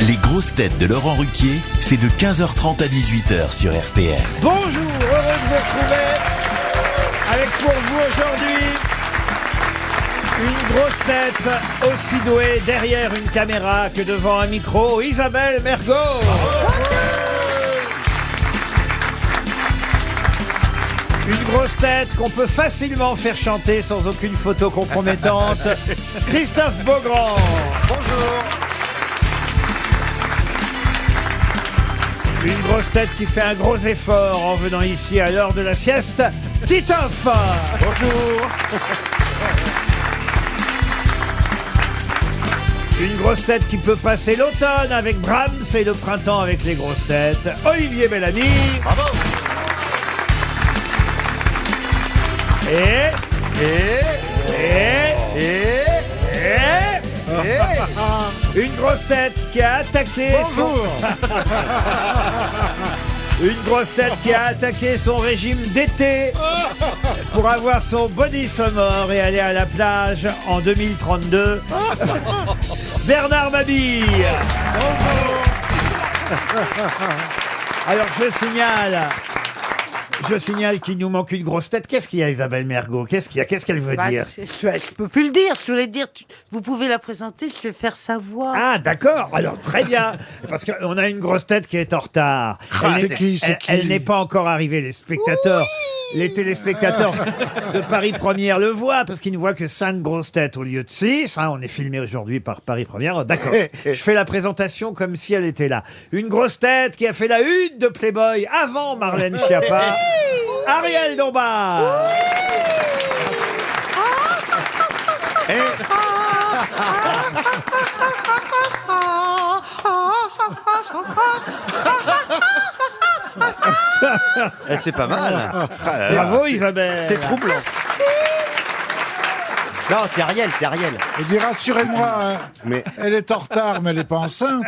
Les grosses têtes de Laurent Ruquier, c'est de 15h30 à 18h sur RTL. Bonjour, heureux de vous retrouver avec pour vous aujourd'hui une grosse tête aussi douée derrière une caméra que devant un micro, Isabelle Mergo. Une grosse tête qu'on peut facilement faire chanter sans aucune photo compromettante, Christophe Beaugrand. Bonjour. Une grosse tête qui fait un gros effort en venant ici à l'heure de la sieste, Titoff. Bonjour. Une grosse tête qui peut passer l'automne avec Brahms et le printemps avec les grosses têtes, Olivier Bellamy. Bravo. Une grosse tête qui a attaqué Une grosse tête qui a attaqué son régime d'été pour avoir son body summer et aller à la plage en 2032. Bernard Mabille. Alors je signale qu'il nous manque une grosse tête. Qu'est-ce qu'il y a, Isabelle Mergo? Qu'est-ce qu'il y a? Qu'est-ce qu'elle veut dire? Je peux plus le dire. Je voulais dire, vous pouvez la présenter, je vais faire sa voix. Ah, d'accord. Alors, très bien. Parce qu'on a une grosse tête qui est en retard. Elle n'est pas encore arrivée. Les spectateurs, les téléspectateurs de Paris Première le voient parce qu'ils ne voient que 5 grosses têtes au lieu de 6. Hein, on est filmé aujourd'hui par Paris Première. D'accord. Je fais la présentation comme si elle était là. Une grosse tête qui a fait la une de Playboy avant Marlène Schiappa. Ariel Dombal. C'est pas mal. Bravo Isabelle. C'est troublant. Non, c'est Ariel. Il dit rassurez-moi, mais elle est en retard, mais elle n'est pas enceinte.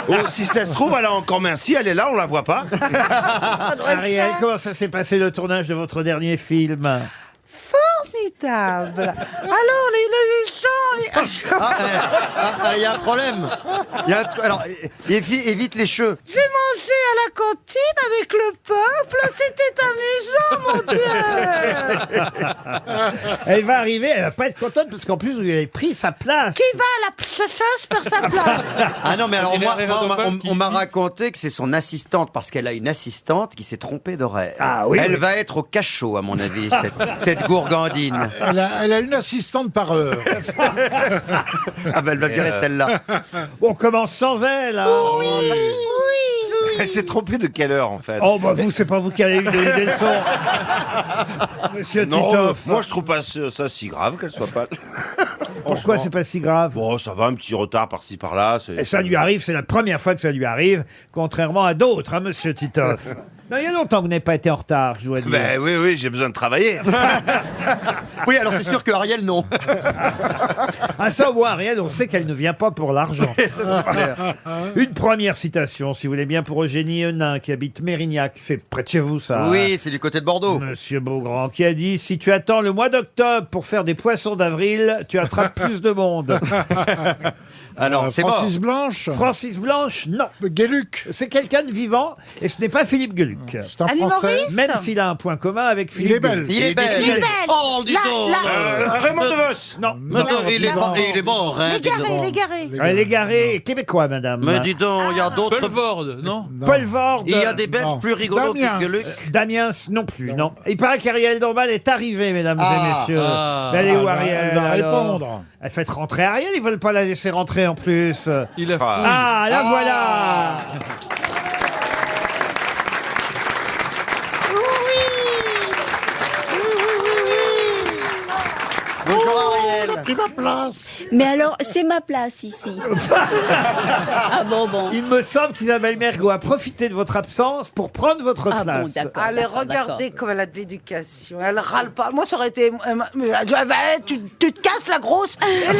Oh, si ça se trouve, elle a encore minci, elle est là, on la voit pas. Ariel, comment ça s'est passé le tournage de votre dernier film? Formidable. Alors, les gens... Il y a un problème. Alors, évite les cheveux. J'ai mangé à la cantine avec le peuple, c'était amusant, mon Dieu. Elle va arriver, elle va pas être contente parce qu'en plus vous lui avez pris sa place. Qui va à la chasse par sa place? Ah non, mais alors on m'a raconté que c'est son assistante, parce qu'elle a une assistante qui s'est trompée d'horaire. Ah oui. Elle va être au cachot, à mon avis, cette gourgandine. Elle a une assistante par heure. Ah ben elle va virer celle-là. On commence sans elle. Hein. Oui. Elle s'est trompée de quelle heure en fait? Oh bah vous, c'est pas vous qui allez donner des leçons. Monsieur Titoff. Moi je trouve pas ça si grave qu'elle soit pas. Pourquoi c'est pas si grave? Bon, ça va, un petit retard par-ci par-là. Et ça lui arrive, c'est la première fois que ça lui arrive, contrairement à d'autres, hein, monsieur Titoff. Non, il y a longtemps que vous n'avez pas été en retard, je dois dire. Ben oui, j'ai besoin de travailler. Oui, alors c'est sûr que Ariel, non. Ah ça, moi, Ariel, on sait qu'elle ne vient pas pour l'argent. Une première citation, si vous voulez bien, pour Eugénie Henin, qui habite Mérignac. C'est près de chez vous, ça. Oui, c'est du côté de Bordeaux. Monsieur Beaugrand, qui a dit « Si tu attends le mois d'octobre pour faire des poissons d'avril, tu attrapes plus de monde. » Alors, c'est mort. Francis Blanche. Francis Blanche, non. Gueluc. C'est quelqu'un de vivant, et ce n'est pas Philippe Gueluc. C'est un Un Français. humoriste. Même s'il a un point commun avec Philippe Il est belle. Gueluc. Il est belle. Oh, dis donc. Raymond DeVos. Non. Il est mort, hein. L'égaré. Elle est garée québécois, madame. Mais dis donc, il y a d'autres. Paul Vord, non? Paul Vord. Il y a des Belges Non. plus rigolos Damiens. que Gueluc. Damiens, non plus, non. Il paraît qu'Ariel Dombal est arrivée, mesdames et messieurs. Mais elle est où, Ariel? Elle va alors répondre. Elle fait rentrer Ariel, ils veulent pas la laisser rentrer en plus. Il a Ah, la voilà. Bonjour Ariel. Pris ma place. Mais alors, c'est ma place ici. Ah bon. Il me semble qu'Isabelle Mergo a profité de votre absence pour prendre votre Ah bon, place. d'accord. Allez, regardez comme elle a de l'éducation. Elle râle pas. Moi, ça aurait été... tu te casses, la grosse. Et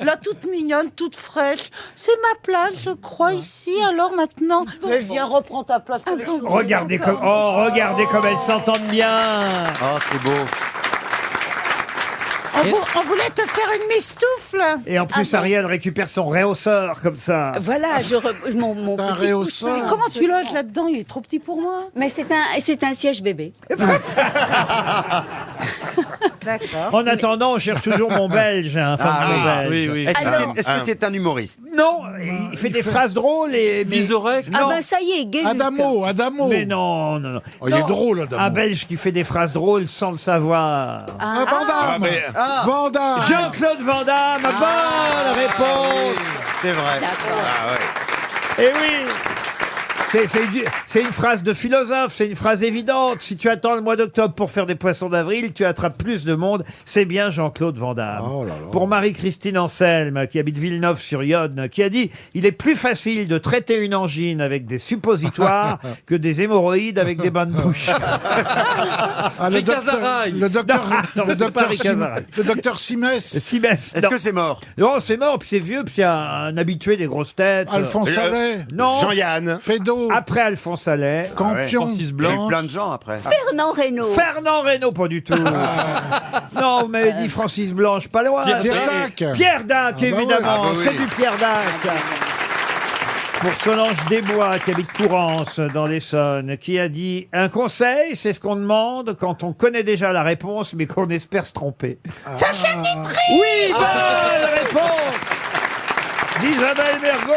là, toute mignonne, toute fraîche. C'est ma place, je crois, ici. Alors maintenant, mais viens, reprends ta place. Regardez comme elles s'entendent bien. Oh, c'est beau. On voulait te faire une mistoufle. Et en plus, Ariel récupère son réhausseur comme ça. Voilà, mon T'as un petit réhausseur. coussin. Mais comment tu loges là-dedans? Il est trop petit pour moi. Mais c'est un siège bébé. D'accord. En attendant, on cherche toujours mon belge, un fameux belge. Oui, oui. Est-ce que c'est un humoriste? Non, il fait des phrases drôles et... Vizorek. Ah Non. ben ça y est, Guéluc. Adamo. Mais non, non, non. Oh, il est Non, drôle, Adamo. un belge qui fait des phrases drôles sans le savoir. Ah, Van Damme. Van Damme. Jean-Claude Van Damme, bonne réponse. C'est vrai. D'accord. Eh oui. C'est une phrase de philosophe, c'est une phrase évidente. Si tu attends le mois d'octobre pour faire des poissons d'avril, tu attrapes plus de monde. C'est bien Jean-Claude Van Damme. Oh là là. Pour Marie-Christine Anselme, qui habite Villeneuve-sur-Yonne, qui a dit « Il est plus facile de traiter une angine avec des suppositoires que des hémorroïdes avec des bains de bouche. Ah, Rick Azaray. le docteur Non, c'est pas Rick Azaray. Le docteur Simès. » Simès. Est-ce que c'est mort? Non, c'est mort, puis c'est vieux, puis c'est un habitué des grosses têtes. Alphonse Allais. Non, Jean-Yann. Fédo. après Alphonse Allais. Campion. Francis Il y a eu Blanc. plein de gens après. Fernand Reynaud. Fernand Reynaud, pas du tout. Non, vous m'avez dit Francis Blanche, pas loin. Pierre Pierre Dac. Pierre Dac, bah évidemment. ouais. Ah bah oui. C'est du Pierre Dac. Pour Solange Desbois, qui habite Courance, dans l'Essonne, qui a dit « Un conseil, c'est ce qu'on demande quand on connaît déjà la réponse, mais qu'on espère se tromper. Sacha Guitry. Oui, bonne réponse d'Isabelle Mergo.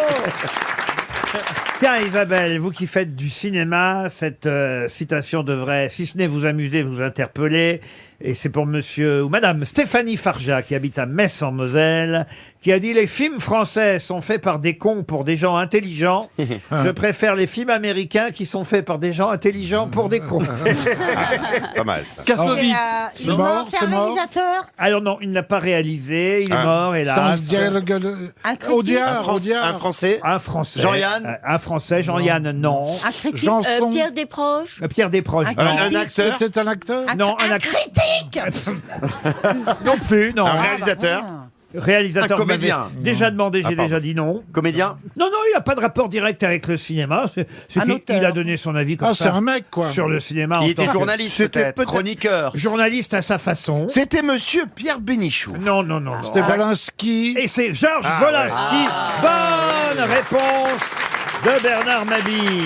Tiens, Isabelle, vous qui faites du cinéma, cette citation devrait, si ce n'est vous amuser, vous interpeller. Et c'est pour monsieur ou madame Stéphanie Farja, qui habite à Metz en Moselle, qui a dit « Les films français sont faits par des cons pour des gens intelligents. Je préfère les films américains qui sont faits par des gens intelligents pour des cons. » Pas mal, ça. Kassovitz. Il est mort, c'est un réalisateur. Alors non, il n'a pas réalisé, il est mort, C'est un hélas. dialogue. Un critique. Audiard. Un Audiard. Français? Un Français. Jean-Yann. Un Français, Jean-Yann, non. Un critique. Janson. Pierre Desproges. Pierre Desproges, Un non. Un acteur. C'était un acteur. Non, un critique. Non plus, non. Un réalisateur. Réalisateur, Un comédien. vous m'avez déjà demandé, j'ai déjà dit non. Comédien? Non, non, il n'a pas de rapport direct avec le cinéma. Un auteur. Il a donné son avis comme Ah, c'est ça un mec, quoi. sur le cinéma. en Il était tant que journaliste C'était peut-être, chroniqueur. journaliste à sa façon. C'était monsieur Pierre Bénichou. Non, non, non. non. C'était Valinsky. Et c'est Georges Wolinski. Bonne réponse de Bernard Mabille.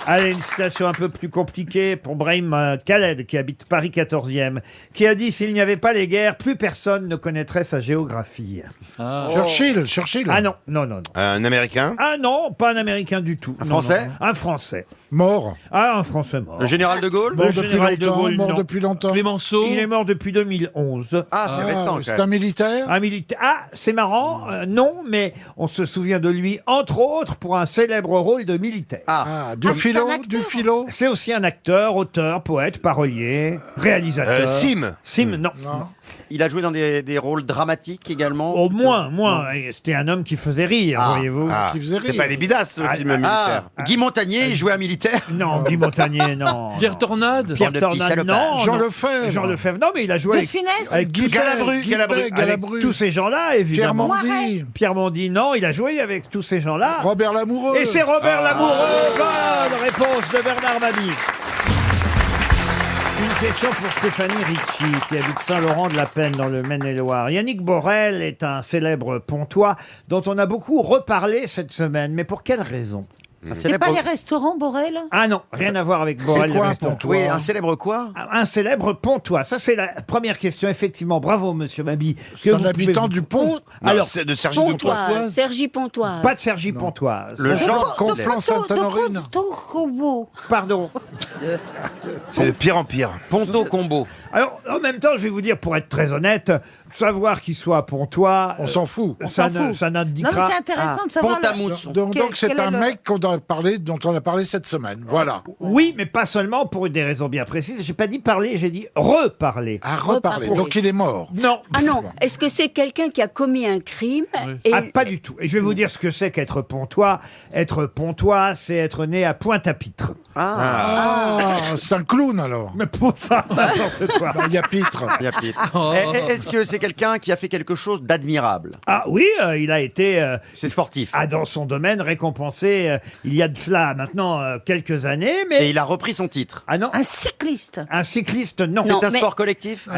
Allez, une citation un peu plus compliquée pour Brahim Khaled, qui habite Paris 14e, qui a dit « S'il n'y avait pas les guerres, plus personne ne connaîtrait sa géographie. Churchill. Churchill. » Ah non, non, non, non. Un Américain. Ah non, pas un Américain du tout. Un Non, Français non, un Français. Mort. Ah, un Français mort. Le général de Gaulle? Mort Le depuis général de longtemps. Gaulle, Mort non. depuis longtemps. Clémenceau. Il est mort depuis 2011. Ah, c'est récent quand C'est même. un militaire. Un militaire. Ah, c'est marrant. Non, mais on se souvient de lui, entre autres, pour un célèbre rôle de militaire. Ah, du philo. c'est un acteur. Du philo. C'est aussi un acteur, auteur, poète, parolier, réalisateur. Sim. Sim, non. Non. Il a joué dans des rôles dramatiques également. Au moins. Et c'était un homme qui faisait rire, Ah. voyez-vous. Ah, Qui faisait c'est rire. pas les bidasses, le film militaire. Ah, Guy Montagnier, il jouait un militaire. Non, Guy Montagnier, non. Pierre non. Tornade. Pierre Bande de petits Tornade, salopards. non. Jean non. Lefebvre. Jean Lefebvre, non, mais il a joué De avec, Funès. avec Guy Galabru, Guy Galabru. Beck, Galabru. tous ces gens-là, évidemment. Mondi. Pierre Mondi, non, il a joué avec tous ces gens-là. Robert Lamoureux. Et c'est Robert Lamoureux. Bonne réponse de Bernard Mabille. Une question pour Stéphanie Ricci, qui habite Saint-Laurent-de-la-Peine dans le Maine-et-Loire. Yannick Borel est un célèbre pontois dont on a beaucoup reparlé cette semaine. Mais pour quelle raison? C'est pas les restaurants, Borel? Ah non, rien à voir avec Borel. C'est quoi le un restaurant. pontois? Oui, un célèbre quoi? Un célèbre pontois. Ça, c'est la première question, effectivement. Bravo, monsieur Mabille. C'est un habitant du pont. Alors, c'est de Sergi Pontoise. Sergi Pontoise. pas de Sergi Pontoise. Le genre Conflans-Sainte-Honorine. Pardon. C'est de pire en pire. Ponto Combo. Alors, en même temps, je vais vous dire, pour être très honnête, savoir qu'il soit pontois, On s'en fout. ça s'en fout. ça Non, n'indiquera... mais c'est intéressant de savoir. Pont-à-Mousse. Donc c'est quel est un le- mec dont on a parlé cette semaine. Voilà. Oui, mais pas seulement pour des raisons bien précises. J'ai pas dit parler, j'ai dit reparler. À reparler. Reparler. Donc il est mort. Non. Ah non, est-ce que c'est quelqu'un qui a commis un crime et... Ah, pas du tout. Et je vais vous dire ce que c'est qu'être pontois. Être pontois, c'est être né à Pointe-à-Pitre. Ah, c'est un clown alors. Mais pontois, n'importe quoi. Bah, il y a Pitre. Il y a pire. Est-ce que c'est quelqu'un qui a fait quelque chose d'admirable? Ah oui, il a été... C'est sportif. dans son domaine, récompensé il y a de cela maintenant quelques années. Mais... Et il a repris son titre. Ah non. Un cycliste. Un cycliste, non. Non, C'est un mais- sport collectif.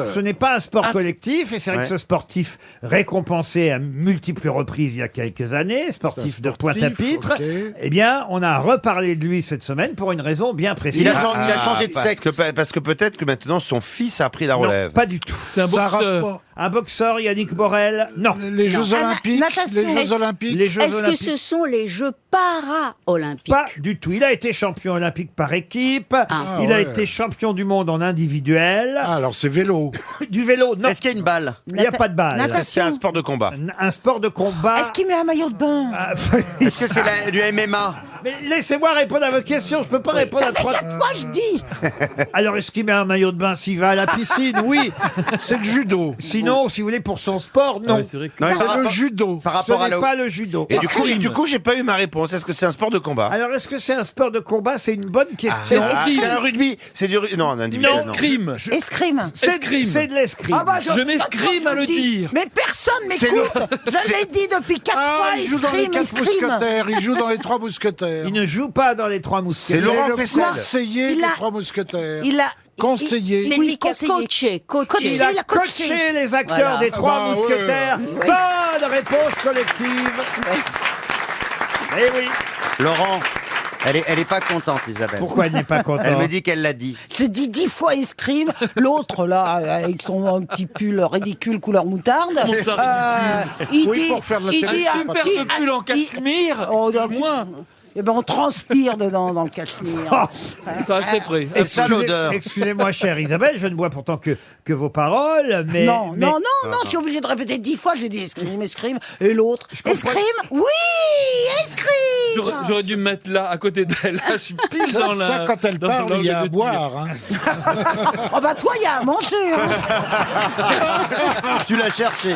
Ce n'est pas un sport Ah, collectif, et c'est vrai Ouais. que ce sportif récompensé à multiples reprises il y a quelques années, sportif de Pointe-à-Pitre, ok. eh bien, on a reparlé de lui cette semaine pour une raison bien précise. Il a changé de parce sexe. parce que peut-être que maintenant son fils a pris la Non, relève. pas du tout. C'est un Ça a boxeur. rapport. Un boxeur, Yannick Borel, non. Les Jeux Ah, Olympiques. natation. Les Jeux Olympiques. Les Jeux Est-ce que Olympiques, ce sont les Jeux para-olympiques? pas du tout. Il a été champion olympique par équipe. Ah, Il a ouais. été champion du monde en individuel. Ah, alors c'est vélo. Du vélo, non. Est-ce qu'il y a une balle? Il n'y a pas de balle. Natation. C'est un sport de combat. Un sport de combat. Est-ce qu'il met un maillot de bain? Ah, Est-ce que c'est du MMA? Mais laissez-moi répondre à votre question. Je peux pas répondre Ça à fait trois. 4 fois que je dis. Alors, est-ce qu'il met un maillot de bain s'il va à la piscine? Oui. C'est le judo. Sinon, si vous voulez, pour son sport, non. Ouais, c'est vrai que- Non, C'est le judo. par Ce rapport à n'est la... pas le judo. Et du coup, j'ai pas eu ma réponse. Est-ce que c'est un sport de combat? Alors, est-ce que c'est un sport de combat? C'est une bonne question. C'est un rugby. C'est du non, un individuel. Non. non. Escrime. Escrime. Escrime. C'est de l'escrime. Ah bah, Je m'escrime à le dire. Mais personne m'écoute. Je l'ai dit depuis 4 Ah, fois. il joue dans les Escrime, 4 escrime. mousquetaires. Il joue dans les 3 mousquetaires. Il ne joue pas dans les trois C'est mousquetaires. Il est Laurent le Fessel. conseiller Il des a- 3 mousquetaires. Il a... Conseiller. C'est Oui, lui qui a conseiller. coaché. Il a Il a coaché. coaché les acteurs Voilà. des trois Ah bah, mousquetaires. Bonne réponse collective. Eh oui. Laurent, elle est pas contente, Isabelle. Pourquoi elle n'est pas contente? Elle me dit qu'elle l'a dit. Je dis 10 fois escrime. L'autre, là, avec son petit pull ridicule couleur moutarde, Comment ça, il Oui, dit... pour faire de la il télé, dit c'est un pas petit- Super pull en il- cachemire. Oh, donc, Moi. eh ben, on transpire dedans, dans le cachemire. Oh, Ça, c'est prêt. Et ça, l'odeur. excusez-moi, chère Isabelle, je ne vois pourtant que vos paroles, mais... Non, mais- non, non, non, je suis obligé de répéter 10 fois, j'ai dit escrime, escrime, et l'autre, comprends. escrime, oui, escrime. J'aurais dû me mettre là, à côté d'elle. Là, je suis pile dans la. Ça, quand elle dans parle, il y a l'angle à de tir. boire. Hein. Oh bah toi, il y a à manger. Hein. Tu l'as cherché.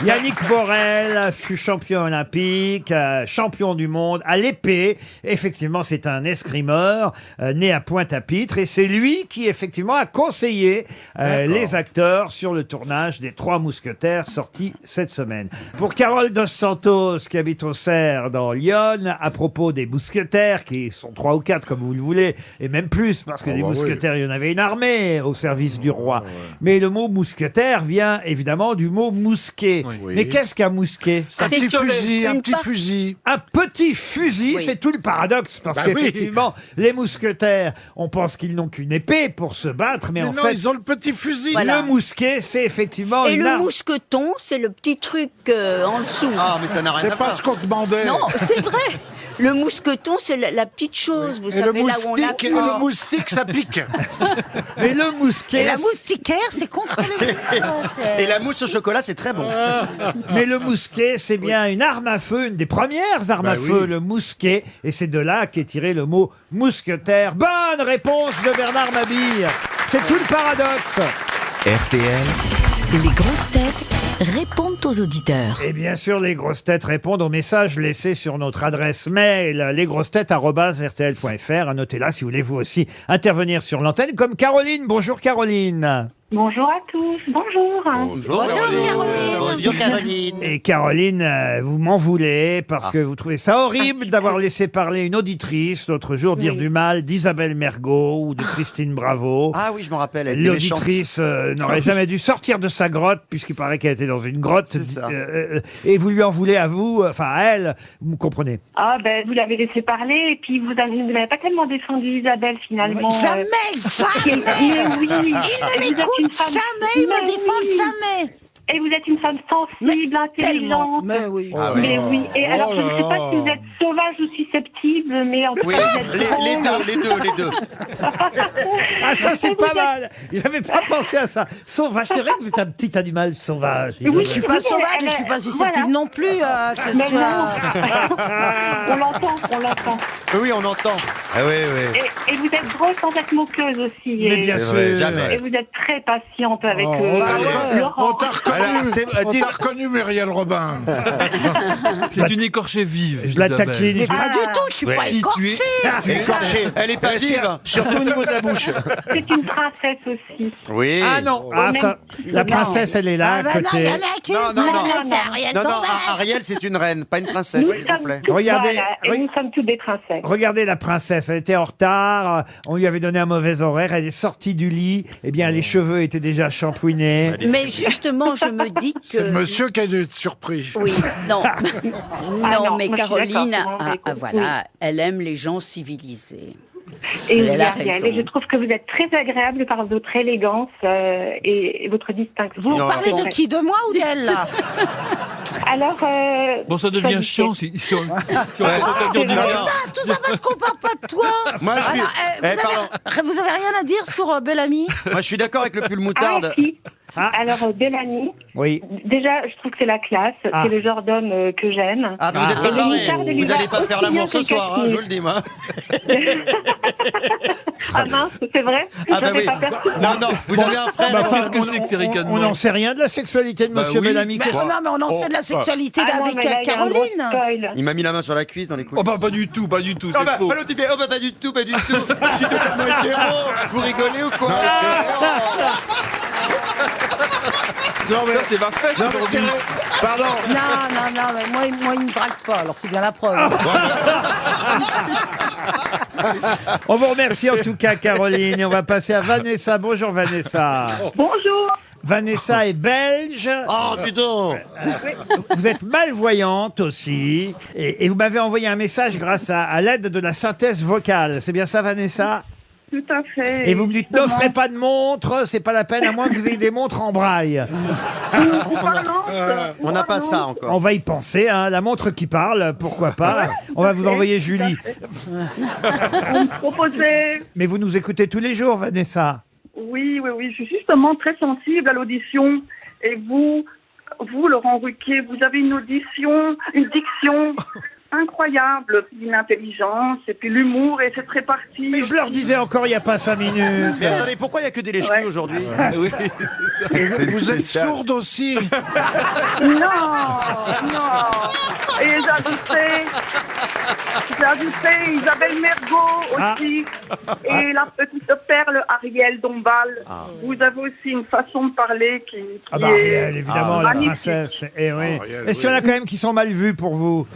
Yannick Borel fut champion olympique, champion du monde à l'épée. Effectivement, c'est un escrimeur né à Pointe-à-Pitre, et c'est lui qui effectivement a conseillé les acteurs sur le tournage des Trois Mousquetaires sortis cette semaine. Pour Carole Dos Santos, qui habite au Cerf dans Lyon, à propos des mousquetaires, qui sont 3 ou 4 comme vous le voulez, et même plus, parce que Oh les bah mousquetaires, il y en avait une armée au service du roi. Mais le mot mousquetaire vient évidemment du mot mousquet. Oui. Mais qu'est-ce qu'un mousquet? Un C'est petit pistolet. fusil, un Une petit part- fusil. Un petit fusil, Oui. c'est tout le paradoxe, parce Bah oui. qu'effectivement, les mousquetaires, on pense qu'ils n'ont qu'une épée pour se battre, mais Mais en non, fait, ils ont le petit fusil. Voilà. le mousquet, c'est effectivement Et une le arme. mousqueton, c'est le petit truc en dessous. Ah, mais ça n'a rien C'est à pas voir. ce qu'on demandait. Non, c'est vrai. Le mousqueton, c'est la petite chose, vous Et le savez, là où on moustique, et appuie. le moustique, ça pique. Mais le mousquet, Et la moustiquaire, c'est contre le... Et la mousse au chocolat, c'est très bon. mais le mousquet, c'est bien une arme à feu, une des premières armes Bah à feu, oui. le mousquet, et c'est de là qu'est tiré le mot mousquetaire. Bonne réponse de Bernard Mabille. C'est tout le paradoxe. RTL, Les grosses têtes répondent aux auditeurs. Et bien sûr, les grosses têtes répondent aux messages laissés sur notre adresse mail, lesgrossetêtes@rtl.fr. Notez-la si vous voulez vous aussi intervenir sur l'antenne, comme Caroline. Bonjour Caroline. Bonjour à tous, bonjour. Bonjour, Bonjour, Caroline. Et Caroline, vous m'en voulez parce que vous trouvez ça horrible d'avoir laissé parler une auditrice l'autre jour dire du mal d'Isabelle Mergo ou de Christine Bravo. Ah oui, je me rappelle, elle était méchante. L'auditrice n'aurait jamais dû sortir de sa grotte, puisqu'il paraît qu'elle était dans une grotte. C'est ça. Et vous lui en voulez à vous, enfin à elle, vous me comprenez. Ah ben vous l'avez laissé parler et puis vous n'avez pas tellement défendu Isabelle finalement. Jamais, jamais. Mais oui. Il ne m'écoute jamais, il me défend jamais. Et vous êtes une femme sensible, Tellement. intelligente. Mais oui. Ah Mais ouais. oui. Et alors je ne sais là pas là. si vous êtes sauvage ou susceptible, mais en tout Oui, cas vous êtes les drôle. deux. Ah ça c'est pas mal. Il n'avait pas pensé à ça. Sauvage, c'est vrai que vous êtes un petit animal sauvage. Oui, Je suis pas sauvage, je suis pas susceptible non plus. Que Mais ce soit- on l'entend. Oui, on entend. Ah oui, oui. Et vous êtes drôle sans être moqueuse aussi. Mais bien C'est sûr. vrai, jamais. Et vous êtes très patiente avec Oh, Laurent. on t'a reconnu, Alors, on t'a reconnu, Muriel Robin. C'est une écorchée vive. Je l'attaque Jacqueline. Mais pas du tout, je suis pas écorchée. Écorchée. Elle est pas vive. Surtout au niveau de la bouche. C'est une princesse aussi. Oui. Ah non, ah, ça, la princesse, elle est là à Ah bah non, il y côté. en a qu'une. Non, non, non. C'est Ariel Non, non, Dombal. Ariel, c'est une reine, pas une princesse, Nous s'il vous sommes plaît. toutes, Regardez, voilà, et nous sommes toutes des princesses. Regardez la princesse, elle était en retard, on lui avait donné un mauvais horaire, elle est sortie du lit, eh bien les cheveux étaient déjà shampouinés. Mais justement, je me dis que... C'est le monsieur qui a dû être surpris. Oui, non. Ah non, non, mais moi, je suis Caroline, d'accord, voilà, elle aime les gens civilisés. Et Elle oui, a Ariel, raison. et je trouve que vous êtes très agréable par votre élégance et votre distinction. Vous parlez de qui? De moi ou d'elle, là? Alors, Bon, ça devient me chiant fait- si on c'est vrai. Tout ça parce qu'on parle pas de toi. Moi, je suis- Alors, vous avez rien à dire sur Bellamy? Moi, je suis d'accord avec le pull Ah, moutarde. si. Ah. Alors, Bellamy, Oui. déjà, je trouve que c'est la classe. Ah. C'est le genre d'homme que j'aime. Ah, mais vous êtes Et pas le pareil. moutarde lui Vous va allez pas faire aussi l'amour bien ce que soir, hein, Catherine. je vous le dis, moi. Ah mince, c'est vrai? Ah, Je bah n'avais oui. pas perçu. Non, non, vous avez un frère. Bah, enfin, Qu'est-ce que c'est que ces ricanements on n'en sait rien de la sexualité de Monsieur oui. Bellamy. Mais Qu'est-ce- non, mais on en sait de la sexualité Ah non, avec mais là, il y a un gros Caroline. spoil. Il m'a mis la main sur la cuisse dans les couilles. Oh bah pas du tout, pas du tout, Oh c'est bah, faux. l'autre il fait, oh bah pas du tout, pas du tout. Je suis totalement hétéro. Vous rigolez ou quoi? Non, mais, Ça c'est ma fête non, mais aujourd'hui. c'est vrai. Pardon. Non, mais moi, il me drague pas, alors c'est bien la preuve. On vous remercie en tout cas, Caroline. Et on va passer à Vanessa. Bonjour, Vanessa. Bonjour. Vanessa est belge. Oh, putain. Vous êtes malvoyante aussi. Et vous m'avez envoyé un message grâce à l'aide de la synthèse vocale. C'est bien ça, Vanessa? Tout à fait. Et vous me dites, n'offrez pas de montre, c'est pas la peine, à moins que vous ayez des montres en braille. On n'a pas ça encore. On va y penser, hein, la montre qui parle, pourquoi pas. On va vous envoyer Julie. Vous me proposez... Mais vous nous écoutez tous les jours, Vanessa. Oui, je suis justement très sensible à l'audition. Et vous, Laurent Ruquier, vous avez une audition, une diction incroyable, une intelligence, et puis l'humour, et cette répartie. Mais je leur disais encore il n'y a pas 5 minutes. Mais attendez, pourquoi il n'y a que des lèche-culs aujourd'hui? Oui. Vous êtes sourde aussi. Non. Et j'ajouterais Isabelle Mergo aussi. Et la petite perle Ariel Dombal. Vous avez aussi une façon de parler qui Ah bah est Ariel, évidemment, la magnifique. princesse. Et oui. Ariel, Est-ce qu'il y en a quand même qui sont mal vus pour vous?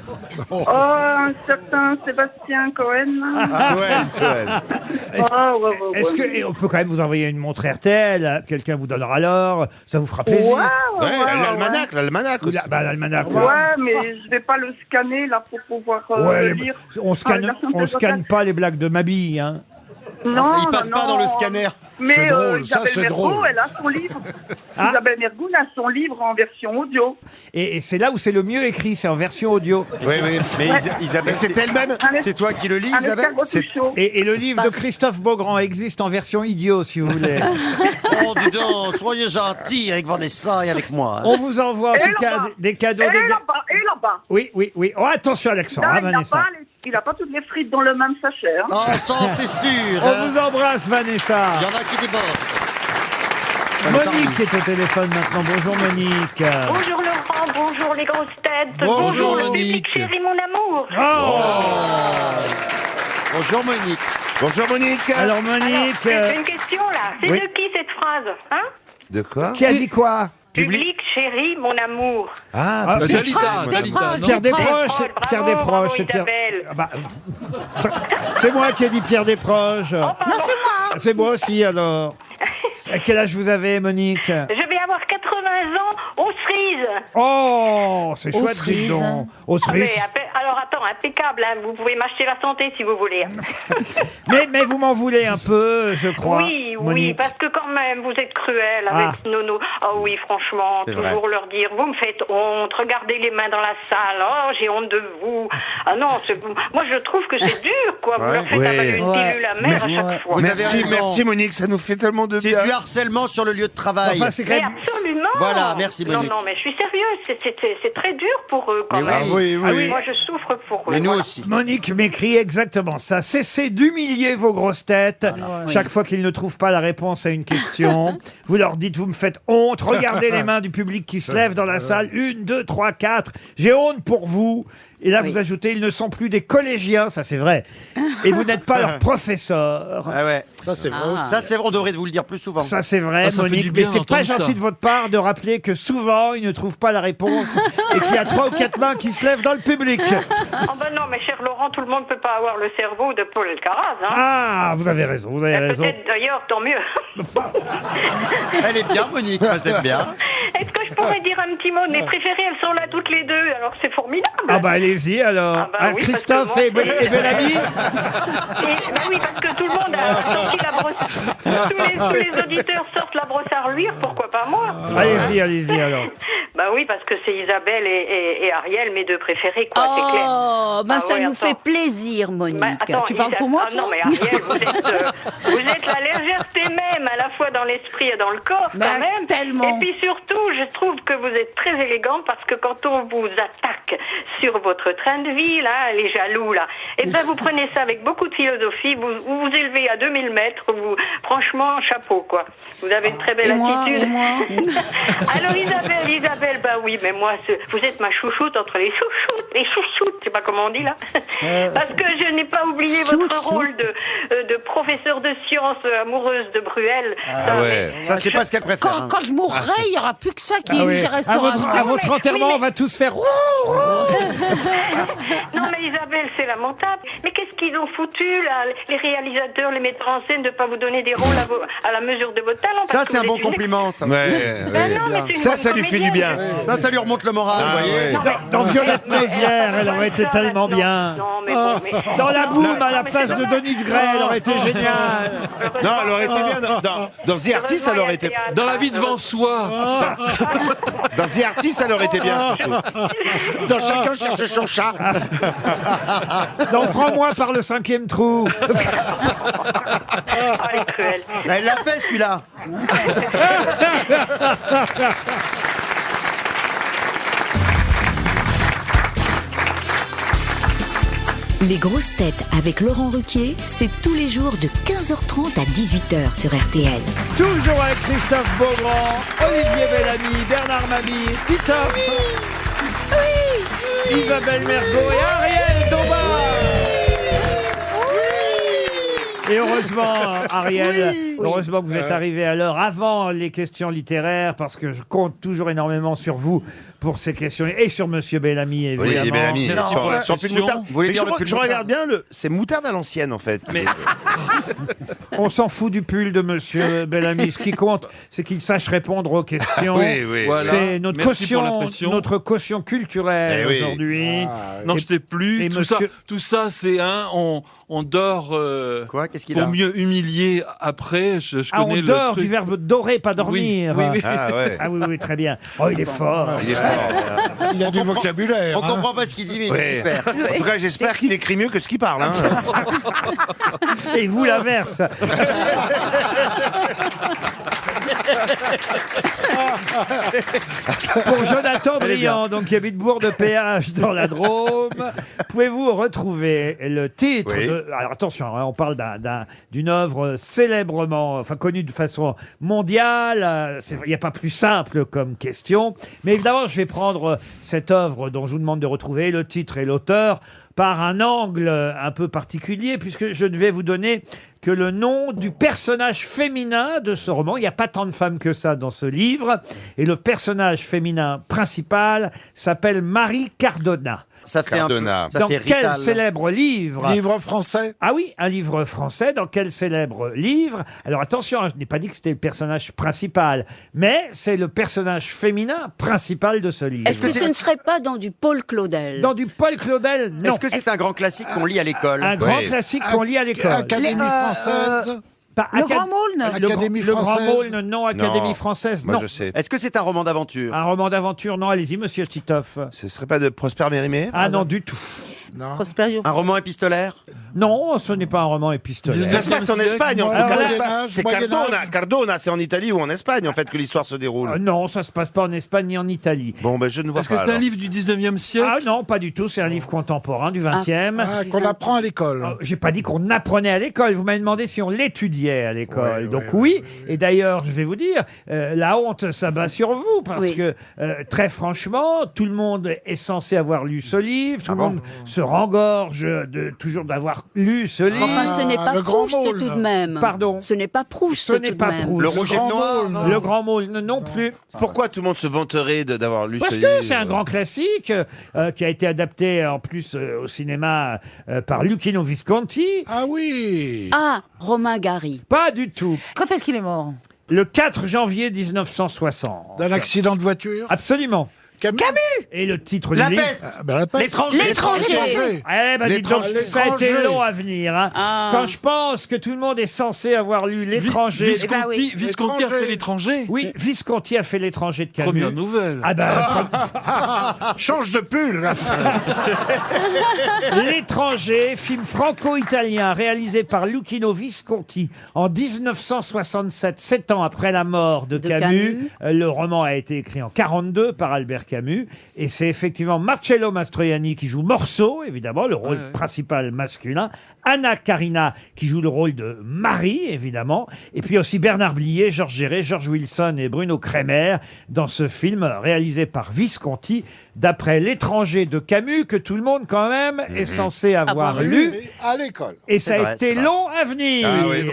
Oh, un certain Sébastien Cohen. Ah, ouais. Est-ce Est-ce que et on peut quand même vous envoyer une montre RTL? Quelqu'un vous donnera l'or, ça vous fera plaisir. Ouais, l'almanach aussi. L'almanach. Ouais, mais je vais pas le scanner là pour pouvoir Ouais, le lire. on scanne pas les blagues de Mabille, hein. Non, il passe pas dans le scanner. Mais C'est drôle, ça, Isabelle c'est Mergo, drôle. elle a son livre. Ah. Isabelle Mergo a son livre en version audio. Et c'est là où c'est le mieux écrit, c'est en version audio. Oui, oui. Mais Isabelle, c'est elle-même. C'est toi qui le lis, Un Isabelle? escargot tout chaud. Et le livre de Christophe Beaugrand existe en version idiot, si vous voulez. Oh, dis donc, soyez gentils avec Vanessa et avec moi. On vous envoie en Et tout cas là-bas. des cadeaux. Et là-bas. Oui. Oh, attention, Alexandre, Là, hein, Vanessa. il a pas toutes les frites dans le même sachet. Hein. Oh, ça, c'est sûr. On hein. vous embrasse, Vanessa. Il y en a qui débordent. Monique est au téléphone maintenant. Bonjour, Monique. Bonjour Laurent, bonjour les grosses têtes, Bonjour, le Monique. public chéri, mon amour. Bonjour, Monique. Bonjour, Monique. Alors, Monique, C'est une question là, c'est oui. de qui cette phrase hein? De quoi? qui a dit quoi? Public chéri, mon amour. Ah, Bah, Pierre- Dalida, non Pierre Desproges. Oh, bravo, Pierre Desproges. bravo, c'est Pierre- Isabelle. Ah bah, c'est moi qui ai dit Pierre Desproges. Non, c'est moi. C'est moi aussi, alors. À quel âge vous avez, Monique? Je vais avoir 80 ans aux cerises. Oh, c'est Aux chouette, dis cerises. donc. Aux cerises. Alors attends, impeccable, hein, vous pouvez m'acheter la santé si vous voulez. Mais vous m'en voulez un peu, je crois. Oui, Monique. parce que quand même, vous êtes cruel avec Nono. Oh oui, franchement, C'est toujours vrai. leur dire, vous me faites honte, regardez les mains dans la salle, oh, j'ai honte de vous. Ah non, moi je trouve que c'est dur, quoi. Vous Ouais. leur faites Ouais. avaler une pilule amère à chaque fois. Vous avez Merci, raison. merci, Monique, ça nous fait tellement de C'est bien. du harcèlement sur le lieu de travail. Enfin, c'est quand Mais même... absolument. Voilà, merci, Non, Monique. non, mais je suis sérieuse, c'est très dur pour eux quand Mais même. oui. oui, oui. Moi je souffre pour eux. Mais nous voilà. aussi. Monique m'écrit exactement ça. Cessez d'humilier vos grosses têtes. Chaque fois qu'ils ne trouvent pas la réponse à une question, vous leur dites, vous me faites honte. Regardez les mains du public qui se lèvent dans la salle. 1, 2, 3, 4. J'ai honte pour vous. Et là, vous ajoutez, ils ne sont plus des collégiens, ça c'est vrai. Et vous n'êtes pas leur professeur. Ah ouais. Ça, c'est vrai. Ça, c'est vrai, on devrait vous le dire plus souvent. Ça c'est vrai, ça fait Monique, du bien mais c'est pas d'entendre gentil ça. de votre part de rappeler que souvent, ils ne trouvent pas la réponse et qu'il y a 3 ou 4 mains qui se lèvent dans le public. Oh ben non, mais cher Laurent, tout le monde peut pas avoir le cerveau de Paul Elkaraz. Hein. Ah, vous avez raison, vous avez raison. Peut-être d'ailleurs, tant mieux. Elle est bien, Monique, moi je l'aime bien. Est-ce que je pourrais dire un petit mot? Mes préférées, elles sont là toutes les deux, alors c'est formidable. Ah bah allez-y alors. Ah bah oui, Christophe parce que moi, et Bellamy. Ben oui, parce que tout le monde a sorti la brosse. Tous les auditeurs sortent la brosse à reluire, pourquoi pas moi? Allez-y alors. Bah oui, parce que c'est Isabelle et Ariel, mes deux préférées, quoi, c'est clair. Oh, ben Ah ça ouais, nous attends. fait plaisir, Monique. Bah, attends, Tu parles pour moi, Ah non, mais Ariel, vous êtes la légèreté même, à la fois dans l'esprit et dans le corps, Mais quand même. tellement. Et puis surtout, je trouve que vous êtes très élégante parce que quand on vous attaque sur votre train de vie, là, les jaloux, là, et ben vous prenez ça avec beaucoup de philosophie, vous vous élevez à 2000 mètres, vous, franchement, chapeau, quoi. Vous avez une très belle Et moi, attitude. et moi Alors Isabelle, bah oui, mais moi, vous êtes ma chouchoute entre les chouchoutes, je sais pas comment on dit là. Parce que je n'ai pas oublié votre rôle de professeur de sciences amoureuse de Bruel. Ah ouais. Ça, c'est pas ce qu'elle préfère. hein. Quand je mourrai, il n'y aura plus que ça qui Oui. restera. À votre enterrement, on va tous faire. Non mais Isabelle, c'est lamentable. Mais qu'est-ce qu'ils ont foutu là, les réalisateurs, les metteurs en scène, de pas vous donner des rôles à la mesure de votre talent? Ça, parce que c'est un vous bon êtes une- compliment, ça. Ouais, Ben ouais. non, mais c'est une Ça, bonne ça lui fait du comédienne. bien. Ça lui remonte le moral, Ah, vous voyez. ouais. Dans Violette Mézières, elle aurait été tellement bien. Non, mais bon, mais... Dans la boum, à Non, la mais place c'est de dommage. Denise Gray, elle aurait été géniale. Non, elle aurait été bien dans The Artist, elle aurait été. Dans la vie devant soi. Dans The Artist, elle aurait été bien. surtout. Dans Chacun cherche son chat. Dans Prends-moi par le 5e trou. Ah, elle est cruelle. Elle l'a fait, celui-là. Les grosses têtes avec Laurent Ruquier, c'est tous les jours de 15h30 à 18h sur RTL. Toujours avec Christophe Beaugrand, Olivier Bellamy, Bernard Mabille, Titoff, Isabelle Mergo et Ariel Dombal. Et heureusement, Ariel, heureusement que vous êtes arrivé à l'heure avant les questions littéraires, parce que je compte toujours énormément sur vous pour ces questions, et sur Monsieur Bellamy, évidemment. Oui, Bellamy. Non. Sur pull moutarde. Vous voulez Mais dire le pull je moutarde regarde bien, c'est moutarde à l'ancienne, en fait. Mais On s'en fout du pull de Monsieur Bellamy. Ce qui compte, c'est qu'il sache répondre aux questions. Oui, oui. Voilà. C'est notre Merci pour la caution, pression. notre caution culturelle Eh oui. aujourd'hui. non, Et- je t'ai plus. et Tout monsieur- ça, c'est on dort Quoi? Qu'est-ce qu'il a? pour mieux humilier après. Je Ah, on connais le dort truc. du verbe dorer, pas dormir. Oui, oui. Ah ouais. Ah oui, très bien. Oh, il est fort. Il est fort. Il a du vocabulaire. On hein. comprend pas ce qu'il dit, mais il Ouais. est super. En tout cas, j'espère qu'il écrit mieux que ce qu'il parle. Hein. Et vous l'inverse. Pour Jonathan Briand, donc qui habite Bourg de Péage dans la Drôme, pouvez-vous retrouver le titre Oui. de... Alors attention, hein, on parle d'une œuvre célèbrement, enfin connue de façon mondiale. Il n'y a pas plus simple comme question. Mais évidemment, je vais prendre cette œuvre dont je vous demande de retrouver le titre et l'auteur par un angle un peu particulier, puisque je ne vais vous donner que le nom du personnage féminin de ce roman. Il n'y a pas tant de femmes que ça dans ce livre. Et le personnage féminin principal s'appelle Marie Cardona. Ça fait Cardona. un peu. Ça Dans fait quel Rital. célèbre livre Livre français. Ah oui, un livre français. Dans quel célèbre livre? Alors attention, hein, je n'ai pas dit que c'était le personnage principal, mais c'est le personnage féminin principal de ce livre. Est-ce que ce ne serait pas dans du Paul Claudel? Dans du Paul Claudel? Non. Est-ce que c'est un grand classique qu'on lit à l'école? Un grand Oui. classique qu'on lit à l'école. Académie française. Pas Le Acad- Grand Maulne. Académie le Grand française. Maulne, non. Académie Non. française, Moi, non. je sais. Est-ce que c'est un roman d'aventure? Un roman d'aventure, non. Allez-y, monsieur Titoff. Ce serait pas de Prosper Mérimée Ah non, du tout. Prosperio. Un roman épistolaire? Non, ce n'est pas un roman épistolaire. Ça se passe en Espagne, en tout Alors cas. là- C'est Cardona. Cardona, c'est en Italie ou en Espagne, en fait, que l'histoire se déroule. Non, ça se passe pas en Espagne ni en Italie. Bon, ben je ne vois Est-ce pas. que c'est un alors. livre du 19e siècle? Ah non, pas du tout, c'est un livre contemporain du 20e. Qu'on apprend à l'école. J'ai pas dit qu'on apprenait à l'école, vous m'avez demandé si on l'étudiait à l'école. Donc oui, et d'ailleurs, je vais vous dire, la honte s'abat sur vous, parce que très franchement, tout le monde est censé avoir lu ce livre, tout le monde se rengorge toujours d'avoir lu ce livre. Enfin, ce n'est pas Proust tout de même. Pardon. Ce n'est pas Proust Ce n'est tout de pas même. Proust. Le Rouge et le Noir, non. Le Grand Môle, non plus. Pourquoi tout le monde se vanterait d'avoir lu Parce ce que livre? c'est un grand classique qui a été adapté en plus au cinéma par Luchino Visconti. Ah oui. Ah, Romain Gary. Pas du tout. Quand est-ce qu'il est mort? Le 4 janvier 1960. D'un accident de voiture. Absolument. Camus. Et le titre La du livre. peste. La peste. L'étranger. Eh ben, dites donc, ça a été L'étranger. long à venir. Hein. Ah. Quand je pense que tout le monde est censé avoir lu L'étranger. Visconti, Eh ben oui. Visconti a fait l'étranger. Oui, Visconti a fait L'étranger de Camus. Première nouvelle. Ah ben, Change de pull. L'étranger, film franco-italien réalisé par Luchino Visconti en 1967, 7 ans après la mort de Camus. Le roman a été écrit en 42 par Albert Camus. Et c'est effectivement Marcello Mastroianni qui joue Morceau, évidemment, le rôle principal masculin. Anna Karina qui joue le rôle de Marie, évidemment. Et puis aussi Bernard Blier, Georges Géret, George Wilson et Bruno Kremer dans ce film réalisé par Visconti d'après L'étranger de Camus que tout le monde quand même est censé avoir lu. À l'école. Et ça C'est a vrai, été c'est vrai. long à venir. Ah oui,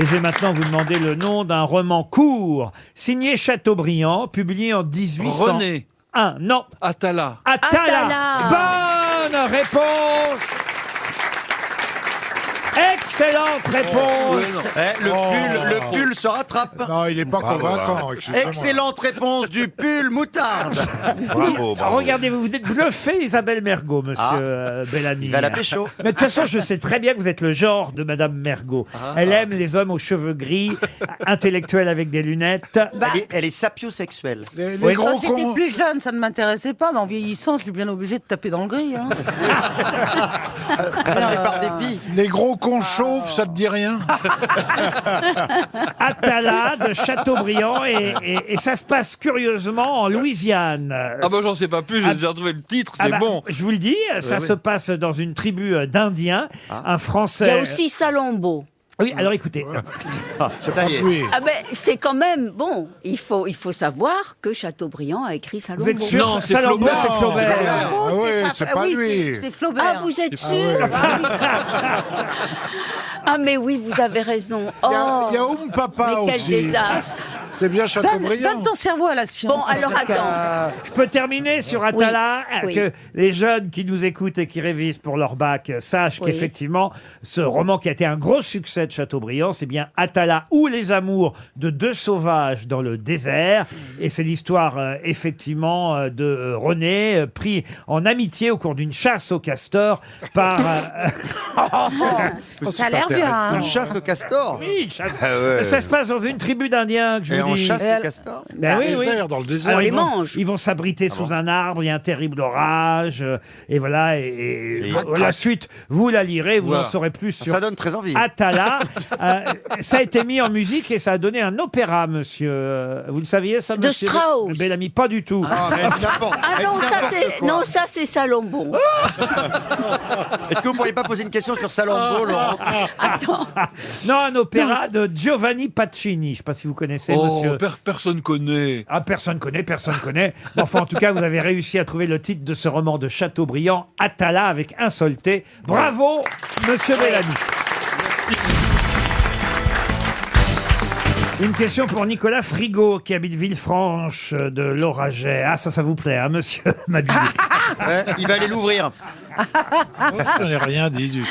Et je vais maintenant vous demander le nom d'un roman court, signé Chateaubriand, publié en 1801. René. Non. Atala. Atala. Bonne réponse. Excellente réponse. Le pull se rattrape. Non, il n'est pas convaincant. excusez-moi. Excellente réponse du pull moutarde. Bravo, bravo. Regardez, vous êtes bluffé, Isabelle Mergo, monsieur Bellamy. Il va la pécho. Mais de toute façon, je sais très bien que vous êtes le genre de Madame Mergo. Elle aime les hommes aux cheveux gris, intellectuels avec des lunettes. Elle est sapiosexuelle. Les gros Quand j'étais cons. plus jeune, ça ne m'intéressait pas, mais en vieillissant, je suis bien obligé de taper dans le gris. Hein. Ça fait par dépit. Les gros cons chauves, ça te dit rien? Atala de Chateaubriand et ça se passe curieusement en Louisiane. Ah bah j'en sais pas plus, j'ai déjà trouvé le titre, c'est bon. Je vous le dis, ça se passe dans une tribu d'Indiens, un Français. Il y a aussi Salombo. Oui, alors écoutez. Ça y est. Oui. Ah ben, c'est quand même bon. Il faut savoir que Chateaubriand a écrit Salombo. Vous êtes sûr? Non, c'est Salombo, Flaubert. c'est Flaubert. Salombo, Ah oui, c'est pas oui, lui. c'est Flaubert. Ah, vous êtes sûr? Ah mais oui, vous avez raison. Il Oh, y a Oum Papa mais quel aussi. désastre. C'est bien Chateaubriand. Donne ton cerveau à la science. Bon, alors Parce que, attends. Je peux terminer sur Atala, Oui. que les jeunes qui nous écoutent et qui révisent pour leur bac sachent Oui. qu'effectivement, ce roman qui a été un gros succès de Chateaubriand, c'est bien Atala ou les amours de deux sauvages dans le désert. Et c'est l'histoire, effectivement, de René, pris en amitié au cours d'une chasse au castor par... ça a l'air bien. Une chasse au castor. Oui, une chasse. Ah ouais. Ça se passe dans une tribu d'Indiens, que je Et vous on dis. chasse Et au castor. Ben oui, oui. Dans le désert. Alors, les ils vont, mange. ils vont s'abriter sous un arbre, il y a un terrible orage, et voilà, et la suite, vous la lirez, vous Voilà. en saurez plus sur Ça donne très envie. Atala. Ça a été mis en musique et ça a donné un opéra, monsieur. Vous le saviez, ça, De monsieur Strauss. Bellamy? Pas du tout. Ah, mais n'importe- Ah non, ça c'est Salombo. Est-ce que vous pourriez pas poser une question sur Salombo, Laurent? Attends. Non, un opéra de Giovanni Pacini. Je ne sais pas si vous connaissez, Oh, monsieur. personne connaît. Ah, personne connaît, personne connaît. Bon, enfin, en tout cas, vous avez réussi à trouver le titre de ce roman de Chateaubriand, Atala, avec un seul T. Bravo, monsieur Bellamy. Une question pour Nicolas Frigo, qui habite Villefranche de l'Oraget. Ah, ça vous plaît, hein, monsieur Mabille? Ouais, il va aller l'ouvrir. Je n'ai rien dit du tout.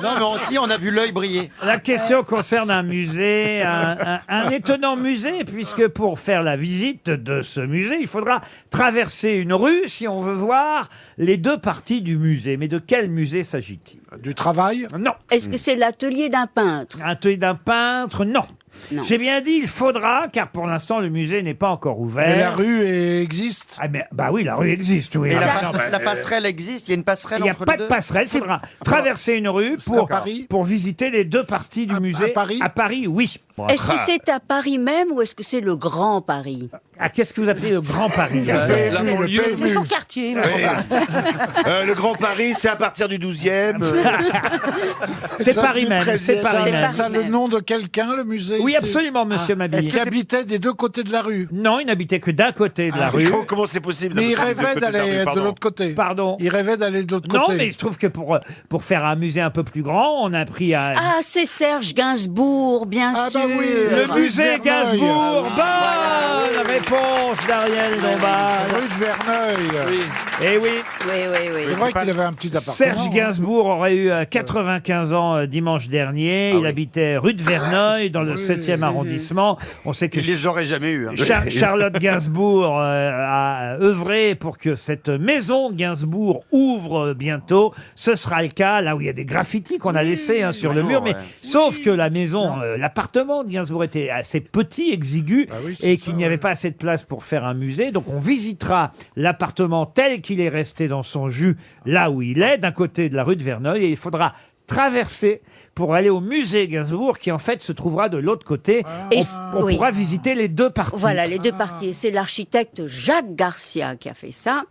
Non, mais si, on a vu l'œil briller. La question concerne un musée, un étonnant musée, puisque pour faire la visite de ce musée, il faudra traverser une rue si on veut voir les deux parties du musée. Mais de quel musée s'agit-il? Du travail? Non. Est-ce que c'est l'atelier d'un peintre? Un atelier d'un peintre? Non. Non. J'ai bien dit il faudra, car pour l'instant, le musée n'est pas encore ouvert. Et la rue existe? Ah, mais, bah oui, la rue existe, oui. Et la passerelle existe? Il y a une passerelle Il n'y a entre pas les de deux passerelle, il faudra traverser une rue pour visiter les deux parties du musée. À Paris, oui. Est-ce que c'est à Paris même ou est-ce que c'est le Grand Paris? Ah, qu'est-ce que vous appelez le Grand Paris? C'est son quartier. Le Grand Paris, c'est à partir du 12e. C'est Paris même. C'est Paris même. Ça a le nom de quelqu'un, le musée? Oui, ici absolument, monsieur Mabille. Est-ce qu'il habitait des deux côtés de la rue? Non, il n'habitait que d'un côté de la rue. Comment c'est possible? Mais il rêvait d'aller de l'autre côté. Pardon. Il rêvait d'aller de l'autre côté. Non, mais il se trouve que pour faire un musée un peu plus grand, on a pris à... Ah, c'est Serge Gainsbourg, bien sûr. Bah oui, le musée Gainsbourg. Bonne réponse d'Ariel Dombal. Rue de Verneuil. Eh oui. Oui. C'est vrai qu'il avait un petit appartement. Serge Gainsbourg aurait eu 95 ans dimanche dernier. Il habitait rue de Verneuil, dans le 7e arrondissement. On sait que Je les aurais jamais eus. Charlotte Gainsbourg a œuvré pour que cette maison Gainsbourg ouvre bientôt. Ce sera le cas, là où il y a des graffitis qu'on a laissés sur le mur. Mais sauf que la maison, l'appartement de Gainsbourg était assez petit, exigu, et qu'il n'y avait pas assez de place pour faire un musée. Donc on visitera l'appartement tel qu'il est resté dans son jus, là où il est, d'un côté de la rue de Verneuil, et il faudra traverser pour aller au musée Gainsbourg, qui en fait se trouvera de l'autre côté. On pourra visiter les deux parties. Voilà, les deux parties. C'est l'architecte Jacques Garcia qui a fait ça.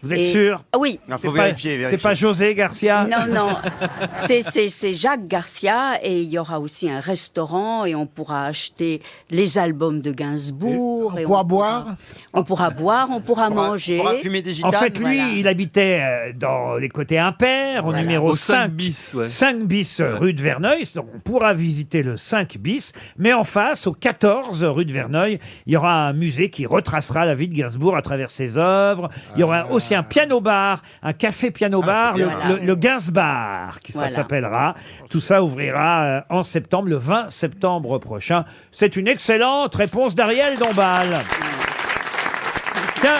Vous êtes sûr? Oui. Il faut vérifier. C'est pas José Garcia? Non. C'est Jacques Garcia, et il y aura aussi un restaurant et on pourra acheter les albums de Gainsbourg. On pourra boire? On pourra boire, on pourra manger. On pourra fumer des gitanes. En fait, lui, il habitait dans les côtés impairs, au numéro 5 bis. 5 bis rue de Verneuil. Donc, on pourra visiter le 5 bis. Mais en face, au 14 rue de Verneuil, il y aura un musée qui retracera la vie de Gainsbourg à travers ses œuvres. Il y aura aussi un piano-bar, un café piano-bar, le Gainsbar, qui ça s'appellera. Tout ça ouvrira en septembre, le 20 septembre prochain. C'est une excellente réponse d'Ariel Dombal. Tiens,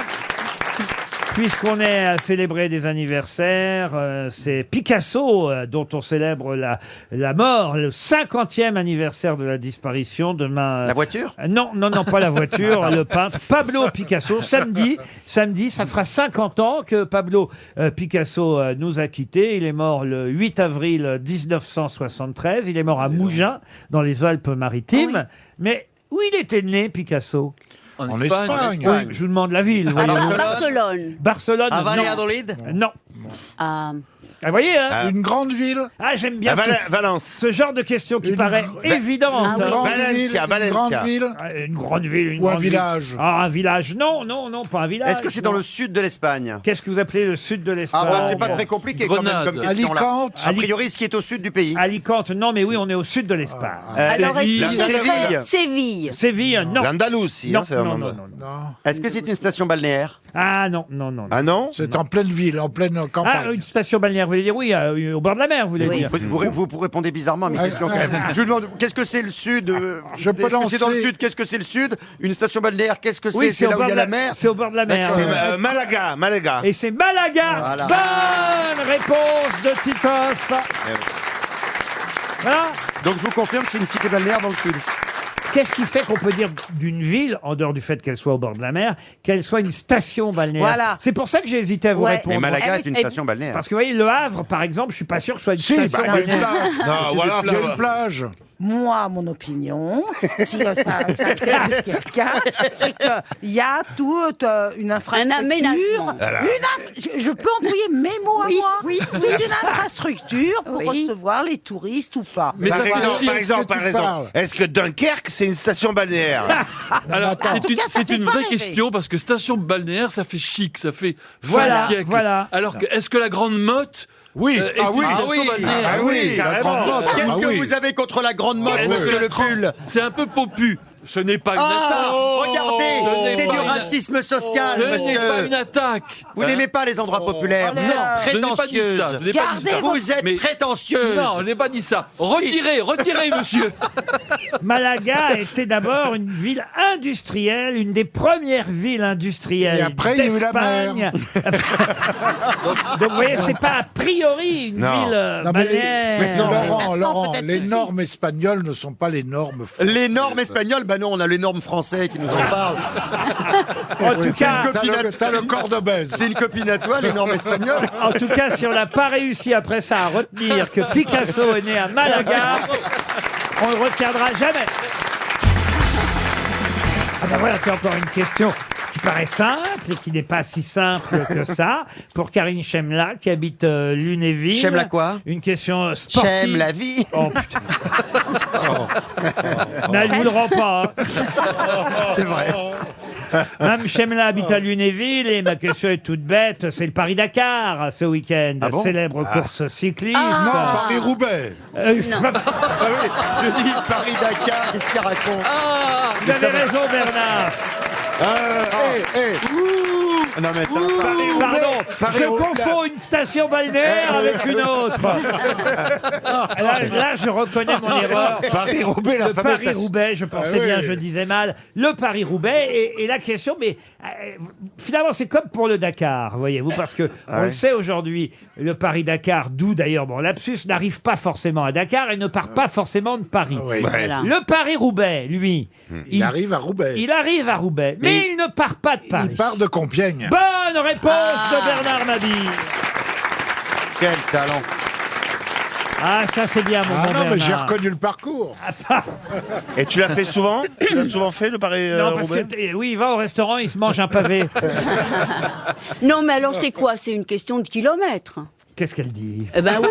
puisqu'on est à célébrer des anniversaires, c'est Picasso dont on célèbre la mort, le 50e anniversaire de la disparition demain. La voiture? Non, pas la voiture, le peintre Pablo Picasso. Samedi, ça fera 50 ans que Pablo Picasso nous a quittés. Il est mort le 8 avril 1973. Il est mort à Mougins, dans les Alpes-Maritimes. Mais où il était né, Picasso? En Espagne. Oui, je vous demande la ville. voyez-vous. Barcelone. Barcelone, À non. Valladolid? Non. Ah, vous voyez, hein? Une grande ville? Ah, j'aime bien Valence. ce genre de question qui paraît évidente. Ah oui. Valencia. Une grande ville? Une grande ville. Ou un village? Ah, un village. Non, pas un village. Est-ce que c'est dans le sud de l'Espagne? Qu'est-ce que vous appelez le sud de l'Espagne? Ah bah c'est pas très compliqué quand même comme question là. Alicante? A priori, ce qui est au sud du pays. Alicante, non, mais oui, on est au sud de l'Espagne. alors est-ce que ce Séville. serait Séville? Séville, non. L'Andalousie, Non, c'est non, vraiment- non. Est-ce que c'est une station balnéaire? Ah, non. Ah non? C'est en pleine ville, en pleine Ah, campagne. une station balnéaire, vous voulez dire? Oui, au bord de la mer, vous voulez Oui. dire. Vous répondez bizarrement à mes questions quand même. Je vous demande, qu'est-ce que c'est le sud? Je peux Est-ce que c'est dans le lancer- sud? Qu'est-ce que c'est le sud? Une station balnéaire, qu'est-ce que c'est? Oui, C'est là où il y a la mer? C'est au bord de la mer. C'est Malaga. Et c'est Malaga. Voilà. Bonne réponse de Titoff. Voilà. Donc je vous confirme que c'est une cité balnéaire dans le sud. Qu'est-ce qui fait qu'on peut dire d'une ville, en dehors du fait qu'elle soit au bord de la mer, qu'elle soit une station balnéaire? Voilà. C'est pour ça que j'ai hésité à vous Ouais. répondre. Mais Malaga Eh est une oui, station balnéaire. Parce que vous voyez, Le Havre, par exemple, je suis pas sûr que ce soit une Si, station il y a une balnéaire. plage. Non, voilà. Il y a une plage. Moi, mon opinion, si ça intéresse quelqu'un, c'est qu'il y a toute une infrastructure. Un aménagement. Je peux employer mes mots à moi. Oui. Toute une infrastructure pour Oui. recevoir les touristes ou pas. Mais Par ça fait exemple, chier. par exemple, est-ce que Dunkerque, c'est une station balnéaire? Alors, En tout cas, ça c'est fait une pas vraie rêver. question parce que station balnéaire, ça fait chic, ça fait fin Voilà, de siècle. voilà. Alors, est-ce que la Grande Motte Oui. est une station balnéaire? Ah oui, la carrément. grande motte. Qu'est-ce Ah que oui. vous avez contre la grande mode, Est-ce monsieur que le pull? C'est un peu popu. Ce n'est pas une attaque. Regardez, c'est pas du une- racisme social, Ce n'est pas monsieur. une attaque. Vous n'aimez pas les endroits populaires. Vous êtes Je n'ai pas dit prétentieuse. ça. Je n'ai pas dit ça. Vous êtes Mais- prétentieuse. Non, je n'ai pas dit ça. Retirez, monsieur. Malaga était d'abord une ville industrielle, une des premières villes industrielles Et après, il y a eu la d'Espagne. Donc, vous voyez, c'est pas a priori une Non. ville Non, mais balnéaire. Laurent, peut-être les que si. normes espagnoles ne sont pas les normes françaises. Les normes espagnoles, bah non, on a les normes français qui nous en parlent. En tout cas, T'as le corps d'obèse. C'est une copine à toi, les normes espagnoles. en tout cas, si on n'a pas réussi après ça à retenir que Picasso est né à Malaga, on ne le retiendra jamais. Ah ben voilà, c'est encore une question qui paraît simple et qui n'est pas si simple que ça. Pour Karine Chemla, qui habite Lunéville. Chemla quoi? Une question sportive. J'aime la vie. Oh putain. Mais elle vous le rend pas. Hein. C'est vrai. Mme Chemla habite à Lunéville et ma question est toute bête. C'est le Paris-Dakar ce week-end. Ah bon? Célèbre course cycliste. Non, Paris-Roubaix. Non. Ah oui, je dis Paris-Dakar, qu'est-ce qu'il raconte? Vous avez raison, Bernard. Non mais ça va pas. Pardon, je confonds une station balnéaire avec une autre. Là, je reconnais mon erreur. Paris-Roubaix, la Le fameuse Paris-Roubaix, je pensais Ah oui. bien, je disais mal. Le Paris-Roubaix et la question, mais finalement, c'est comme pour le Dakar, voyez-vous, parce que on le sait aujourd'hui, le Paris-Dakar, d'où d'ailleurs, bon, lapsus n'arrive pas forcément à Dakar et ne part pas forcément de Paris. Oui. Voilà. Le Paris-Roubaix, lui, Il arrive à Roubaix. il arrive à Roubaix, mais il ne part pas de Paris. Il part de Compiègne. Bonne réponse de Bernard Mabille. Quel talent. Ah, ça c'est bien, mon Ah bon non, mais j'ai Bernard. reconnu le parcours. Et tu l'as fait souvent? Tu l'as souvent fait, le Paris Non, parce Roubaix? que oui, il va au restaurant, il se mange un pavé. Non, mais alors c'est quoi? C'est une question de kilomètres. Qu'est-ce qu'elle dit? Eh ben oui.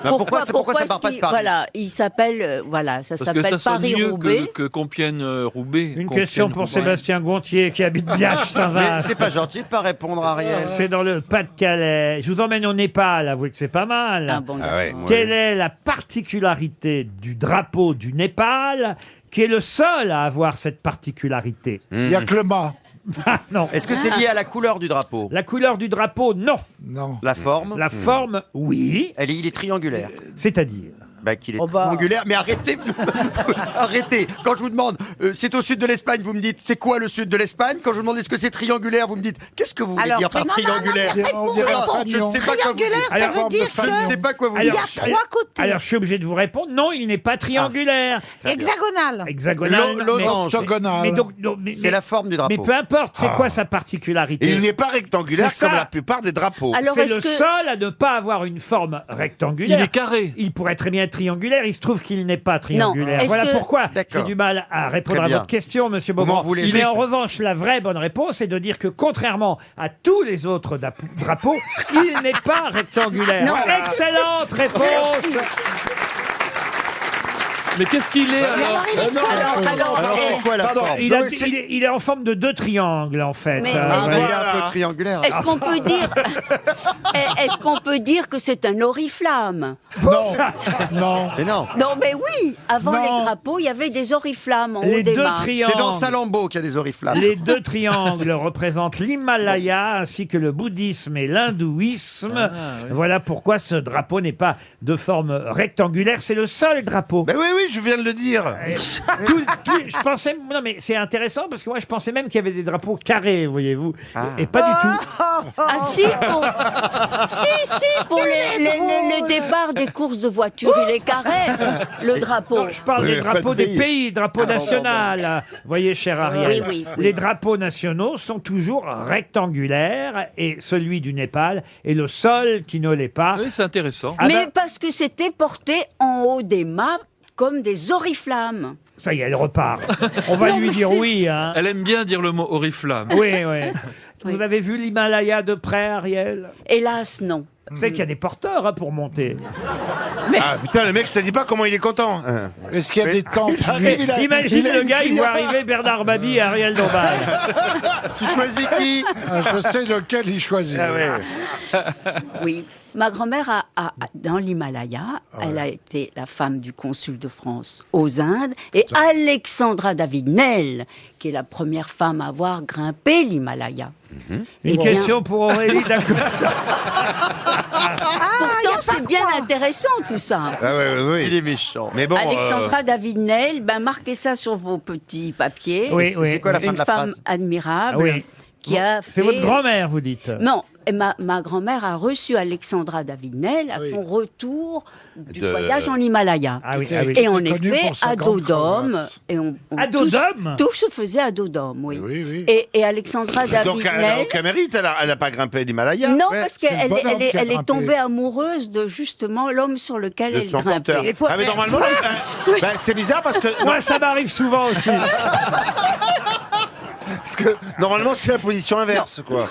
pourquoi ça part est-ce pas de qu'il- Paris? Voilà, il s'appelle, voilà, ça Parce que s'appelle ça sonne mieux Paris-Roubaix. que Compiègne-Roubaix. Une question pour Sébastien Gontier qui habite Mais Biache-Saint-Vaast. c'est pas gentil de pas répondre, Ariel. C'est dans le Pas-de-Calais. Je vous emmène au Népal, avouez que c'est pas mal. Ah bon, Ah ouais. Quelle est la particularité du drapeau du Népal qui est le seul à avoir cette particularité? Il y a que le mât. Ah, non. Est-ce que c'est lié à la couleur du drapeau? La couleur du drapeau, non. Non. La forme? La forme, oui. Il est triangulaire. C'est-à-dire? Bah, qu'il est Oh bah. triangulaire, mais arrêtez. Arrêtez. Quand je vous demande, c'est au sud de l'Espagne, vous me dites, c'est quoi le sud de l'Espagne? Quand je vous demande, est-ce que c'est triangulaire, vous me dites, qu'est-ce que vous voulez Alors, dire par non, non, non, triangulaire? On dirait un Alors, je ne fanion. sais pas quoi vous dire. Triangulaire, ça Alors, veut dire Je ne sais que pas quoi vous il y dire. a trois côtés. Alors, je suis obligé de vous répondre. Non, il n'est pas triangulaire. Hexagonal. Hexagonal. Losange. Octogonal. mais donc, mais- C'est la forme du mais drapeau. peu importe, c'est quoi sa particularité? Et il n'est pas rectangulaire C'est ça. comme la plupart des drapeaux. Alors C'est est-ce le que seul à ne pas avoir une forme rectangulaire. Il est carré. Il pourrait très bien être triangulaire, il se trouve qu'il n'est pas triangulaire. Est-ce Voilà que- pourquoi j'ai D'accord. du mal à répondre Très à bien. votre question, monsieur Vous m'en Beaugrand. voulez, Mais mais en ça- revanche, la vraie bonne réponse est de dire que contrairement à tous les autres drapeaux, il n'est pas rectangulaire. Non. Excellente réponse. Mais qu'est-ce qu'il est alors? Alors, c'est quoi la forme? Il est en forme de deux triangles, en fait. Mais- Ah, Est-ce bah, il est voilà. un peu triangulaire. est-ce qu'on peut dire est-ce qu'on peut dire que c'est un oriflamme? Non. Non. Mais non. Non, mais oui. Avant Non. les drapeaux, il y avait des oriflammes en Les haut des deux mâts. triangles. C'est dans Salammbô qu'il y a des oriflammes. Les deux triangles représentent l'Himalaya ainsi que le bouddhisme et l'hindouisme. Voilà pourquoi ce drapeau n'est pas de forme rectangulaire. C'est le seul drapeau. Mais oui, je viens de le dire. Je pensais, non mais c'est intéressant parce que moi je pensais même qu'il y avait des drapeaux carrés, voyez-vous, et pas du tout. Ah si, pour les départs des courses de voitures, il est carré, le drapeau. Non, je parle des Oui, drapeaux pas de des pays, drapeau national. Voyez, cher Ariel, Oui, oui. les drapeaux nationaux sont toujours rectangulaires et celui du Népal est le seul qui ne l'est pas. Oui, c'est intéressant. Ah Mais ben, parce que c'était porté en haut des mâts comme des oriflammes. ça y est, elle repart. On va Non, lui mais dire c'est- oui. Hein. Elle aime bien dire le mot oriflamme. Oui, oui. Oui. Vous avez vu l'Himalaya de près, Ariel? Hélas, non. Vous savez qu'il y a des porteurs hein, pour monter. Ah putain, le mec, je te dis pas comment il est content. Est-ce qu'il y a des tentes Imagine le gars, il voit arriver Bernard Mabille et Ariel Dombal. Tu choisis qui? Je sais lequel il choisit. Ah ouais. Oui. Ma grand-mère dans l'Himalaya, elle a été la femme du consul de France aux Indes, et Alexandra David-Nel, qui est la première femme à avoir grimpé l'Himalaya. Une question pour Aurélie Dacosta. Pourtant, c'est bien intéressant tout ça. Ah ouais. Il est méchant. Mais bon, Alexandra David-Nel, marquez ça sur vos petits papiers. Oui. C'est quoi la fin Une de la femme phrase? admirable. Oui. Qui a fait... C'est votre grand-mère, vous dites? Non, et ma grand-mère a reçu Alexandra David-Nel à son retour du voyage en Himalaya. Ah oui. Et en effet, à dos d'homme. À dos d'homme? Tout se faisait à dos d'homme, oui. Oui. Et Alexandra donc elle a David-Nel... aucun mérite, elle n'a pas grimpé l'Himalaya. Non, Ouais, parce c'est qu'elle le bonhomme qui a elle est grimpé. tombée amoureuse de justement l'homme sur lequel De elle son grimpait. porteur. Ah mais normalement, c'est bizarre parce que... Moi, ça m'arrive souvent aussi. Parce que normalement, c'est la position inverse, quoi.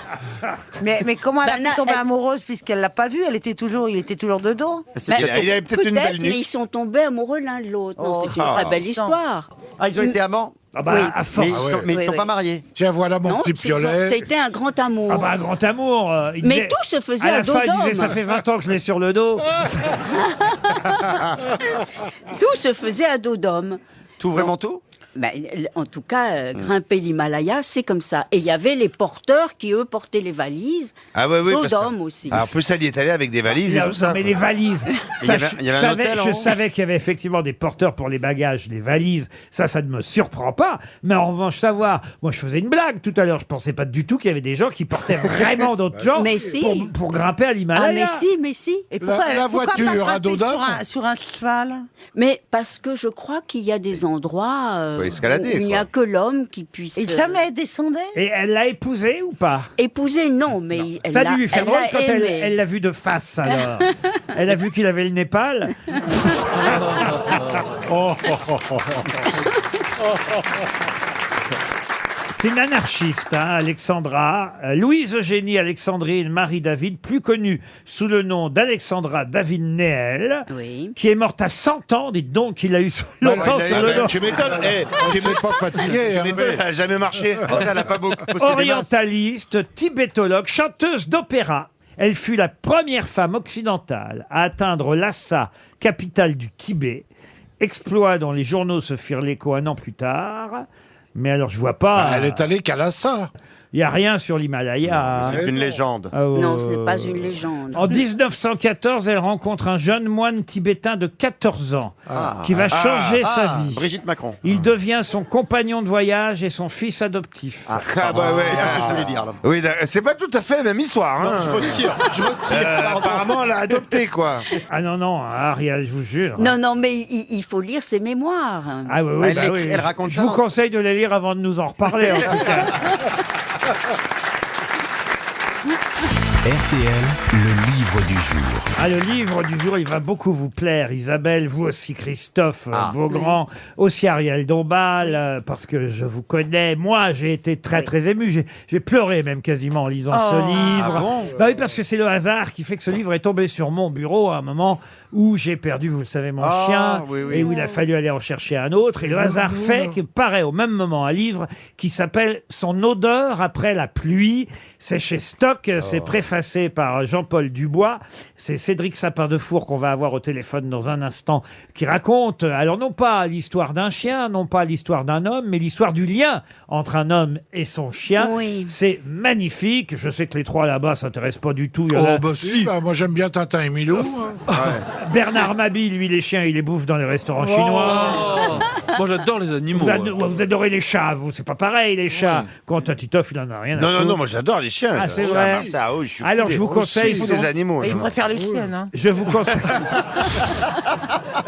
Mais comment elle a pu tomber elle- amoureuse puisqu'elle l'a pas vu? Il était toujours de dos. Mais Il avait peut-être une belle mais nuque. ils sont tombés amoureux l'un de l'autre. Non, c'est une Ah. très belle histoire. Ah, ils ont été amants? Ah bah, Oui. à force. Mais ils Oui, sont oui. pas mariés. Tiens, voilà mon Non, petit piolet. c'était un grand amour. Ah bah, un grand amour. Il Mais disait- tout se faisait à à la dos fin, il disait, d'homme. ça fait 20 ans que je l'ai sur le dos. Tout se faisait à dos d'homme. Tout, vraiment tout? En tout cas, grimper l'Himalaya, c'est comme ça. Et il y avait les porteurs qui, eux, portaient les valises. Ah oui, Dos parce que- d'homme aussi. Ah, en plus, elle y est allée avec des valises et Non, tout ça. mais les valises. Il y avait un hôtel en je haut. savais qu'il y avait effectivement des porteurs pour les bagages, les valises. Ça ne me surprend pas. Mais en revanche, savoir. Moi, je faisais une blague tout à l'heure. Je pensais pas du tout qu'il y avait des gens qui portaient vraiment d'autres gens Mais si. pour grimper à Ah, l'Himalaya. mais si. Et La pourquoi voiture pas à dos grimper d'homme? sur un cheval? Mais parce que je crois qu'il y a des endroits Faut escalader, où il n'y a quoi. que l'homme qui puisse Et jamais descendait? Et elle l'a épousé ou pas? épouser, non, mais elle Ça a l'a dû lui faire elle drôle l'a quand elle aimé. l'a vu de face, alors. Elle a vu qu'il avait le Népal. C'est une anarchiste, hein, Alexandra. Louise Eugénie Alexandrine Marie-David, plus connue sous le nom d'Alexandra David-Néel, Oui. qui est morte à 100 ans, dites donc, il a eu longtemps sur le dos. Tu m'étonnes. Tu C'est pas fatigué. hein. m'étonnes, elle n'a jamais marché. Ça, elle a pas beaucoup possédé des masses. Orientaliste, tibétologue, chanteuse d'opéra. Elle fut la première femme occidentale à atteindre Lhasa, capitale du Tibet. Exploit dont les journaux se firent l'écho un an plus tard. Mais alors, je vois pas. Elle est allée qu'à Lhasa. Il n'y a rien sur l'Himalaya. C'est une légende. Non, ce n'est pas une légende. En 1914, elle rencontre un jeune moine tibétain de 14 ans qui va changer sa vie. Brigitte Macron. Il devient son compagnon de voyage et son fils adoptif. Ah bah ouais. C'est pas ce que je voulais dire, là. Oui, c'est pas tout à fait la même histoire. Hein. Je retire. Apparemment, elle a adopté, quoi. Ah non, Ariel, je vous jure. Non, mais il faut lire ses mémoires. Ah oui, Elle bah l'écrit- oui. elle raconte Je ça vous dans- conseille de les lire avant de nous en reparler, en tout cas. RTL, le livre du jour. Ah, le livre du jour, il va beaucoup vous plaire, Isabelle, vous aussi, Christophe Beaugrand, aussi Ariel Dombal, parce que je vous connais. Moi, j'ai été très, très ému. J'ai pleuré même quasiment en lisant ce livre. Ah bon Bah oui, parce que c'est le hasard qui fait que ce livre est tombé sur mon bureau à un moment où j'ai perdu, vous le savez, mon chien, oui, oui. et où il a fallu aller en chercher un autre. Et le hasard fait qu'il paraît au même moment un livre qui s'appelle Son odeur après la pluie. C'est chez Stock, c'est préfacé par Jean-Paul Dubois. C'est Cédric Sapin-Defour qu'on va avoir au téléphone dans un instant, qui raconte, alors non pas l'histoire d'un chien, non pas l'histoire d'un homme, mais l'histoire du lien entre un homme et son chien. Oui. C'est magnifique. Je sais que les trois là-bas s'intéressent pas du tout. Il y en a- Si, bah, moi j'aime bien Tintin et Milou. Bernard Mabille, lui, les chiens, il les bouffe dans les restaurants chinois. Oh. Moi, j'adore les animaux. Vous adorez les chats, vous. C'est pas pareil, les chats. Quant à Titoff, il en a rien à foutre. Non, moi j'adore les chiens. Ah, c'est J'adore vrai. ça, oui, je suis Alors, fou je vous des- conseille fou son- des animaux. Il moi. préfère les chiennes, hein. Je vous conseille.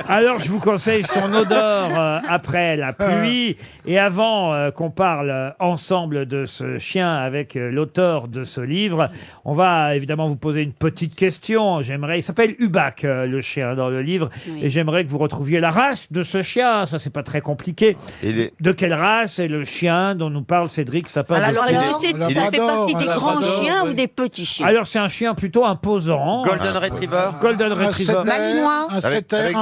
Alors, je vous conseille son odeur après la pluie. Et avant qu'on parle ensemble de ce chien avec l'auteur de ce livre, on va évidemment vous poser une petite question. Il s'appelle Hubac, le chien dans le livre. Oui. Et j'aimerais que vous retrouviez la race de ce chien. Ça, c'est pas très très compliqué. De quelle race est le chien dont nous parle Cédric Sapin de Alors, Four? est-ce que ça fait partie des grands chiens ou des petits chiens? Alors, c'est un chien plutôt imposant. Golden Retriever. Golden Retriever. Malinois. Avec des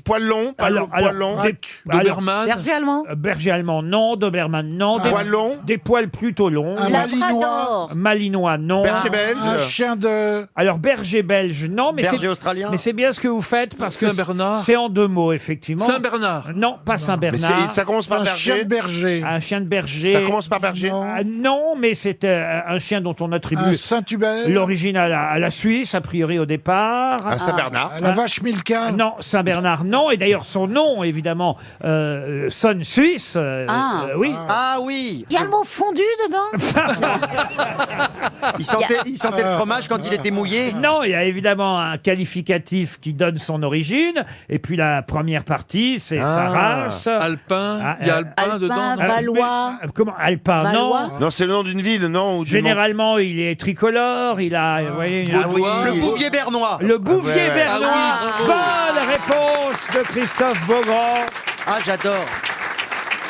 poils longs, poils longs. Doberman. Berger allemand. Berger allemand, non. Doberman, non. Poils longs. Des poils plutôt longs. Un Malinois. Malinois, non. Berger belge. Un chien de... Alors, berger belge, non. Mais Berger australien. mais c'est bien ce que vous faites parce que Saint-Bernard. c'est en 2 mots, effectivement. Saint-Bernard. Non, pas Mais Saint-Bernard. ça commence par Un chien berger. de berger. Un chien de berger. Ça commence par berger. Non, mais c'est un chien dont on Un attribue Saint-Hubert. l'origine à la Suisse, a priori au départ. Un Saint-Bernard. La vache Milka. Non, Saint-Bernard, non. Et d'ailleurs, son nom, évidemment, sonne suisse. Oui. Ah oui. Il y a le mot fondu dedans. Il sentait le fromage quand il était mouillé. Non, il y a évidemment un qualificatif qui donne son origine. Et puis la première partie, c'est sa race. Alpin. Il y a Alpin dedans. non Valois. Comment Alpin, Valois. non. Non, c'est le nom d'une ville, non? Généralement, il est tricolore. Il a, vous voyez, Le Bouvier bernois. le Bouvier ouais. bernois. Ah oui, bravo. Bonne réponse de Christophe Beaugrand. Ah, j'adore.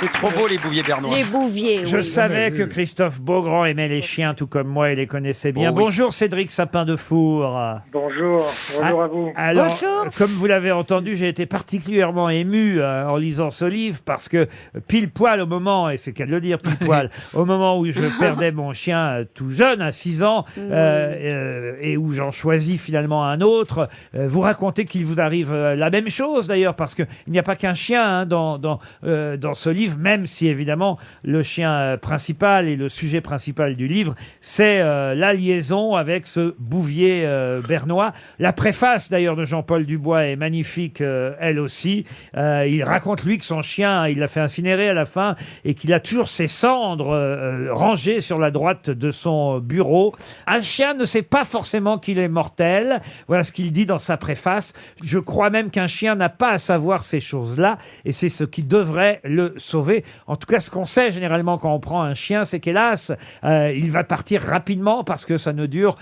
C'est trop beau, les Bouviers bernois. Les Bouviers, Je oui. savais que Christophe Beaugrand aimait les chiens tout comme moi et les connaissait bien. Oh oui. Bonjour Cédric Sapin de Four. Bonjour à vous. Alors, Bonjour. comme vous l'avez entendu, j'ai été particulièrement ému en lisant ce livre parce que pile poil au moment, et c'est qu'à le dire, pile poil, au moment où je perdais mon chien tout jeune, à 6 ans, et où j'en choisis finalement un autre, vous racontez qu'il vous arrive la même chose d'ailleurs, parce qu'il n'y a pas qu'un chien dans ce livre, même si évidemment le chien principal et le sujet principal du livre, c'est la liaison avec ce Bouvier bernois. La préface d'ailleurs de Jean-Paul Dubois est magnifique, elle aussi. Il raconte lui que son chien, il l'a fait incinérer à la fin et qu'il a toujours ses cendres rangées sur la droite de son bureau. Un chien ne sait pas forcément qu'il est mortel. Voilà ce qu'il dit dans sa préface. Je crois même qu'un chien n'a pas à savoir ces choses-là et c'est ce qui devrait le sauver. En tout cas, ce qu'on sait généralement quand on prend un chien, c'est qu'hélas, il va partir rapidement parce que ça ne dure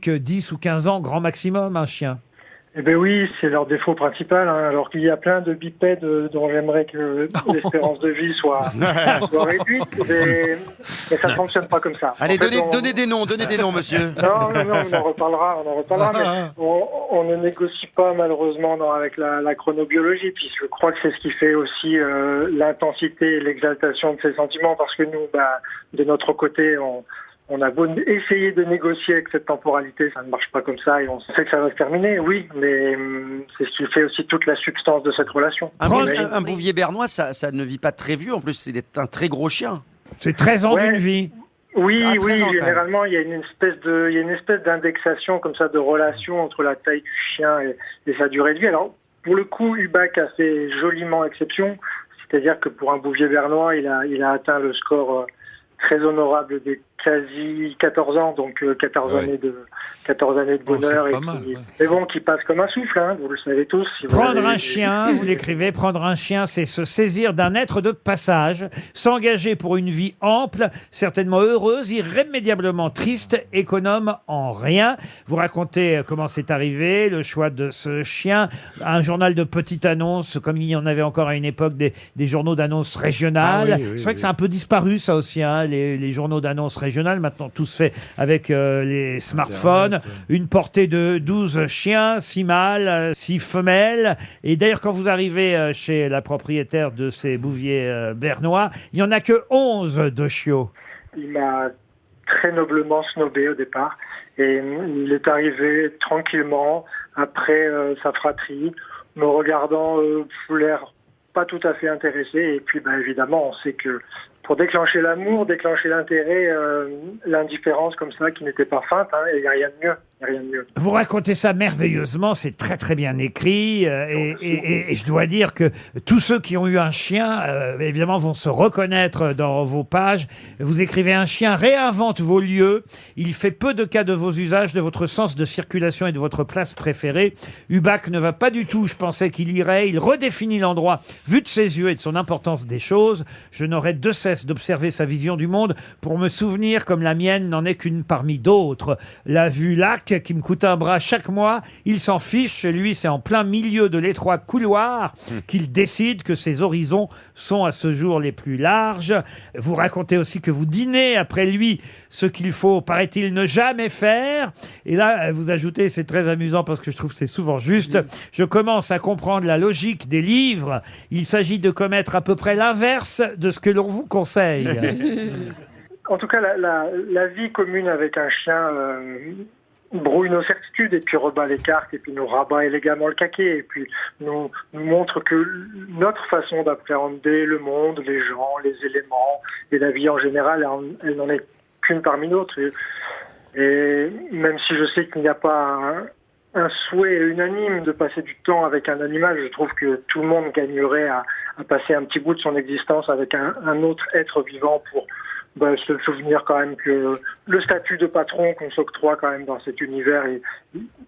que 10 ou 15 ans, grand maximum, un chien. Eh bien oui, c'est leur défaut principal, hein, alors qu'il y a plein de bipèdes dont j'aimerais que l'espérance de vie soit réduite, mais ça ne fonctionne pas comme ça. Allez, En fait, donnez des noms, monsieur. Non, on en reparlera, mais on ne négocie pas malheureusement avec la chronobiologie, puis je crois que c'est ce qui fait aussi l'intensité et l'exaltation de ces sentiments, parce que nous, de notre côté, on a beau essayer de négocier avec cette temporalité, ça ne marche pas comme ça et on sait que ça va se terminer, oui, mais c'est ce qui fait aussi toute la substance de cette relation. Un Bouvier bernois, ça ne vit pas très vieux, en plus c'est un très gros chien. C'est 13 ans d'une vie. Oui, Ah, 13 ans, généralement il y a une espèce d'indexation comme ça de relation entre la taille du chien et sa durée de vie. Alors pour le coup, Hubac a fait joliment exception, c'est-à-dire que pour un Bouvier bernois, il a atteint le score très honorable des quasi 14 ans, donc 14 années de bonheur, mais bon, qui passe comme un souffle, hein, vous le savez tous. Si Prendre un chien, vous l'écrivez, prendre un chien, c'est se saisir d'un être de passage, s'engager pour une vie ample, certainement heureuse, irrémédiablement triste, économe en rien. Vous racontez comment c'est arrivé, le choix de ce chien, un journal de petite annonce, comme il y en avait encore à une époque des journaux d'annonces régionales. C'est vrai que c'est un peu disparu ça aussi, hein, les journaux d'annonces régionales. Maintenant, tout se fait avec les smartphones. Une portée de 12 chiens, 6 mâles, 6 femelles. Et d'ailleurs, quand vous arrivez chez la propriétaire de ces Bouviers bernois, il n'y en a que 11 de chiots. Il m'a très noblement snobé au départ. Et il est arrivé tranquillement, après sa fratrie, me regardant l'air pas tout à fait intéressé. Et puis, évidemment, on sait que pour déclencher l'amour, déclencher l'intérêt, l'indifférence comme ça, qui n'était pas feinte, il n'y a rien de mieux. Vous racontez ça merveilleusement, c'est très très bien écrit, et je dois dire que tous ceux qui ont eu un chien, évidemment, vont se reconnaître dans vos pages. Vous écrivez: un chien réinvente vos lieux, il fait peu de cas de vos usages, de votre sens de circulation et de votre place préférée. Hubac ne va pas du tout, je pensais qu'il irait, il redéfinit l'endroit, vu de ses yeux et de son importance des choses. Je n'aurai de cesse d'observer sa vision du monde pour me souvenir, comme la mienne n'en est qu'une parmi d'autres. La vue là, marque qui me coûte un bras chaque mois. Il s'en fiche. Lui, c'est en plein milieu de l'étroit couloir qu'il décide que ses horizons sont à ce jour les plus larges. Vous racontez aussi que vous dînez après lui, ce qu'il faut, paraît-il, ne jamais faire. Et là, vous ajoutez, c'est très amusant parce que je trouve que c'est souvent juste, je commence à comprendre la logique des livres. Il s'agit de commettre à peu près l'inverse de ce que l'on vous conseille. En tout cas, la vie commune avec un chien brouille nos certitudes et puis rebat les cartes et puis nous rabat élégamment le caquet et puis nous montre que notre façon d'appréhender le monde, les gens, les éléments et la vie en général, elle n'en est qu'une parmi d'autres. Et même si je sais qu'il n'y a pas un souhait unanime de passer du temps avec un animal, je trouve que tout le monde gagnerait à passer un petit bout de son existence avec un autre être vivant pour se souvenir quand même que le statut de patron qu'on s'octroie quand même dans cet univers,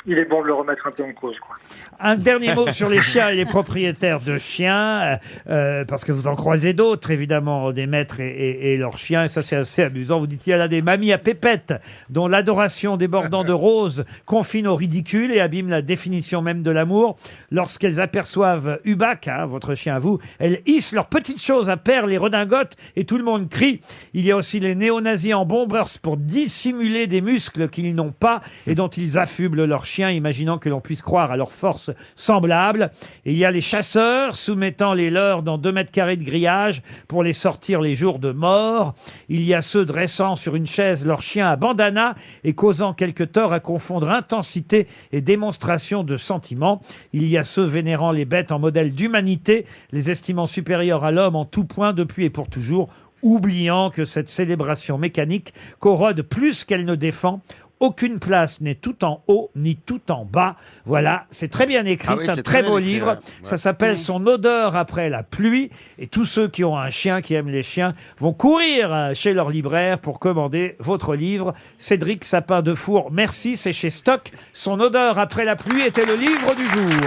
il est bon de le remettre un peu en cause, quoi. Un dernier mot sur les chiens et les propriétaires de chiens, parce que vous en croisez d'autres, évidemment, des maîtres et leurs chiens, et ça c'est assez amusant. Vous dites, il y a là des mamies à pépettes, dont l'adoration débordant de roses confine au ridicule et abîme la définition même de l'amour. Lorsqu'elles aperçoivent Hubac, votre chien à vous, elles hissent leurs petites choses à perles et redingotes, et tout le monde crie. Il y a aussi les néo-nazis en bombers pour dissimuler des muscles qu'ils n'ont pas et dont ils affublent leurs chiens, imaginant que l'on puisse croire à leur force semblable. Et il y a les chasseurs soumettant les leurs dans 2 mètres carrés de grillage pour les sortir les jours de mort. Il y a ceux dressant sur une chaise leurs chiens à bandana et causant quelque tort à confondre intensité et démonstration de sentiments. Il y a ceux vénérant les bêtes en modèle d'humanité, les estimant supérieurs à l'homme en tout point depuis et pour toujours, oubliant que cette célébration mécanique corrode plus qu'elle ne défend. Aucune place n'est tout en haut ni tout en bas. Voilà, c'est très bien écrit, c'est un très beau livre. Ça s'appelle Son odeur après la pluie. Et tous ceux qui ont un chien, qui aiment les chiens, vont courir chez leur libraire pour commander votre livre. Cédric Sapin de Four, merci, c'est chez Stock. Son odeur après la pluie était le livre du jour.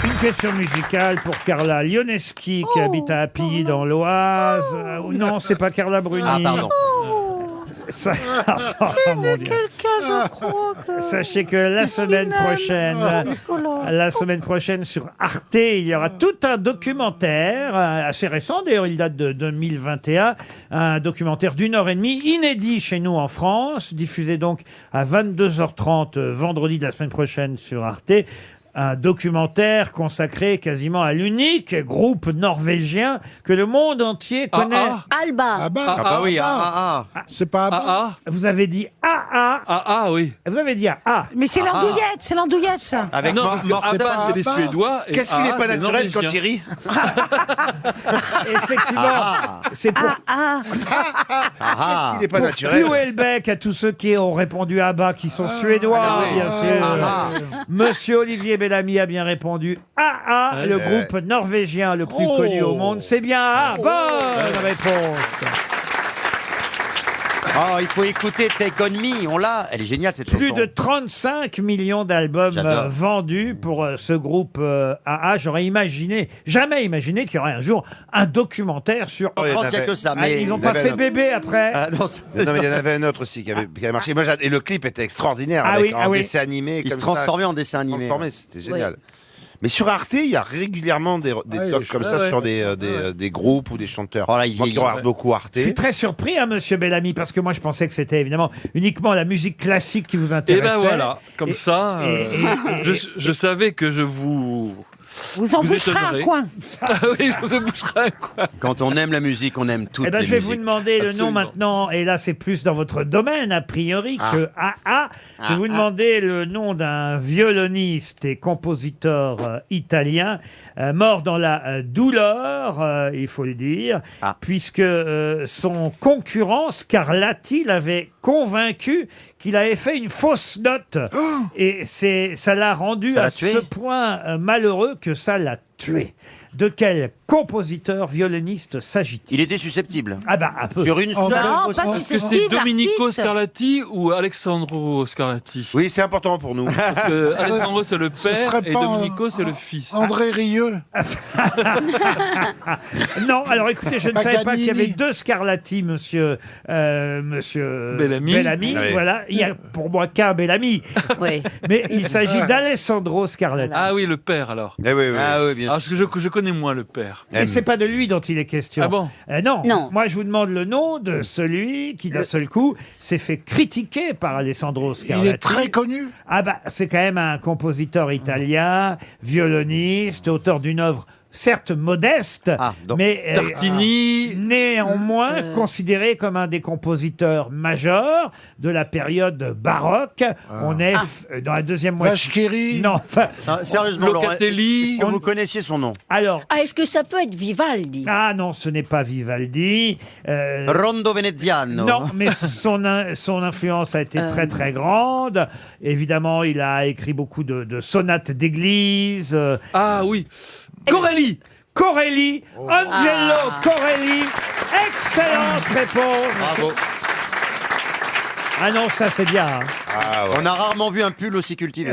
Une question musicale pour Carla Lioneski qui habite à Appilly dans l'Oise. Non, c'est pas Carla Bruni. Ah, pardon. Mon Dieu. Sachez que la semaine prochaine sur Arte, il y aura tout un documentaire assez récent, d'ailleurs il date de 2021, un documentaire d'1h30 inédit chez nous en France, diffusé donc à 22h30 vendredi de la semaine prochaine sur Arte. Un documentaire consacré quasiment à l'unique groupe norvégien que le monde entier connaît. Alba. Oui, C'est pas Abba. Vous avez dit AA. Oui. Vous avez dit AA. Mais c'est l'andouillette, ça. Avec non, parce que Abba, c'est les Suédois. et Qu'est-ce qui n'est AA, pas c'est les naturel quand Norvégiens. il rit Effectivement, c'est pour Qu'est-ce qui n'est pas pour naturel clouer le bec à tous ceux qui ont répondu ABBA, qui sont suédois, bien sûr. Monsieur Olivier Bellamy a bien répondu AA, le groupe norvégien le plus connu au monde. C'est bien AA. Bonne réponse. Oh, il faut écouter Take On Me, on l'a. Elle est géniale cette chanson. Plus de 35 millions d'albums J'adore. vendus pour ce groupe AA. J'aurais jamais imaginé qu'il y aurait un jour un documentaire sur... En France, il n'y a que ça. Mais ils n'ont pas fait bébé après. Non, mais il y en avait un autre aussi qui avait marché. Moi, et le clip était extraordinaire, en dessin animé. Il se comme transformait ça. en dessin animé. C'était génial. Mais sur Arte, il y a régulièrement des talks comme ça sur des groupes ou des chanteurs. Voilà, Moi qui regarde beaucoup Arte. Je suis très surpris, monsieur Bellamy, parce que moi, je pensais que c'était évidemment uniquement la musique classique qui vous intéressait. Et ben voilà, comme ça, je savais que je vous... Vous en boucherez un coin. Oui, je vous en boucherai un coin. Quand on aime la musique, on aime toutes Eh ben, les je vais musiques. vous demander le nom Absolument. maintenant, et là c'est plus dans votre domaine a priori que AA. Je vais vous demander le nom d'un violoniste et compositeur italien mort dans la douleur, il faut le dire, puisque son concurrent Scarlatti l'avait convaincu qu'il avait fait une fausse note. Et ça l'a rendu Ça l'a à tué. ce point malheureux que ça l'a tué. De quel compositeur violoniste s'agit-il? Il était susceptible. Ah bah un peu. Sur une Non, seule. pas Est-ce que susceptible, c'est Domenico l'artiste. Scarlatti ou Alessandro Scarlatti? Oui, c'est important pour nous. Parce que Alessandro c'est le père serait et pas Domenico c'est le fils. André Rieu. Non, alors écoutez, je ne savais pas Paganini. qu'il y avait deux Scarlatti, monsieur Bellamy. Ah oui. Voilà, il y a pour moi qu'un Bellamy. Oui. Mais il s'agit d'Alessandro Scarlatti. Ah oui, le père alors. Eh oui, oui. Ah oui, bien Alors sûr. je connais moins le père. Et c'est pas de lui dont il est question. Ah bon? Non. Non. Moi, je vous demande le nom de celui qui, d'un seul coup, s'est fait critiquer par Alessandro Scarlatti. Il est très connu. Ah bah, c'est quand même un compositeur italien, violoniste, auteur d'une œuvre certes modeste, mais Tartini. néanmoins considéré comme un des compositeurs majeurs de la période baroque. On est dans la deuxième moitié. Vache-Kiri. Non, enfin, Non, sérieusement, Laurent, Locatelli. est-ce que vous connaissiez son nom? alors. Ah, est-ce que ça peut être Vivaldi? Ah non, ce n'est pas Vivaldi. Rondo Veneziano. Non, mais son influence a été très très grande. Évidemment, il a écrit beaucoup de sonates d'église. Ah oui. Corelli. Corelli, Angelo Corelli. Excellente réponse. Bravo. Ah non, ça c'est bien. Hein. Ah, ouais. On a rarement vu un pull aussi cultivé.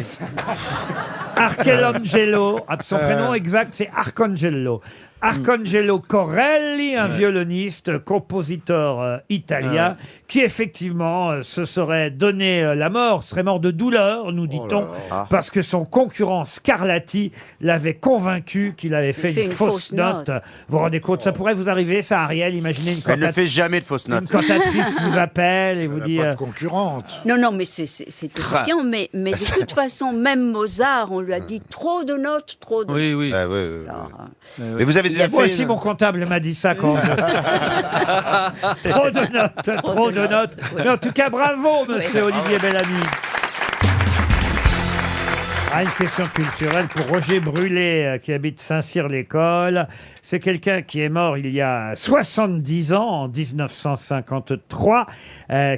Archelangelo, son prénom exact c'est Arcangelo. Arcangelo Corelli, un violoniste, compositeur italien, qui effectivement se serait donné la mort, serait mort de douleur, nous dit-on, parce que son concurrent Scarlatti l'avait convaincu qu'il avait fait une fausse note. Vous vous rendez compte, ça pourrait vous arriver, ça, Ariel? Imaginez Elle ne fait jamais de fausses une notes. cantatrice vous appelle et vous dit... Pas de concurrente. Non, non, mais c'est bien, mais de toute façon, même Mozart, on lui a dit trop de notes, trop de... Oui, oui. Ah, ouais, ouais. Alors, Mais vous avez déjà Moi fait aussi, mon comptable m'a dit ça quand Trop de notes, trop de notes. Mais en tout cas, bravo, monsieur Olivier Bellamy. Ah, une question culturelle pour Roger Brûlé, qui habite Saint-Cyr-l'École. C'est quelqu'un qui est mort il y a 70 ans, en 1953.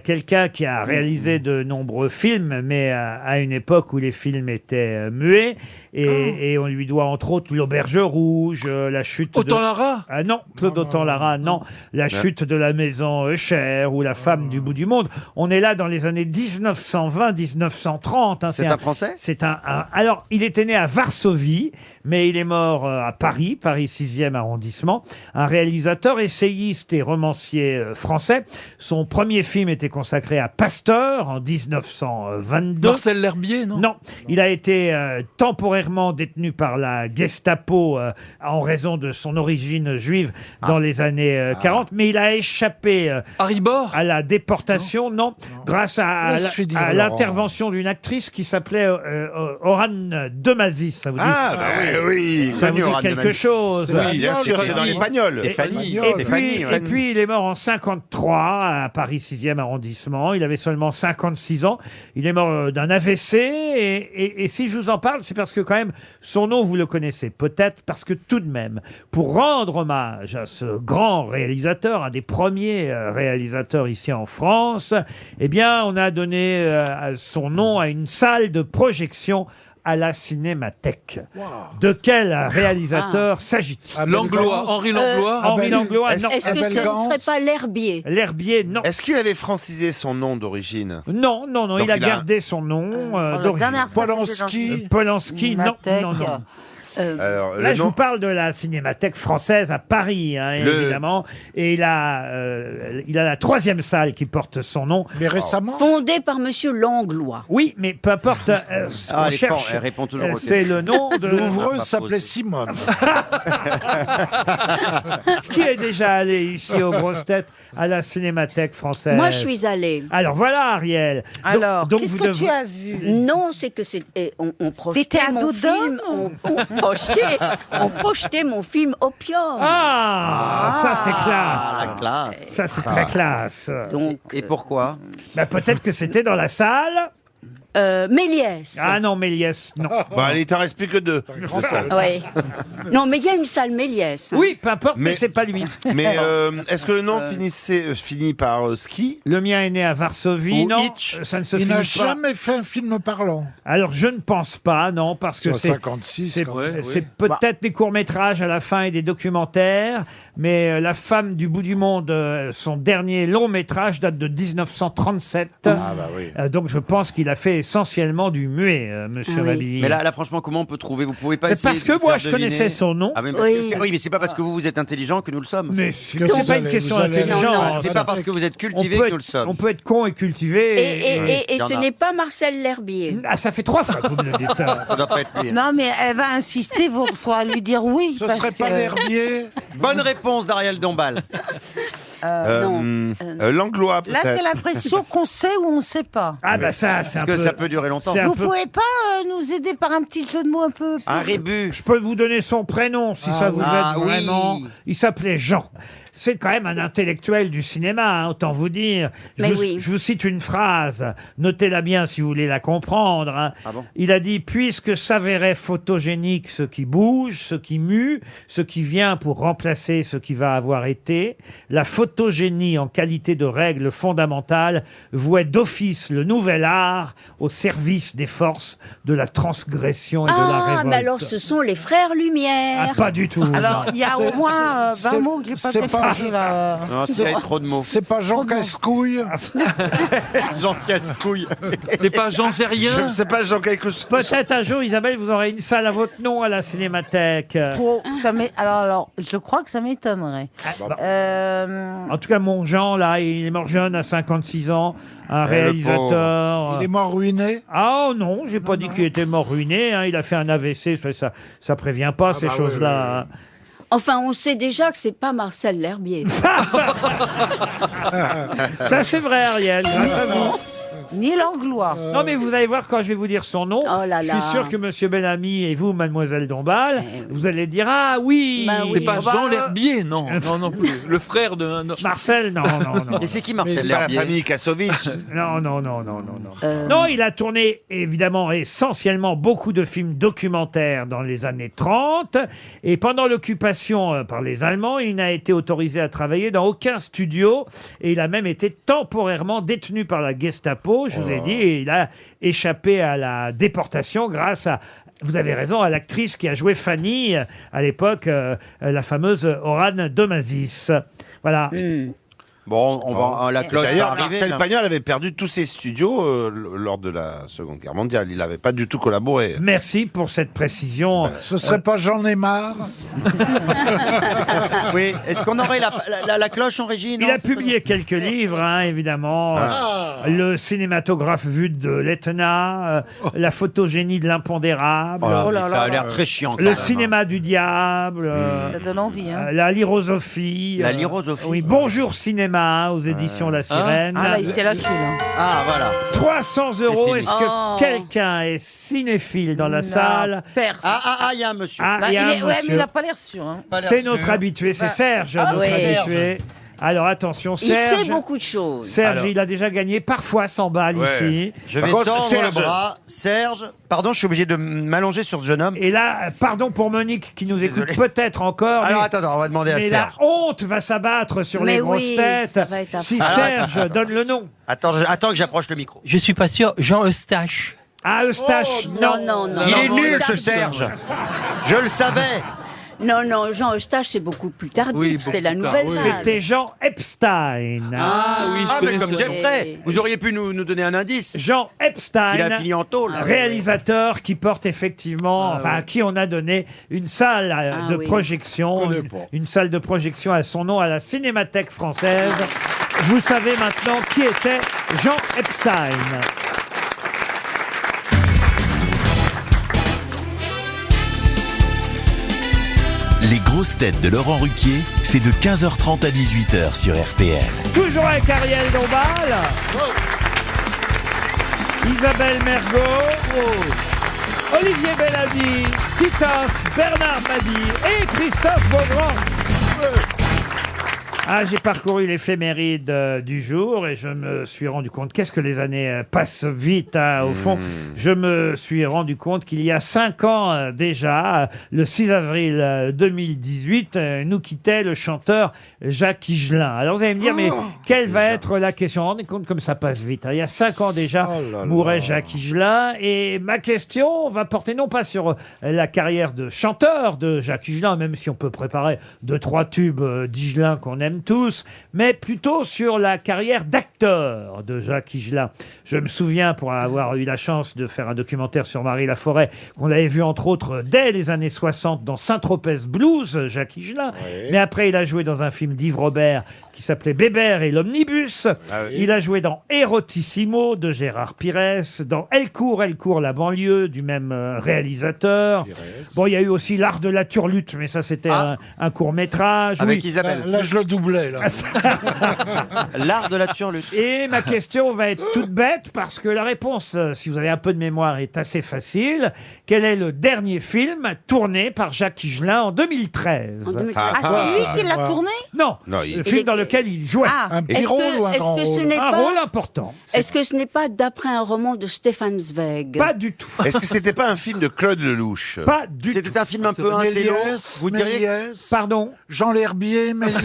Quelqu'un qui a réalisé de nombreux films, mais à une époque où les films étaient muets. Et on lui doit entre autres L'Auberge Rouge, La Chute Autant Lara. Ah non, Claude Autant-Lara, non. La Chute de la Maison Usher ou La Femme du bout du monde. On est là dans les années 1920-1930. Hein. C'est un Français? C'est alors, il était né à Varsovie, mais il est mort à Paris 6e arrondissement. Un réalisateur, essayiste et romancier français. Son premier film était consacré à Pasteur en 1922. Marcel L'Herbier, non? Non, il a été temporairement détenu par la Gestapo en raison de son origine juive dans les années 40, mais il a échappé Haribor à la déportation, non, grâce à l'intervention d'une actrice qui s'appelait Oran Demazis. Ça vous dit, oui, ça vous dit quelque chose? Oui, bien sûr, c'est dans les Bagnoles. Et puis, il est mort en 53 à Paris 6e arrondissement. Il avait seulement 56 ans. Il est mort d'un AVC. Et si je vous en parle, c'est parce que quand même, son nom, vous le connaissez peut-être, parce que tout de même, pour rendre hommage à ce grand réalisateur, un des premiers réalisateurs ici en France, eh bien, on a donné son nom à une salle de projection à la Cinémathèque. De quel réalisateur s'agit-il? Langlois, Henri Langlois. Henri Langlois, non. Est-ce que ce ne serait pas L'Herbier? L'Herbier, non. Est-ce qu'il avait francisé son nom d'origine? Non, Donc il a il a- gardé son nom d'origine. Polanski. Polanski, non. Alors, Là, le je vous nom. parle de la Cinémathèque française à Paris, hein, évidemment. Et il a la 3e salle qui porte son nom. Mais récemment. Fondé par Monsieur Langlois. Oui, mais peu importe ce qu'on cherche. Elle répond toujours aux C'est le nom de... L'ouvreuse s'appelait Simone. Qui est déjà allé ici aux grosses têtes à la Cinémathèque française? Moi, je suis allée. Alors voilà, Ariel. Alors, donc qu'est-ce vous que devez- tu as vu? Non, c'est que on projetait T'étais à mon Dodone film. On projetait mon film Opium. Ça c'est classe. La classe. Ça c'est très classe. Donc, Et pourquoi? Peut-être que c'était dans la salle Méliès. Ah non, Méliès, non. Bah, il t'en reste plus que 2. Ouais. Non, mais il y a une salle Méliès. hein. Oui, peu importe, mais c'est pas lui. Mais est-ce que le nom finit par ski? Le mien est né à Varsovie, Ou non. Hitch. Ça ne se Il finit n'a pas. jamais fait un film parlant. Alors, je ne pense pas, non, parce que Sur c'est 56, c'est quand même. c'est peut-être des courts-métrages à la fin et des documentaires, mais La femme du bout du monde, son dernier long-métrage date de 1937. Ah bah oui. Donc, je pense qu'il a fait essentiellement du muet, monsieur Mabille. Mais là, franchement, comment on peut trouver? Vous pouvez pas Mais essayer parce de que nous moi, faire je deviner connaissais son nom. Ah, mais Oui. oui, mais c'est pas parce que vous êtes intelligent que nous le sommes. Mais Que c'est vous pas allez- une question vous allez- d'intelligence. C'est pas parce que vous êtes cultivé que nous le sommes. On peut être con et cultivé. Et Il y en ce a. n'est pas Marcel L'Herbier. Ah, ça fait 3 fois que vous me le dites. Ça doit pas être lui. Non, mais elle va insister, il faudra lui dire oui. Ce parce serait pas que- l'herbier. Bonne réponse d'Ariel Dombal. Langlois, Là, j'ai peut-être. l'impression qu'on sait ou on ne sait pas. Ah bah ça, c'est Parce un que peu... ça peut durer longtemps. c'est un Vous peu- pouvez pas nous aider par un petit jeu de mots un peu... Un rébut. Je peux vous donner son prénom si ça vous Ah aide oui. vraiment. Il s'appelait Jean. C'est quand même un intellectuel du cinéma, hein, autant vous dire. Mais oui. Je vous cite une phrase, notez-la bien si vous voulez la comprendre. hein. Ah bon Il a dit « Puisque s'avérait photogénique ce qui bouge, ce qui mue, ce qui vient pour remplacer ce qui va avoir été, la photogénie en qualité de règle fondamentale vouait d'office le nouvel art au service des forces de la transgression et de la Ah, révolte. » mais alors ce sont les frères Lumière. Ah, pas du tout. Alors, il y a au moins 20 c'est- mots que j'ai pas c'est fait pas- là. Non, il y a trop de mots. C'est pas Jean Casse-Couille. Jean Casse-Couille. C'est pas Jean sais Je rien. ne sais pas, Jean quelque chose. Peut-être un jour, Isabelle, vous aurez une salle à votre nom à la Cinémathèque. Alors, je crois que ça m'étonnerait. En tout cas, mon Jean, là, il est mort jeune à 56 ans. Un le réalisateur. Il est mort ruiné. Ah non, j'ai pas dit qu'il était mort ruiné. hein. Il a fait un AVC. Ça prévient pas ces bah oui, choses-là. hein. Enfin, on sait déjà que c'est pas Marcel L'Herbier. Ça, c'est vrai, Ariel. Grâce à vous. Ni Langlois. Non, mais vous allez voir quand je vais vous dire son nom. Oh là Je là. suis sûr que Monsieur Bellamy et vous, Mademoiselle Dombal, vous allez dire ah oui. Bah oui. C'est pas Jean L'Herbier, non. Non plus. Le frère de. non. Marcel, non, non, non. Et c'est qui C'est Marcel pas la L'Herbier? famille Kassovitch. Non. Non, il a tourné évidemment essentiellement beaucoup de films documentaires dans les années 30. Et pendant l'occupation par les Allemands, il n'a été autorisé à travailler dans aucun studio. Et il a même été temporairement détenu par la Gestapo, je vous ai dit. Et il a échappé à la déportation grâce à... Vous avez raison, à l'actrice qui a joué Fanny à l'époque, la fameuse Oran Domazis. Voilà. Bon, on va, la cloche va D'ailleurs, arriver. Marcel là. Pagnol avait perdu tous ses studios lors de la Seconde Guerre mondiale. Il n'avait pas du tout collaboré. Merci pour cette précision. Ce serait pas Jean Aymar. Oui, est-ce qu'on aurait la cloche en régie? Il a publié quelques livres, hein, évidemment. Le cinématographe vu de l'Etna, La photogénie de l'impondérable, Ça a l'air très chiant. Le cinéma du diable, Ça donne envie, hein. La lyrosophie. La lyrosophie. Oui, Bonjour Cinéma aux éditions La Sirène. Ah, là, il s'est lâché, là. Ah, voilà. 300 €. fini. Est-ce que quelqu'un est cinéphile dans la salle? Personne. Il y a un monsieur. Ah, Bah, il y a un ouais, mais monsieur. il n'a pas l'air sûr. Hein. C'est notre habitué, c'est Serge, Ah, notre c'est habitué. Alors attention, Il Serge. sait beaucoup de choses. Serge, Alors. il a déjà gagné parfois 100 balles Ouais. ici. Je Par vais contre, tendre Serge. le bras. Serge, pardon, je suis obligé de m'allonger sur ce jeune homme. Et là, pardon pour Monique qui nous écoute Désolé. peut-être encore. Alors mais- attends, on va demander à mais la Serge. honte va s'abattre sur Mais les grosses oui, têtes ça va être si affreux. Serge Attends. donne le nom. Attends que j'approche le micro. Je suis pas sûr. Jean Eustache. Ah, Eustache, Non, non, non. Il est non, nul, non, ce non. Serge. Je le savais. Non, non, Jean Eustache, c'est beaucoup plus tardif. Oui, c'est la beaucoup nouvelle plus tard, salle. C'était Jean Epstein. Ah oui, je Ah, mais connais comme ce- Jeffrey, vous auriez pu nous donner un indice. Jean Epstein. Il a fini en tôle. Réalisateur qui porte effectivement, à qui on a donné une salle Ah de oui. projection, Connais une, pas. une salle de projection à son nom à la Cinémathèque française. Vous savez maintenant qui était Jean Epstein. Les grosses têtes de Laurent Ruquier, c'est de 15h30 à 18h sur RTL. Toujours avec Ariel Dombal, Isabelle Mergo, Olivier Bellamy, Titoff, Bernard Mabille et Christophe Beaugrand. Ah, j'ai parcouru l'éphéméride du jour et je me suis rendu compte, qu'est-ce que les années passent vite, hein, au fond. Je me suis rendu compte qu'il y a 5 ans déjà, le 6 avril 2018, nous quittait le chanteur Jacques Higelin. Alors vous allez me dire, mais quelle va être la question? Vous vous rendez compte comme ça passe vite, hein. Il y a 5 ans déjà, mourait Jacques Higelin. Et ma question va porter non pas sur la carrière de chanteur de Jacques Higelin, même si on peut préparer 2-3 tubes d'Higelin qu'on aime tous, mais plutôt sur la carrière d'acteur de Jacques Higelin. Je me souviens, pour avoir eu la chance de faire un documentaire sur Marie Laforêt, qu'on avait vu entre autres dès les années 60 dans Saint-Tropez Blues, Jacques Higelin. Oui. Mais après, il a joué dans un film d'Yves Robert qui s'appelait Bébert et l'Omnibus. Ah oui. Il a joué dans Erotissimo de Gérard Pires, dans Elle court, la banlieue du même réalisateur. Pires. Bon, il y a eu aussi L'Art de la Turlute, mais ça c'était un court-métrage. Avec Isabelle. Là, je le doublais. Là. L'Art de la Turlute. Et ma question va être toute bête parce que la réponse, si vous avez un peu de mémoire, est assez facile. Quel est le dernier film tourné par Jacques Higelin en 2013? En 2013. C'est lui qui l'a tourné? Non, le film dans lequel il jouait. Un petit rôle ou un grand rôle? Un rôle important. Est-ce que ce n'est pas d'après un roman de Stéphane Zweig? Pas du tout. Est-ce que c'était pas un film de Claude Lelouch? Pas du tout. C'était un film un peu intello. Vous diriez... Pardon? Jean L'Herbier, Méliès.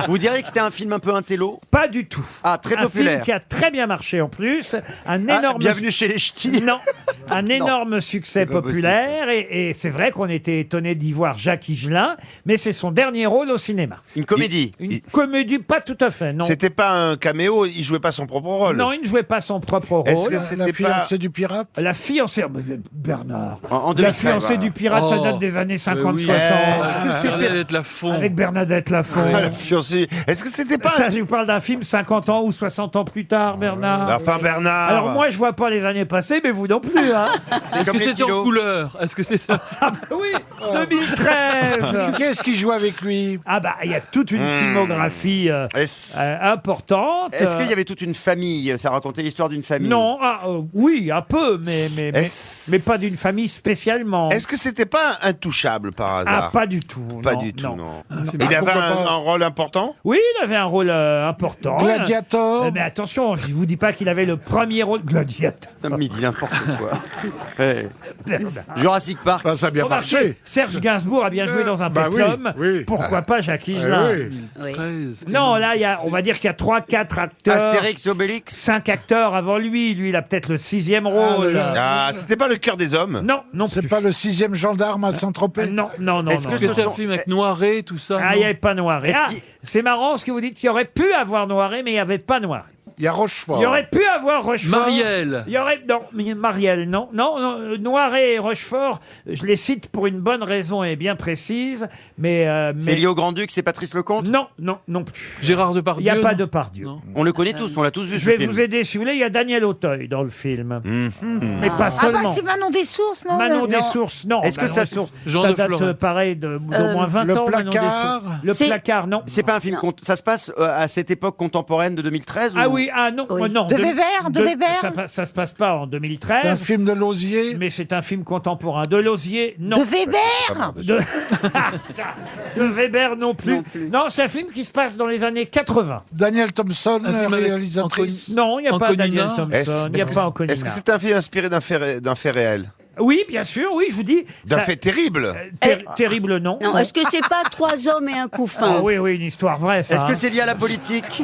Vous diriez que c'était un film un peu intello? Pas du tout. Ah, très populaire. Un film qui a très bien marché en plus. Un énorme... Bienvenue chez les Ch'tis. Non. Un énorme succès populaire. Et c'est vrai qu'on était étonnés d'y voir Jacques Higelin, mais c'est son dernier rôle au cinéma. Une comédie? Une comédie, pas tout à fait, non. C'était pas un caméo, il jouait pas son propre rôle. Non, il ne jouait pas son propre rôle. Est-ce que c'était La fiancée du pirate? La fiancée... Bernard. En La fiancée du pirate, ça date des années 50-60. Est-ce que c'était Bernadette Lafont? Avec Bernadette Lafont. La fiancée. Est-ce que c'était pas... Ça, je vous parle d'un film 50 ans ou 60 ans plus tard, Bernard. Enfin, Bernard. Alors moi, je vois pas les années passées, mais vous non plus, hein. Est-ce que c'était en couleur? Est-ce que c'était... Ah bah oui, 2013. Qu'est-ce qui joue avec lui? Ah bah, il y a toute une filmographie importante. Est-ce qu'il y avait toute une famille? Ça racontait l'histoire d'une famille? Non, oui, un peu, mais pas d'une famille spécialement. Est-ce que c'était pas Intouchable par hasard? Ah, pas du tout. Pas du tout, non. Il avait un rôle important? Oui, il avait un rôle important. Gladiator? Mais attention, je vous dis pas qu'il avait le premier rôle. Gladiator. Mais il dit n'importe quoi. Jurassic Park. Ça a bien marché. Serge Gainsbourg a bien joué dans un péplum. Oui. Pourquoi pas Jacques Higelin? Non, là, on va dire qu'il y a 3-4 acteurs. Astérix, Obélix. 5 acteurs avant lui. Lui, il a peut-être le 6e rôle. C'était pas Le Cœur des Hommes? Non, c'est pas le 6e gendarme à Saint-Tropez? Non. Est-ce que c'est un film avec Noiret, tout ça? Ah, il n'y avait pas Noiret. C'est marrant ce que vous dites, qu'il y aurait pu avoir Noiret, mais il n'y avait pas Noiret. Il y a Rochefort. Il y aurait pu avoir Rochefort. Marielle. Il y aurait... Non, Marielle, non. Non, Noiret et Rochefort, je les cite pour une bonne raison et bien précise, mais... C'est lié au Grand-Duc, c'est Patrice Lecomte? Non plus. Gérard Depardieu? Il n'y a pas Depardieu. Non. On le connaît tous, on l'a tous vu. Je vais vous aider, si vous voulez, il y a Daniel Auteuil dans le film. Mais pas seulement. Ah bah c'est Manon des Sources, non? Manon des Sources, non. Est-ce que ça... Ça date pareil d'au moins 20 ans. Le Placard? Le Placard, non. C'est pas un film... Ça se passe à cette époque contemporaine de 2013? Ah oui, non, non. De Weber? Ça se passe pas en 2013. C'est un film de Lausier? Mais c'est un film contemporain. De Lausier, non. De Weber? De Weber, non plus. Non, c'est un film qui se passe dans les années 80. Daniel Thompson, réalisatrice? Non, il n'y a pas Daniel Thompson. Il n'y a pas Anconina. Est-ce que c'est un film inspiré d'un fait réel? Oui, bien sûr, oui, je vous dis. D'un fait terrible? Terrible, non. Non, est-ce que c'est pas 3 hommes et un couffin? Oui, une histoire vraie, ça. Est-ce que c'est lié à la politique?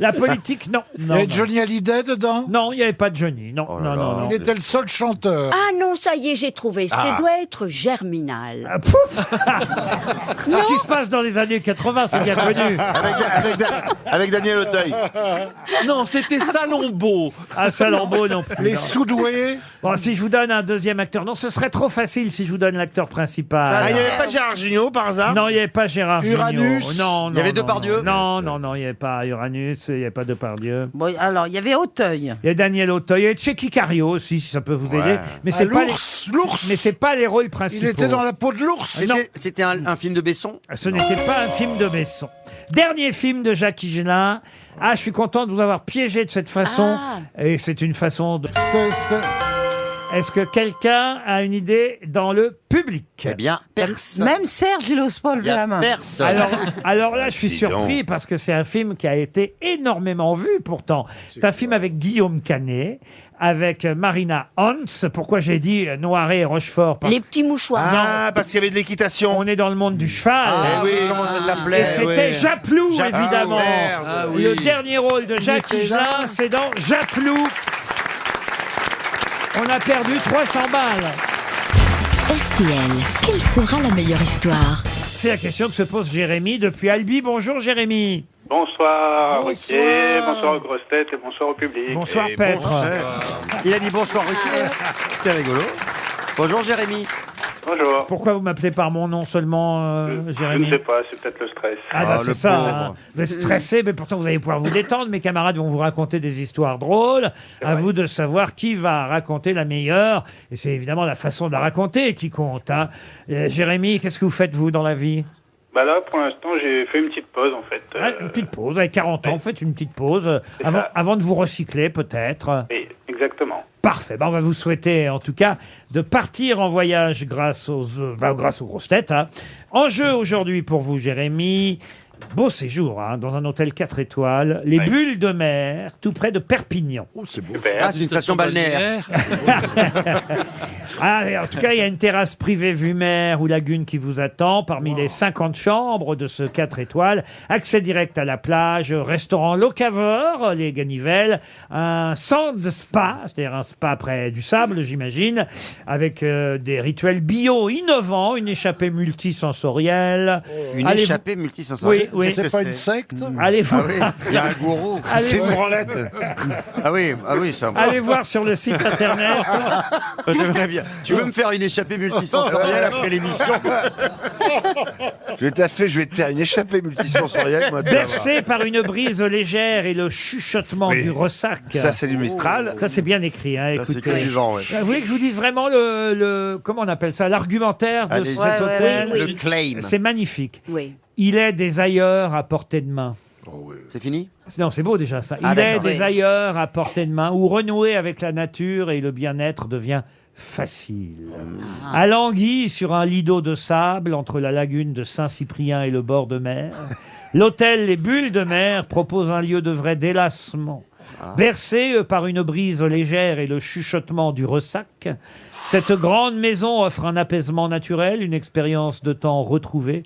La politique, non. Il y avait Johnny Hallyday dedans? Non, il n'y avait pas de Johnny, non. Non. Il était le seul chanteur. Ah non, ça y est, j'ai trouvé. Ça doit être Germinal. Ce qui se passe dans les années 80, c'est bien connu. Avec Daniel Auteuil. Non, c'était Salombo. Ah, Salombo, non plus. Les Soudoués? Bon, si je vous donne un deuxième acteur. Non, ce serait trop facile si je vous donne l'acteur principal. Ah, il n'y avait pas Gérard Jugnot par hasard? Non, il n'y avait pas Gérard Uranus? Jugnot. Non. Il y avait Depardieu? Non, il n'y avait pas Uranus, il n'y avait pas Depardieu. Bon, alors, il y avait Auteuil. Il y a Daniel Auteuil, il y a Tchéky Cario aussi, si ça peut vous aider. Mais c'est pas l'ours. Mais c'est pas les rôles principaux. Il était dans la peau de l'ours. C'était un film de Besson? Ce n'était pas un film de Besson. Dernier film de Jacques Higelin. Ah, je suis content de vous avoir piégé de cette façon. Et c'est une façon de... Est-ce que quelqu'un a une idée dans le public? Eh bien, personne. Même Serge, il n'ose pas Il lever y a la main. personne. Alors là, je suis Dis surpris donc. parce que c'est un film qui a été énormément vu pourtant. C'est un film avec Guillaume Canet, avec Marina Hans. Pourquoi j'ai dit Noiret et Rochefort? Les petits mouchoirs. Ah, parce qu'il y avait de l'équitation. On est dans le monde du cheval. Ah oui, comment ça s'appelait? Et c'était Japlou, évidemment. merde. Ah oui. Le dernier rôle de Jacques Higelin, c'est dans Japlou. On a perdu 300 balles. RTL, quelle sera la meilleure histoire? C'est la question que se pose Jérémy depuis Albi. Bonjour Jérémy. Bonsoir, Ruquier, bonsoir aux grosses têtes et bonsoir au public. Bonsoir Et Petre. Il a dit bonsoir, Ruquier. C'est rigolo. Bonjour, Jérémy. Bonjour. Pourquoi vous m'appelez par mon nom seulement, Jérémy? Je ne sais pas, c'est peut-être le stress. Ah bah Ah, c'est le ça, pauvre. hein. Vous êtes stressé, mais pourtant vous allez pouvoir vous détendre. Mes camarades vont vous raconter des histoires drôles. À vous de savoir qui va raconter la meilleure. Et c'est évidemment la façon de la raconter qui compte. Hein. Jérémy, qu'est-ce que vous faites vous dans la vie? Bah là, pour l'instant, j'ai fait une petite pause en fait. Ah, une petite pause, avec 40 ans, vous faites une petite pause C'est avant, ça. avant de vous recycler peut-être. Oui, exactement. Parfait. Ben, on va vous souhaiter, en tout cas, de partir en voyage grâce aux grosses têtes. Hein. En jeu aujourd'hui pour vous, Jérémy, beau séjour hein, dans un hôtel 4 étoiles, les Ouais. Bulles de Mer, tout près de Perpignan. Oh, c'est beau. Super. Ah, c'est une station balnéaire. Ah, et en tout cas, il y a une terrasse privée vue mer ou lagune qui vous attend parmi les 50 chambres de ce 4 étoiles. Accès direct à la plage, restaurant Locavor, les Ganivelles, un sand spa, c'est-à-dire un spa près du sable, j'imagine, avec des rituels bio innovants, une échappée multisensorielle. Une Allez échappée multisensorielle. Oui, oui. Qu'est-ce que C'est pas une secte? Allez Ah voir, oui, il y a un gourou. Allez C'est une voir. branlette. Ah oui, ça. allez voir sur le site internet. J'aimerais bien. Tu veux me faire une échappée multisensorielle après l'émission? Je vais te faire une échappée multisensorielle, moi. Bercé par une brise légère et le chuchotement Oui. du ressac. Ça, c'est du Mistral. Ça, c'est bien écrit. Hein, Ça, c'est écoutez. que du vent, ouais. Vous voulez que je vous dise vraiment comment on appelle ça, l'argumentaire de Allez-y. cet Ouais, hôtel? ouais, Le claim. C'est magnifique. Oui. Il est des ailleurs à portée de main. C'est fini? Non, c'est beau déjà ça. Ah, Il est d'accord. des ailleurs à portée de main où renouer avec la nature et le bien-être devient facile. À Languille, sur un lit d'eau de sable entre la lagune de Saint-Cyprien et le bord de mer, l'hôtel Les Bulles de Mer propose un lieu de vrai délassement. Bercé par une brise légère et le chuchotement du ressac, cette grande maison offre un apaisement naturel, une expérience de temps retrouvé,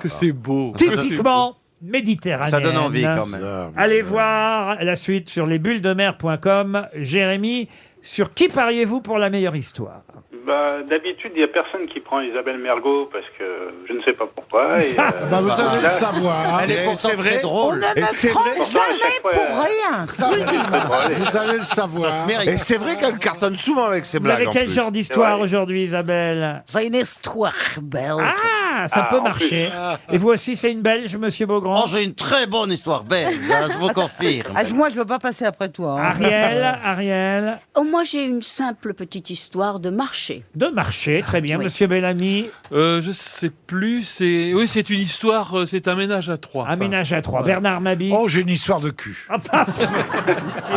Que c'est beau. typiquement méditerranéenne. Ça donne envie quand même. Allez voir la suite sur lesbullesdemer.com. Jérémy, sur qui pariez-vous pour la meilleure histoire? Bah, d'habitude, il n'y a personne qui prend Isabelle Mergo parce que je ne sais pas pourquoi. Et, Bah, vous allez le là, savoir. Elle est pourtant c'est vrai. très On drôle. ne Et me c'est prend vrai. Pourtant, à jamais chaque fois, pour rien. Je vous le dis. Vous allez le savoir. Ça se mérite. Et c'est vrai qu'elle cartonne souvent avec ses Vous blagues. avez en quel plus. genre d'histoire vrai. aujourd'hui, Isabelle? J'ai une histoire belge. Ah, ça Ah, peut en marcher. Et vous aussi, c'est une Belge, monsieur Beaugrand? Oh, j'ai une très bonne histoire belge, hein, je vous confirme. Ah, moi, je veux pas passer après toi. hein. Ariel, Oh, moi, j'ai une simple petite histoire de marché. de marché, très bien. Oui. Monsieur Bellamy, Je sais plus. Oui, c'est une histoire. C'est un ménage à trois. un ménage à trois. ouais. Bernard Mabie. Oh, j'ai une histoire de cul. Et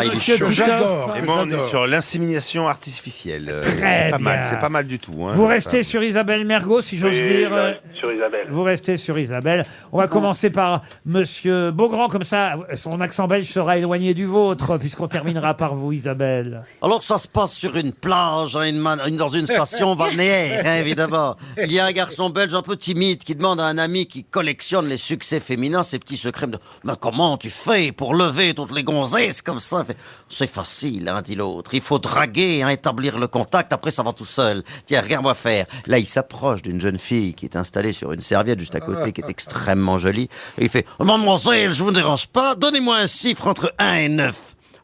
il est monsieur chaud. Titoff. J'adore. Et moi, on est J'adore. sur l'insémination artificielle. Très C'est pas mal, bien. c'est pas mal du tout. Hein, Vous restez sur Isabelle Mergo, si j'ose oui, dire. je reste sur Isabelle. Vous restez sur Isabelle. On va commencer par Monsieur Beaugrand, comme ça, son accent belge sera éloigné du vôtre, puisqu'on terminera par vous, Isabelle. Alors ça se passe sur une plage, hein, dans une station balnéaire, hein, évidemment. Il y a un garçon belge un peu timide qui demande à un ami qui collectionne les succès féminins ses petits secrets. Mais comment tu fais pour lever toutes les gonzesses comme ça? Il fait, c'est facile, hein, dit l'autre. Il faut draguer, hein, établir le contact, après ça va tout seul. Tiens, regarde-moi faire. Là, il s'approche d'une jeune fille qui est installée sur une serviette juste à côté, qui est extrêmement jolie. Et il fait, mademoiselle, je vous dérange pas, donnez-moi un chiffre entre 1 et 9.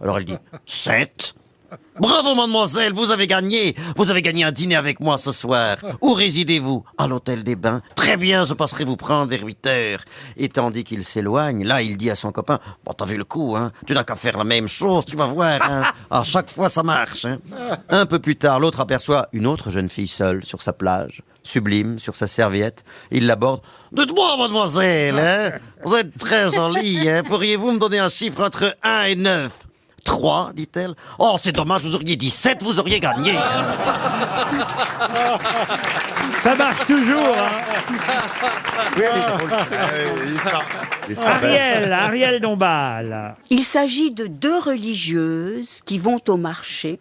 Alors elle dit, 7. Bravo, mademoiselle, vous avez gagné un dîner avec moi ce soir. Où résidez-vous? À l'hôtel des Bains. Très bien, je passerai vous prendre vers 8 heures. Et tandis qu'il s'éloigne, là, il dit à son copain, bon, t'as vu le coup, hein? Tu n'as qu'à faire la même chose, tu vas voir, hein? À chaque fois, ça marche, hein? Un peu plus tard, l'autre aperçoit une autre jeune fille seule sur sa plage, sublime, sur sa serviette. Il l'aborde. Dites-moi, mademoiselle, hein? Vous êtes très jolie, hein? Pourriez-vous me donner un chiffre entre 1 et 9? 3, dit-elle. Oh, c'est dommage, vous auriez dit 7, vous auriez gagné. Ça marche toujours, hein. Ariel Dombal. Il s'agit de 2 religieuses qui vont au marché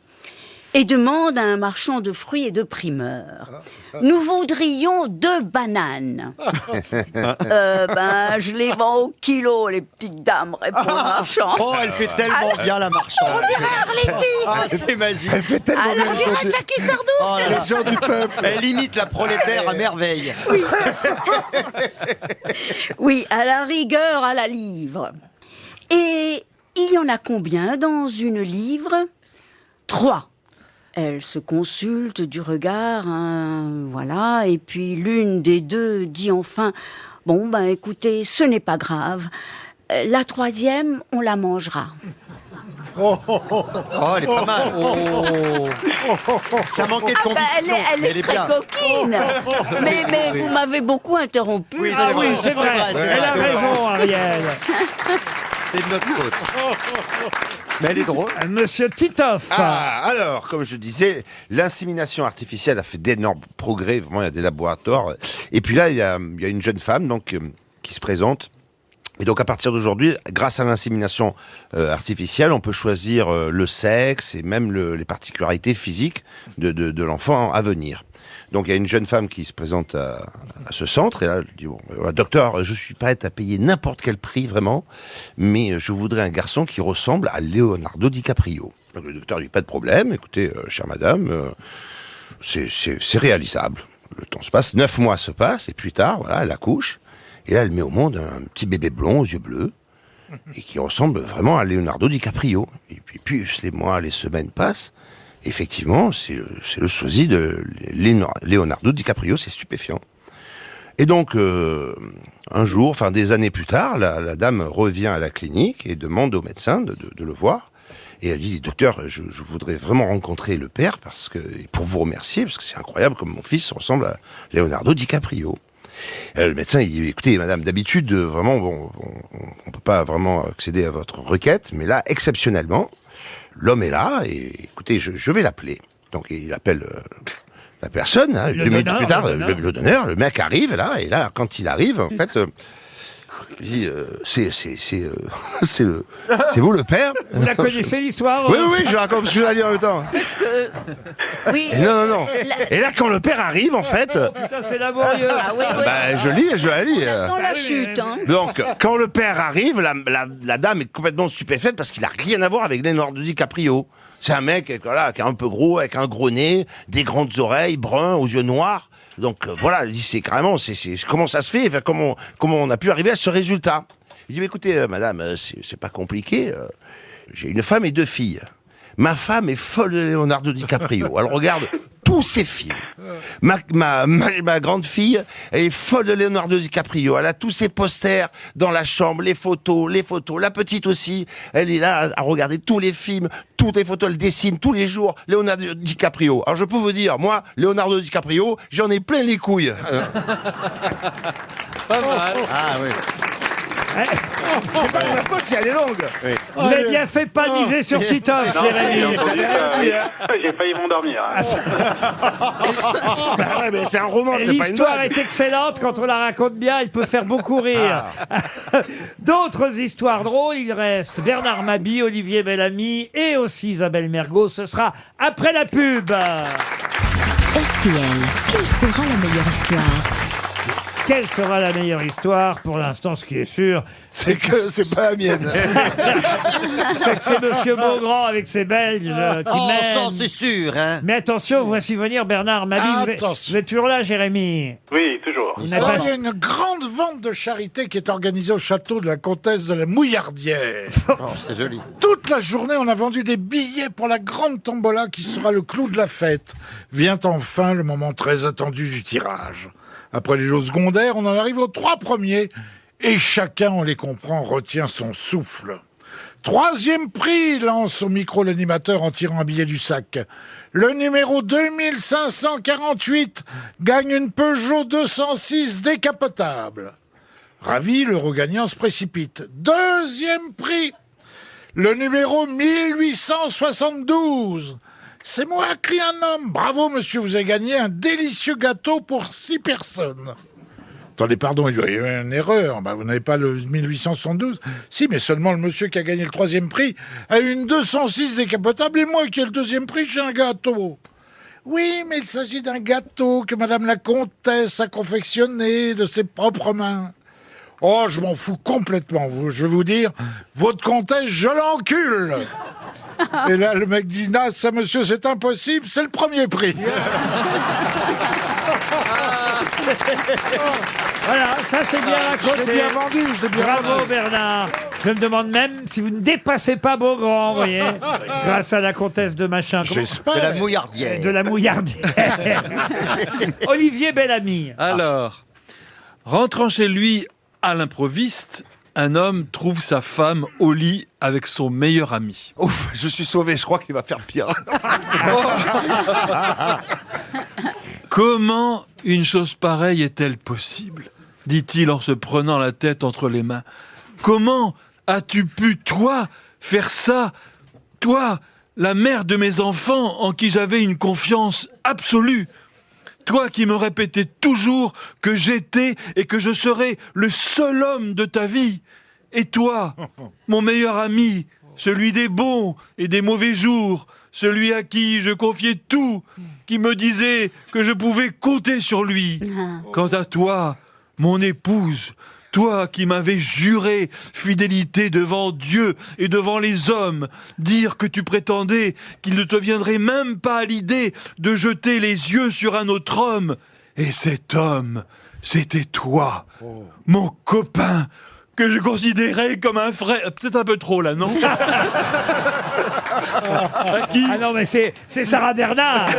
et demandent à un marchand de fruits et de primeurs. Nous voudrions 2 bananes. Je les vends au kilo, les petites dames, répond le marchand. Oh, elle fait tellement bien la marchande. On dirait Arletty. Ah, c'est magique. Elle fait tellement bien On les dirait choses Jackie Sardou. Oh, les gens du peuple. Elle imite la prolétaire à merveille. Oui, à la rigueur, à la livre. Et il y en a combien dans une livre? 3. Elle se consulte du regard, hein, voilà, et puis l'une des 2 dit enfin « Bon, écoutez, ce n'est pas grave. La 3e, on la mangera. » Oh, elle est pas mal. Ça manquait de conviction. Elle est très coquine. Mais vous m'avez beaucoup interrompu. Oui, c'est vrai. Elle a raison, Ariel. C'est de notre faute. Mais elle est drôle. Monsieur Titoff. Alors, comme je disais, l'insémination artificielle a fait d'énormes progrès. Vraiment, il y a des laboratoires. Et puis là, il y a une jeune femme donc qui se présente. Et donc, à partir d'aujourd'hui, grâce à l'insémination artificielle, on peut choisir le sexe et même les particularités physiques de l'enfant à venir. Donc, il y a une jeune femme qui se présente à ce centre, et là, elle dit, bon, voilà, docteur, je suis prête à payer n'importe quel prix, vraiment, mais je voudrais un garçon qui ressemble à Leonardo DiCaprio. Donc, le docteur dit, pas de problème, écoutez, chère madame, c'est réalisable. Le temps se passe, 9 mois se passent, et plus tard, voilà, elle accouche, et là, elle met au monde un petit bébé blond aux yeux bleus, et qui ressemble vraiment à Leonardo DiCaprio. Et puis, plus les mois, les semaines passent, effectivement, c'est le sosie de Leonardo DiCaprio, c'est stupéfiant. Et donc, un jour, enfin des années plus tard, la dame revient à la clinique et demande au médecin de le voir. Et elle dit, docteur, je voudrais vraiment rencontrer le père pour vous remercier, parce que c'est incroyable comme mon fils ressemble à Leonardo DiCaprio. Le médecin, il dit, écoutez, madame, d'habitude, vraiment, on peut pas vraiment accéder à votre requête, mais là, exceptionnellement, l'homme est là, et écoutez, je vais l'appeler. Donc, il appelle la personne, hein, 2 minutes plus tard, le donneur, le mec arrive, et là, quand il arrive, en fait, il dit, c'est vous le père? Vous la connaissez, l'histoire? Oui, je raconte, parce que je vais la dire en même temps. Parce que... Oui. Et non. Et là, quand le père arrive, en fait... Putain, c'est laborieux. Je la lis. Dans la chute, hein. Donc, quand le père arrive, la dame est complètement stupéfaite parce qu'il n'a rien à voir avec Leonardo DiCaprio. C'est un mec voilà, qui est un peu gros, avec un gros nez, des grandes oreilles, brun, aux yeux noirs. Donc voilà, il dit, c'est carrément, comment ça se fait, enfin, comment on a pu arriver à ce résultat. Il dit, mais écoutez, madame, c'est pas compliqué. J'ai une femme et 2 filles. Ma femme est folle de Leonardo DiCaprio. Elle regarde tous ses films. Ma grande fille, elle est folle de Leonardo DiCaprio. Elle a tous ses posters dans la chambre, les photos. La petite aussi, elle est là à regarder tous les films, toutes les photos, elle dessine tous les jours Leonardo DiCaprio. Alors je peux vous dire, moi, Leonardo DiCaprio, j'en ai plein les couilles. Pas mal. Ah oui. C'est pas de ma faute si elle est longue. Oui. Vous avez bien fait pas de miser sur Titoff, Jérémy. J'ai failli m'endormir. Mais c'est un roman, c'est pas une L'histoire blague. est excellente, quand on la raconte bien, elle peut faire beaucoup rire. D'autres histoires drôles, il reste Bernard Mabie, Olivier Bellamy et aussi Isabelle Mergo. Ce sera après la pub. RTL, quelle sera la meilleure histoire? Quelle sera la meilleure histoire? Pour l'instant, ce qui est sûr, C'est que c'est pas la mienne. c'est que c'est Monsieur Beaugrand avec ses Belges qui mènent. Ça, c'est sûr, hein. Mais attention, voici venir Bernard Mabie. Vous êtes toujours là, Jérémy? Oui, toujours. Alors, il y a une grande vente de charité qui est organisée au château de la comtesse de la Mouillardière. C'est joli. Toute la journée, on a vendu des billets pour la grande tombola qui sera le clou de la fête. Vient enfin le moment très attendu du tirage. Après les lots secondaires, on en arrive aux 3 premiers. Et chacun, on les comprend, retient son souffle. 3e prix, lance au micro l'animateur en tirant un billet du sac. Le numéro 2548 gagne une Peugeot 206 décapotable. Ravi, l'euro gagnant se précipite. 2e prix. Le numéro 1872. C'est moi, crie un homme. Bravo, monsieur, vous avez gagné un délicieux gâteau pour 6 personnes. Attendez, pardon, il y a eu une erreur. Vous n'avez pas le 1872 ? Si, mais seulement le monsieur qui a gagné le 3e prix a eu une 206 décapotable et moi qui ai le 2e prix, j'ai un gâteau. Oui, mais il s'agit d'un gâteau que madame la comtesse a confectionné de ses propres mains. Oh, je m'en fous complètement. Je vais vous dire, votre comtesse, je l'encule. Et là, le mec dit, non, ça, monsieur, c'est impossible, c'est le 1er prix. Voilà, ça c'est bien raconté. Je l'ai bien vendu, Bravo Bernard. Je me demande même si vous ne dépassez pas Beaugrand, vous voyez, grâce à la comtesse de machin. De la Mouillardière. De la Mouillardière. Olivier Bellamy. Alors, rentrant chez lui à l'improviste, un homme trouve sa femme au lit avec son meilleur ami. Ouf, je suis sauvé, je crois qu'il va faire pire. Comment une chose pareille est-elle possible ? Dit-il en se prenant la tête entre les mains. Comment as-tu pu, toi, faire ça ? Toi, la mère de mes enfants en qui j'avais une confiance absolue. Toi qui me répétais toujours que j'étais et que je serais le seul homme de ta vie. Et toi, mon meilleur ami, celui des bons et des mauvais jours, celui à qui je confiais tout, qui me disait que je pouvais compter sur lui. Quant à toi, mon épouse, toi qui m'avais juré fidélité devant Dieu et devant les hommes, dire que tu prétendais qu'il ne te viendrait même pas à l'idée de jeter les yeux sur un autre homme. Et cet homme, c'était toi, mon copain, que je considérais comme un frère. Peut-être un peu trop là, non? Ah non, mais c'est Sarah Bernard.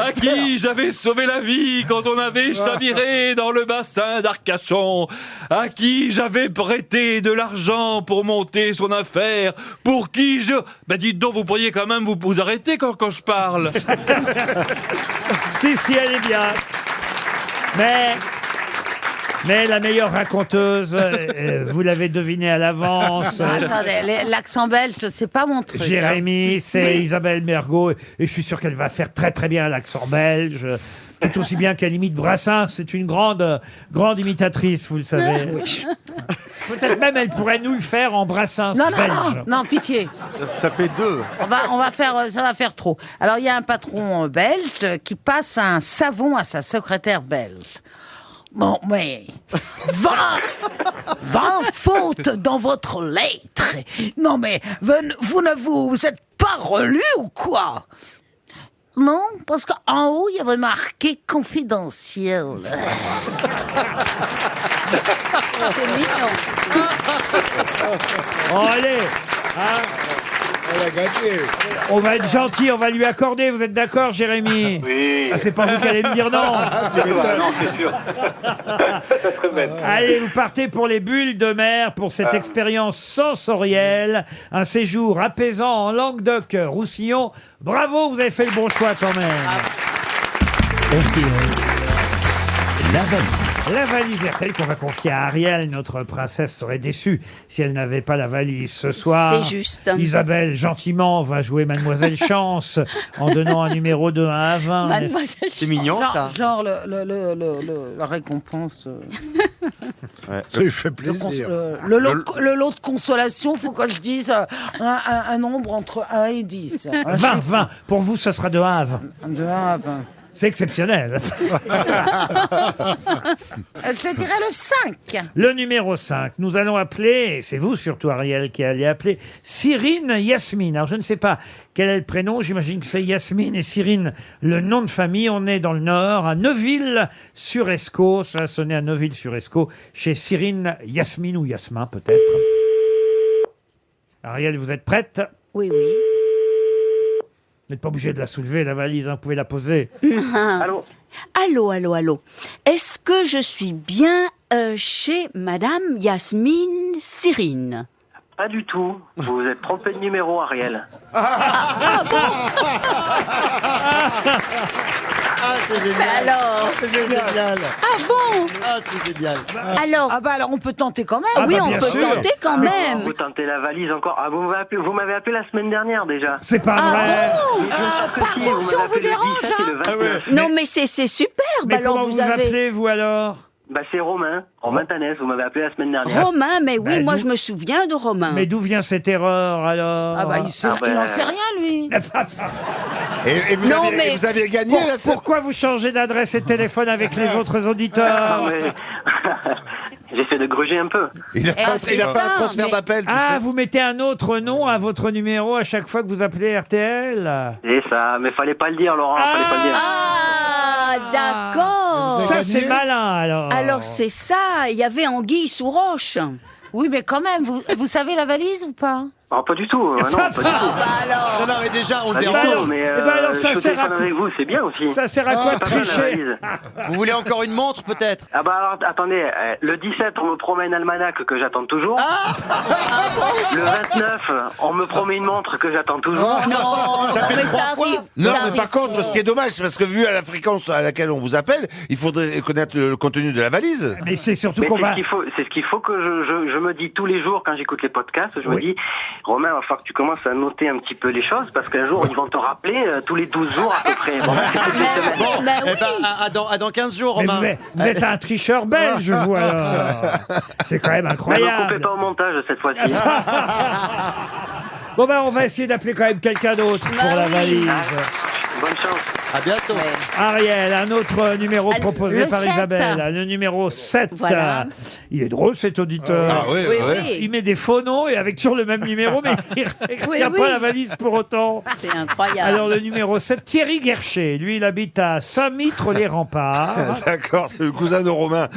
À qui j'avais sauvé la vie quand on avait chaviré dans le bassin d'Arcachon. À qui j'avais prêté de l'argent pour monter son affaire. Pour qui je... Ben dites donc, vous pourriez quand même vous arrêter quand je parle. Si, elle est bien. Mais la meilleure raconteuse, vous l'avez deviné à l'avance. Attendez, l'accent belge, c'est pas mon truc. Jérémy, c'est Isabelle Mergo, et je suis sûr qu'elle va faire très très bien l'accent belge. Tout aussi bien qu'elle imite Brassens. C'est une grande imitatrice, vous le savez. Peut-être même elle pourrait nous le faire en Brassens belge. Non, pitié. Ça fait 2. On va faire, ça va faire trop. Alors, il y a un patron belge qui passe un savon à sa secrétaire belge. Bon, mais 20 fautes dans votre lettre. Non, mais vous ne vous êtes pas relu ou quoi? Non, parce qu'en haut, il y avait marqué confidentiel. C'est mignon. Oh, allez, Elle a gagné. on va être gentil, on va lui accorder. Vous êtes d'accord, Jérémy? Oui. Ah, c'est pas vous qui allez me dire non. Non, c'est sûr. Ça serait bête. Allez, vous partez pour les bulles de mer, pour cette expérience sensorielle, un séjour apaisant en Languedoc-Roussillon. Bravo, vous avez fait le bon choix quand même. RTL, la valise. La valise RTL qu'on va confier à Ariel, notre princesse serait déçue si elle n'avait pas la valise ce soir. C'est juste. Isabelle, gentiment, va jouer Mademoiselle Chance en donnant un numéro de 1 à 20. Mademoiselle C'est mignon, ça. Genre la récompense. Ça lui fait plaisir. Le lot de consolation, faut que je dise un nombre entre 1 et 10. 20. Pour vous, ce sera de 1 à 20. De 1 à 20. C'est exceptionnel. Je dirais le 5. Le numéro 5, nous allons appeler, et c'est vous surtout Ariel qui allez appeler, Cyrine Yasmine. Alors je ne sais pas quel est le prénom, j'imagine que c'est Yasmine et Cyrine, le nom de famille. On est dans le Nord, à Neuville-sur-Escaut. Ça a sonné à Neuville-sur-Escaut, chez Cyrine Yasmine ou Yasmin peut-être. Ariel, vous êtes prête? Oui. Vous n'êtes pas obligé de la soulever, la valise, hein, vous pouvez la poser. Allô? Allô. Est-ce que je suis bien chez Madame Yasmine Cyrine? Pas du tout. Vous vous êtes trompé de numéro, Ariel. Ah, c'est génial. Mais alors C'est génial. Ah bon Ah, c'est génial. Alors, alors on peut tenter quand même. Ah oui, bah, on bien peut sûr. tenter quand même. Vous tentez la valise encore. Ah, vous m'avez appelé la semaine dernière déjà. C'est pas Ah vrai. bon Mais je n'apprécie, pardon, vous si on m'avez vous appelé le dérange, 17 et le 29. Non, mais c'est superbe. Mais Alors, comment vous avez appelez, vous, alors? Bah, c'est Romain, en Vintanès. Vous m'avez appelé la semaine dernière. Romain, mais oui, Bah, moi nous- je me souviens de Romain. Mais d'où vient cette erreur, alors? Ah bah il en sait rien lui. Et vous, Non, avez, mais- et vous avez gagné la Pourquoi vous changez d'adresse et de téléphone avec les autres auditeurs? Ah, mais... J'essaie de gruger un peu. Il a fait c'est un ça, transfert mais- d'appel. tu Ah, sais. vous mettez un autre nom à votre numéro à chaque fois que vous appelez RTL? Et ça, mais fallait pas le dire, Laurent, fallait pas le dire. Ah, d'accord. Ça, c'est malin, alors. Alors c'est ça, il y avait anguille sous roche. Oui mais quand même, vous savez la valise ou pas? Ah, pas du tout, non, pas du tout. Alors, Non, mais déjà, on Pas du dérange. tout, mais eh ben alors, ça je sert à téléphone quoi avec vous, c'est bien aussi. Ça sert à quoi de C'est pas mal, la tricher? valise. Vous voulez encore une montre, peut-être? Ah bah alors, attendez, le 17, on me promet un almanach que j'attends toujours. Le 29, on me promet une montre que j'attends toujours. non, Ça fait mais 3 ça fois. arrive. Non, ça mais par arrive. contre, ce qui est dommage, c'est parce que vu à la fréquence à laquelle on vous appelle, il faudrait connaître le contenu de la valise. Mais c'est surtout Mais qu'on c'est va... c'est ce qu'il faut que je me dis tous les jours quand j'écoute les podcasts. Je me dis, Romain, il va falloir que tu commences à noter un petit peu les choses parce qu'un jour, ils vont te rappeler tous les 12 jours à peu près. Bon, c'est toutes les semaines. Bon, ben Eh oui. ben, à dans 15 jours, Mais Romain. vous êtes un tricheur belge, vous, alors. C'est quand même Ne me coupez incroyable. pas au montage cette fois-ci. Bon, ben, on va essayer d'appeler quand même quelqu'un d'autre pour la oui. valise. Bonne chance. À bientôt. Ariel, un autre numéro proposé le par 7. Isabelle. Le numéro 7. Voilà. Il est drôle, cet auditeur. Ah oui, Oui, oui. oui. Il met des faux noms et avec toujours le même numéro, mais il ne retient Oui, pas oui. la valise pour autant. C'est incroyable. Alors, le numéro 7, Thierry Guercher. Lui, il habite à Saint-Mitre-les-Remparts. D'accord, c'est le cousin de Romain.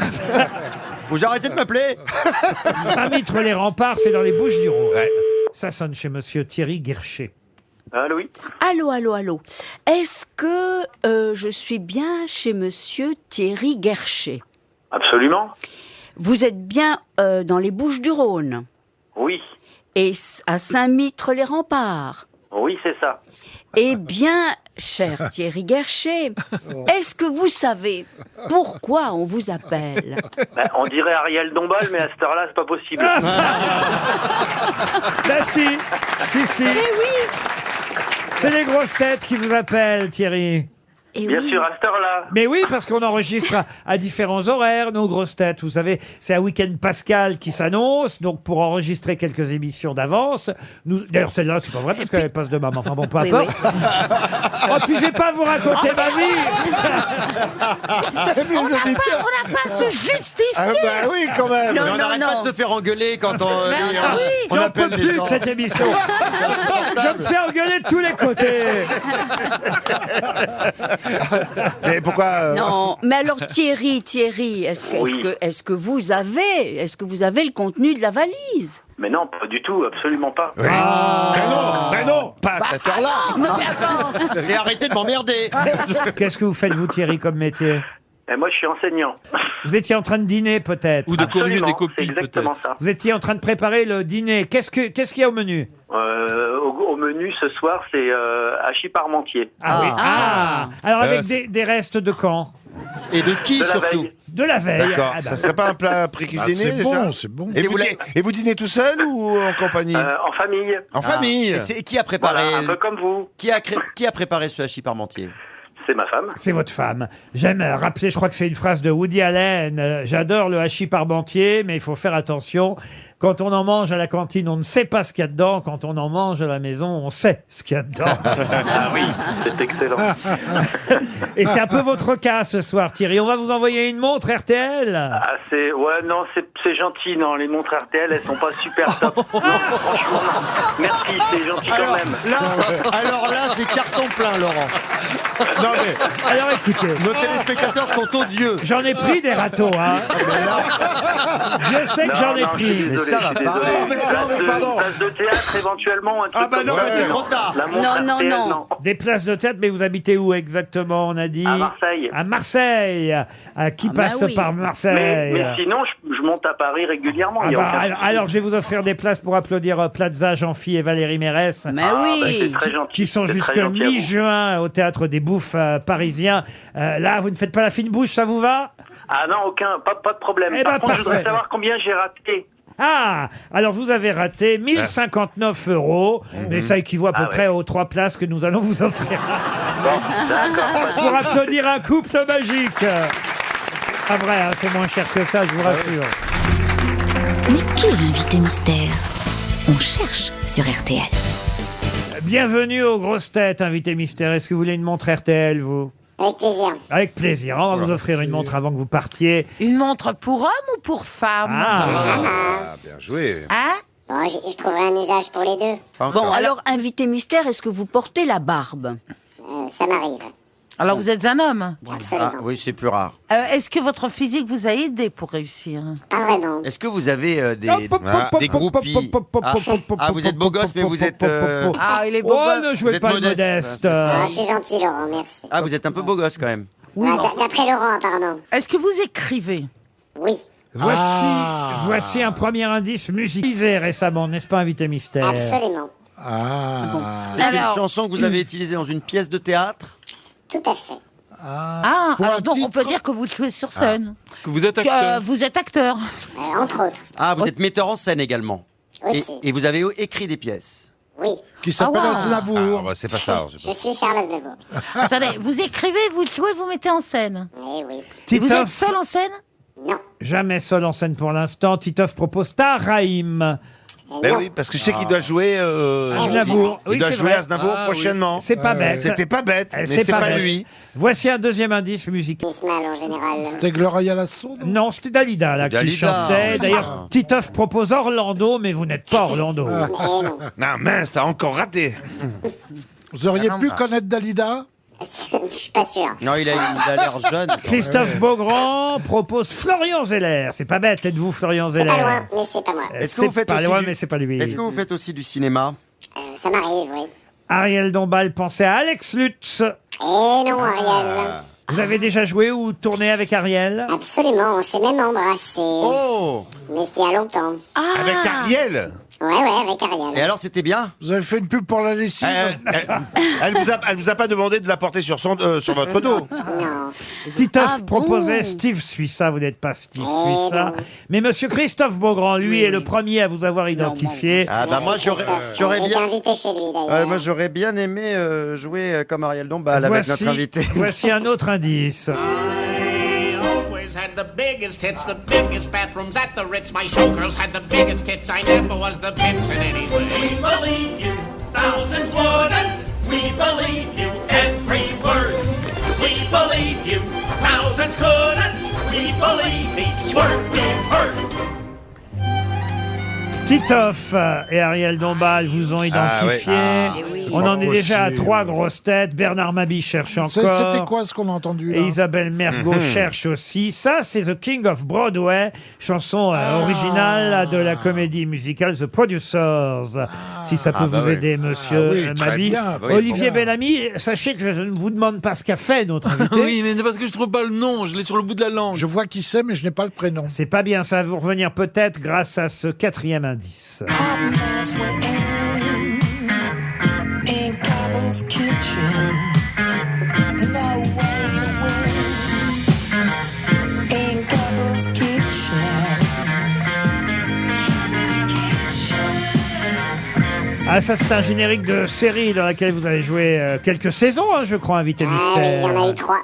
Vous arrêtez de m'appeler? Saint-Mitre-les-Remparts, c'est dans les Bouches-du-Rhône. Ouais. Ça sonne chez monsieur Thierry Guercher. Allô, oui. Allô, allô, allô. Est-ce que je suis bien chez monsieur Thierry Guercher? Absolument. Vous êtes bien dans les Bouches-du-Rhône Oui. et à Saint-Mitre-les-Remparts? Oui, c'est ça. Eh bien, cher Thierry Guercher, est-ce que vous savez pourquoi on vous appelle? Ben, on dirait Ariel Dombal, mais à cette heure-là, c'est pas possible. Là, si. Eh oui. C'est les grosses têtes qui vous appellent, Thierry. Eh Bien oui. sûr, à cette heure-là. Mais oui, parce qu'on enregistre à différents horaires nos grosses têtes. Vous savez, c'est un week-end pascal qui s'annonce. Donc, pour enregistrer quelques émissions d'avance, d'ailleurs, celle-là, c'est pas vrai parce qu'elle passe demain. Mais enfin, bon, peu Oui, importe. Oh, puis je vais pas vous raconter ma vie. On n'a pas à se justifier. Ah bah oui, quand même. Non, Mais on non, n'arrête non. pas de se faire engueuler quand on J'en appelle peux des plus gens. de cette émission. Je me fais engueuler de tous les côtés. Mais pourquoi Non, mais alors Thierry, est-ce que, Oui. est-ce que vous avez le contenu de la valise? Mais non, pas du tout, absolument pas. Oui. Ben non, pas à cette heure-là. Et arrêtez de m'emmerder. Qu'est-ce que vous faites, vous, Thierry, comme métier? Et moi, je suis enseignant. Vous étiez en train de dîner, peut-être. Ou de corriger Absolument, des c'est copies, exactement peut-être. ça. Vous étiez en train de préparer le dîner. Qu'est-ce qu'il y a au menu? Au menu, ce soir, c'est hachis parmentier. Ah oui. Ah. Alors, avec c'est- des restes de quand? Et de qui De la surtout? veille. De la veille. D'accord, Ah bah. ça serait pas un plat pré-cuisiné c'est déjà bon, c'est bon. Et vous dînez tout seul ou en compagnie? En famille. En famille. Et c'est qui a préparé Voilà, un peu comme vous. qui a préparé ce hachis parmentier? C'est ma femme. C'est votre femme. J'aime rappeler, je crois que c'est une phrase de Woody Allen. J'adore le hachis parmentier, mais il faut faire attention. Quand on en mange à la cantine, on ne sait pas ce qu'il y a dedans. Quand on en mange à la maison, on sait ce qu'il y a dedans. Ah oui, c'est excellent. Et c'est un peu votre cas ce soir, Thierry. On va vous envoyer une montre RTL. Ah, c'est gentil, non, les montres RTL, elles sont pas super top. Non, franchement, non. Merci, c'est gentil quand même. Alors là, c'est carton plein, Laurent. Non mais Alors écoutez, Nos téléspectateurs sont odieux. j'en ai pris des râteaux, hein. Je sais que j'en ai Non, je suis pris. Mais désolé. ça va pas. Place de théâtre éventuellement. Un truc comme ça. c'est trop tard. La montre RTL, non. Des places de théâtre, mais vous habitez où exactement, on a dit? À Marseille. À Marseille. Qui passe par Marseille? Mais sinon, je monte à Paris régulièrement. Ah il y a bah, aucun souci. alors, je vais vous offrir des places pour applaudir Plaza, Jean-Phi et Valérie Mérès. Mais Ah, oui. bah, c'est très gentil. Qui sont C'est très jusqu'à gentil à vous. mi-juin au Théâtre des Bouffes parisiens. Là, vous ne faites pas la fine bouche, ça vous va? Ah non, pas de problème. Eh Par ben, contre, je voudrais parfait. savoir combien j'ai raté. Ah, alors vous avez raté 1059 €, mais ça équivaut à peu près aux 3 places que nous allons vous offrir. Pour applaudir un couple magique. Pas vrai, hein, c'est moins cher que ça, je vous rassure. Mais qui est l'invité mystère? On cherche sur RTL. Bienvenue aux grosses têtes, invité mystère. Est-ce que vous voulez une montre RTL, vous? Avec plaisir. Avec plaisir. On va vous offrir une montre avant que vous partiez. Une montre pour homme ou pour femme? Ah, bien joué. Hein? Bon, je trouverai un usage pour les deux. Bon, alors, invité mystère, est-ce que vous portez la barbe? Ça m'arrive. Alors vous êtes un homme? Absolument. Oui, c'est plus rare. Est-ce que votre physique vous a aidé pour réussir? Pas vraiment. Est-ce que vous avez des groupies? Vous êtes beau gosse, mais vous êtes... Ah, il est beau. Oh, ne jouez Vous êtes pas le modeste, modeste. Ah, c'est gentil, Laurent, merci. Ah, vous êtes un peu beau gosse quand même. Oui, Ah, d'après Laurent, apparemment. Est-ce que vous écrivez? Oui. Voici un premier indice musicalisé récemment, n'est-ce pas, invité mystère? Absolument. C'est une chanson que vous avez utilisée dans une pièce de théâtre? Tout à fait. Ah, alors donc on peut dire que vous jouez sur scène. Que vous êtes acteur. Vous êtes acteur. Entre autres. Ah, vous êtes metteur en scène également. Aussi. Et vous avez écrit des pièces. Oui. Qui s'appelle Ah ouais. Aznavour. Ah, bah, c'est pas ça. Je suis Charles Aznavour. Attendez, vous écrivez, vous jouez, vous mettez en scène. Eh oui. Et vous êtes Titoff, seul en scène? Non. jamais seul en scène pour l'instant. Titoff propose Tahraïm. Ben oui, parce que je sais qu'il doit jouer Aznavour. Il Oui, doit c'est jouer vrai. Aznavour prochainement. C'est pas bête. C'était pas bête, mais C'est c'est pas bête. lui. Voici un deuxième indice musical. Mal en général. C'était Gloria Lasso, non? Non, c'était Dalida là qui Dalida. chantait. D'ailleurs, Titoff propose Orlando, mais vous n'êtes pas Orlando. Eh non. Non, mince, ça a encore raté. Vous auriez pu connaître Dalida? Je suis pas sûr. Non, il a l'air jeune. Christophe Beaugrand propose Florian Zeller. C'est pas bête, êtes-vous Florian C'est Zeller? pas loin, mais c'est pas moi. Est-ce que vous faites pas aussi loin, du- mais c'est pas lui. Est-ce que vous faites aussi du cinéma? Ça m'arrive, oui. Ariel Dombal pensait à Alex Lutz. Eh non, Ariel. Vous avez déjà joué ou tourné avec Ariel? Absolument, on s'est même embrassé. Oh! Mais c'était il y a longtemps. Avec Ariel. Ouais, avec Ariel. Et alors, c'était bien? Vous avez fait une pub pour la lessive? Elle vous a pas demandé de la porter sur votre dos. Non. Titoff Ah bon proposait Steve Suissa, vous n'êtes pas Steve Suissa. non. Mais monsieur Christophe Beaugrand, lui, est le premier à vous avoir identifié. Ah bah moi, j'aurais J'ai été bien... invité chez lui, d'ailleurs. moi, j'aurais bien aimé jouer comme Ariel Dombal avec notre invité. Voici un autre indice. Always had the biggest hits, the biggest bathrooms at the Ritz. My showgirls had the biggest hits. I never was the pits in any way. We believe you, thousands wouldn't. We believe you, every word. We believe you, thousands couldn't. We believe each word we've heard. Titoff et Ariel Dombal vous ont identifié. Ah oui. On en est Pas déjà à possible. 3 grosses têtes. Bernard Mabie cherche C'était encore. quoi ce qu'on a entendu là? Et Isabelle Mergo cherche aussi. Ça, c'est The King of Broadway, chanson originale de la comédie musicale The Producers. Si ça peut vous aider, monsieur Ah oui, très Mabie. bien. Oui, Olivier bien. Bellamy, sachez que je ne vous demande pas ce qu'a fait notre invité. Oui, mais c'est parce que je trouve pas le nom, je l'ai sur le bout de la langue. Je vois qui c'est, mais je n'ai pas le prénom. C'est pas bien, ça va vous revenir peut-être grâce à ce quatrième indice. Ah, ça, c'est un générique de série dans laquelle vous avez joué quelques saisons, hein, je crois, invité Ah oui, mystère. il y en a eu 3.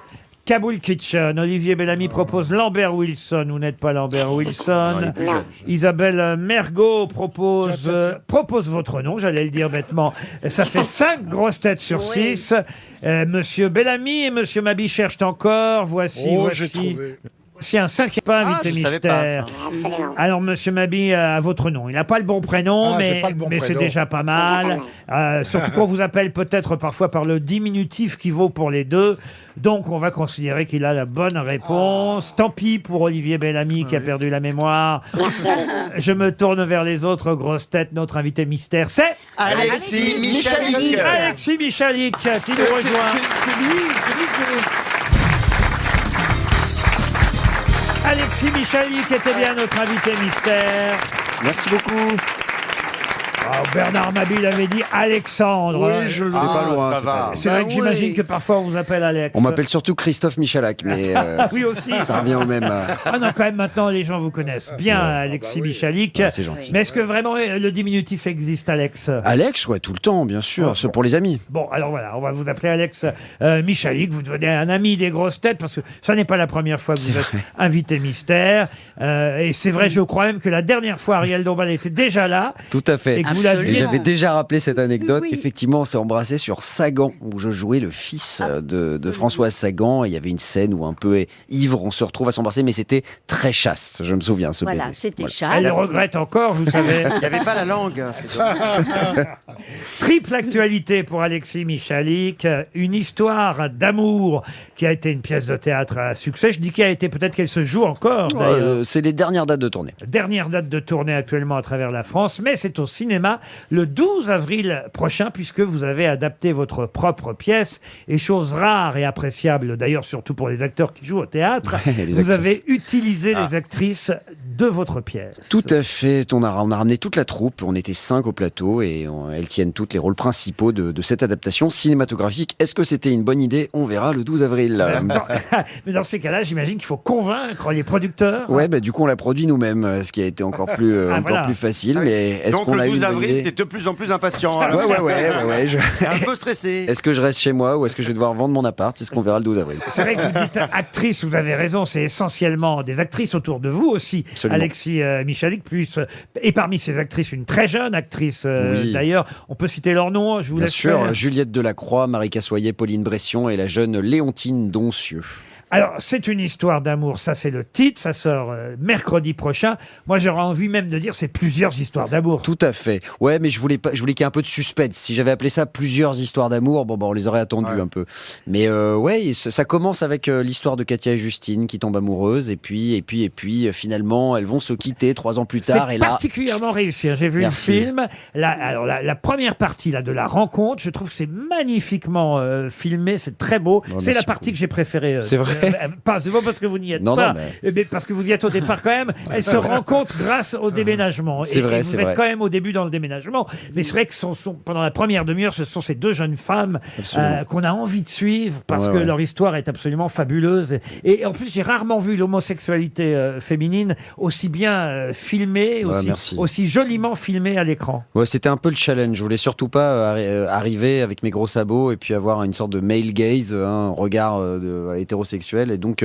Kaboul Kitchen. Olivier Bellamy propose Lambert Wilson. Vous n'êtes pas Lambert Wilson. Non. Isabelle Mergo propose votre nom, j'allais le dire bêtement. Ça fait 5 grosses têtes sur 6. Monsieur Bellamy et Monsieur Mabie cherchent encore. Voici. J'ai trouvé. C'est un cinquième pas invité je savais pas, mystère. ça. Absolument. Alors, monsieur Mabille, à votre nom. Il n'a pas le bon prénom, Ah, j'ai mais, pas le bon mais c'est prénom. déjà pas mal. Surtout qu'on vous appelle peut-être parfois par le diminutif qui vaut pour les deux. Donc, on va considérer qu'il a la bonne réponse. Tant pis pour Olivier Bellamy qui a perdu la mémoire. Merci, Olivier. Je me tourne vers les autres grosses têtes. Notre invité mystère, c'est Alexis Michalik. Alexis Michalik qui nous rejoint. Alexis Michalik était bien notre invité mystère. Merci beaucoup. Bernard Mabille avait dit Alexandre. Oui, je le C'est pas loin. ça c'est va. pas loin. C'est vrai que j'imagine que parfois on vous appelle Alex. On m'appelle surtout Christophe Michalak, mais Oui aussi. ça revient au même. Ah non, quand même, maintenant, les gens vous connaissent bien, Alexis Michalik. C'est gentil. Mais est-ce que vraiment le diminutif existe, Alex Alex, ouais, tout le temps, bien sûr. C'est pour les amis. Bon, alors voilà, on va vous appeler Alex Michalik. Vous devenez un ami des grosses têtes parce que ça n'est pas la première fois que vous êtes invité mystère. Et c'est vrai, je crois même que la dernière fois, Ariel Dombal était déjà là. Tout à fait. Et que vous l'aviez- Et j'avais déjà rappelé cette anecdote. Oui. Effectivement, on s'est embrassé sur Sagan, où je jouais le fils de Françoise Sagan. Et il y avait une scène où un peu ivre, on se retrouve à s'embrasser, mais c'était très chaste. Je me souviens, ce Voilà, baiser. c'était Voilà. Charles. Elle le regrette encore, vous savez. Il n'y avait pas la langue. Triple actualité pour Alexis Michalik. Une histoire d'amour qui a été une pièce de théâtre à succès. Je dis qui a été, peut-être qu'elle se joue encore. d'ailleurs. C'est les dernières dates de tournée. Dernière date de tournée actuellement à travers la France, mais c'est au cinéma le 12 avril prochain, puisque vous avez adapté votre propre pièce. Et chose rare et appréciable, d'ailleurs surtout pour les acteurs qui jouent au théâtre, Ouais, les vous actrices. avez utilisé les actrices de votre pièce. Tout à fait. On a ramené toute la troupe. On était 5 au plateau et elles tiennent toutes les rôles principaux de cette adaptation cinématographique. Est-ce que c'était une bonne idée? On verra le 12 avril. Mais dans ces cas-là, j'imagine qu'il faut convaincre les producteurs. Ouais, bah, du coup, on l'a produit nous-mêmes, ce qui a été encore plus, Ah, encore voilà. plus facile. Mais est-ce Donc qu'on le a eu 12 une bonne avril, idée? t'es de plus en plus impatient. Ouais. Un peu stressé. Est-ce que je reste chez moi ou est-ce que je vais devoir vendre mon appart? C'est ce qu'on verra le 12 avril. C'est vrai que vous dites actrice, vous avez raison, c'est essentiellement des actrices autour de vous aussi. Absolument. Alexis Michalik, plus, et parmi ces actrices, une très jeune actrice Oui. d'ailleurs. On peut citer leur nom, je vous Bien laisse sûr, faire. Juliette Delacroix, Marie Cassoyer, Pauline Bression et la jeune Léontine Doncieux. Alors, c'est une histoire d'amour, ça c'est le titre, ça sort mercredi prochain. Moi j'aurais envie même de dire c'est plusieurs histoires d'amour. Tout à fait. Ouais, mais je voulais qu'il y ait un peu de suspense. Si j'avais appelé ça plusieurs histoires d'amour, bon, on les aurait attendues un peu. Mais ouais, ça commence avec l'histoire de Katia et Justine qui tombent amoureuses et puis finalement elles vont se quitter 3 ans plus tard. C'est Et là, particulièrement réussi. J'ai vu Merci. le film. La première partie là, de la rencontre, je trouve que c'est magnifiquement filmé, c'est très beau. Bon, c'est la merci partie que j'ai préférée. C'est vrai C'est pas parce que vous n'y êtes Non, pas, non, mais parce que vous y êtes au départ quand même. Elle se rencontre grâce au déménagement. C'est vrai, et vous c'est êtes vrai. quand même au début dans le déménagement. Mais c'est vrai que pendant la première demi-heure, ce sont ces deux jeunes femmes Absolument. qu'on a envie de suivre parce Ouais, que ouais. leur histoire est absolument fabuleuse. Et en plus, j'ai rarement vu l'homosexualité féminine aussi bien filmée, Ouais, merci. aussi joliment filmée à l'écran. ouais, c'était un peu le challenge. Je voulais surtout pas arriver avec mes gros sabots et puis avoir une sorte de male gaze, un regard hétérosexuel. Et donc,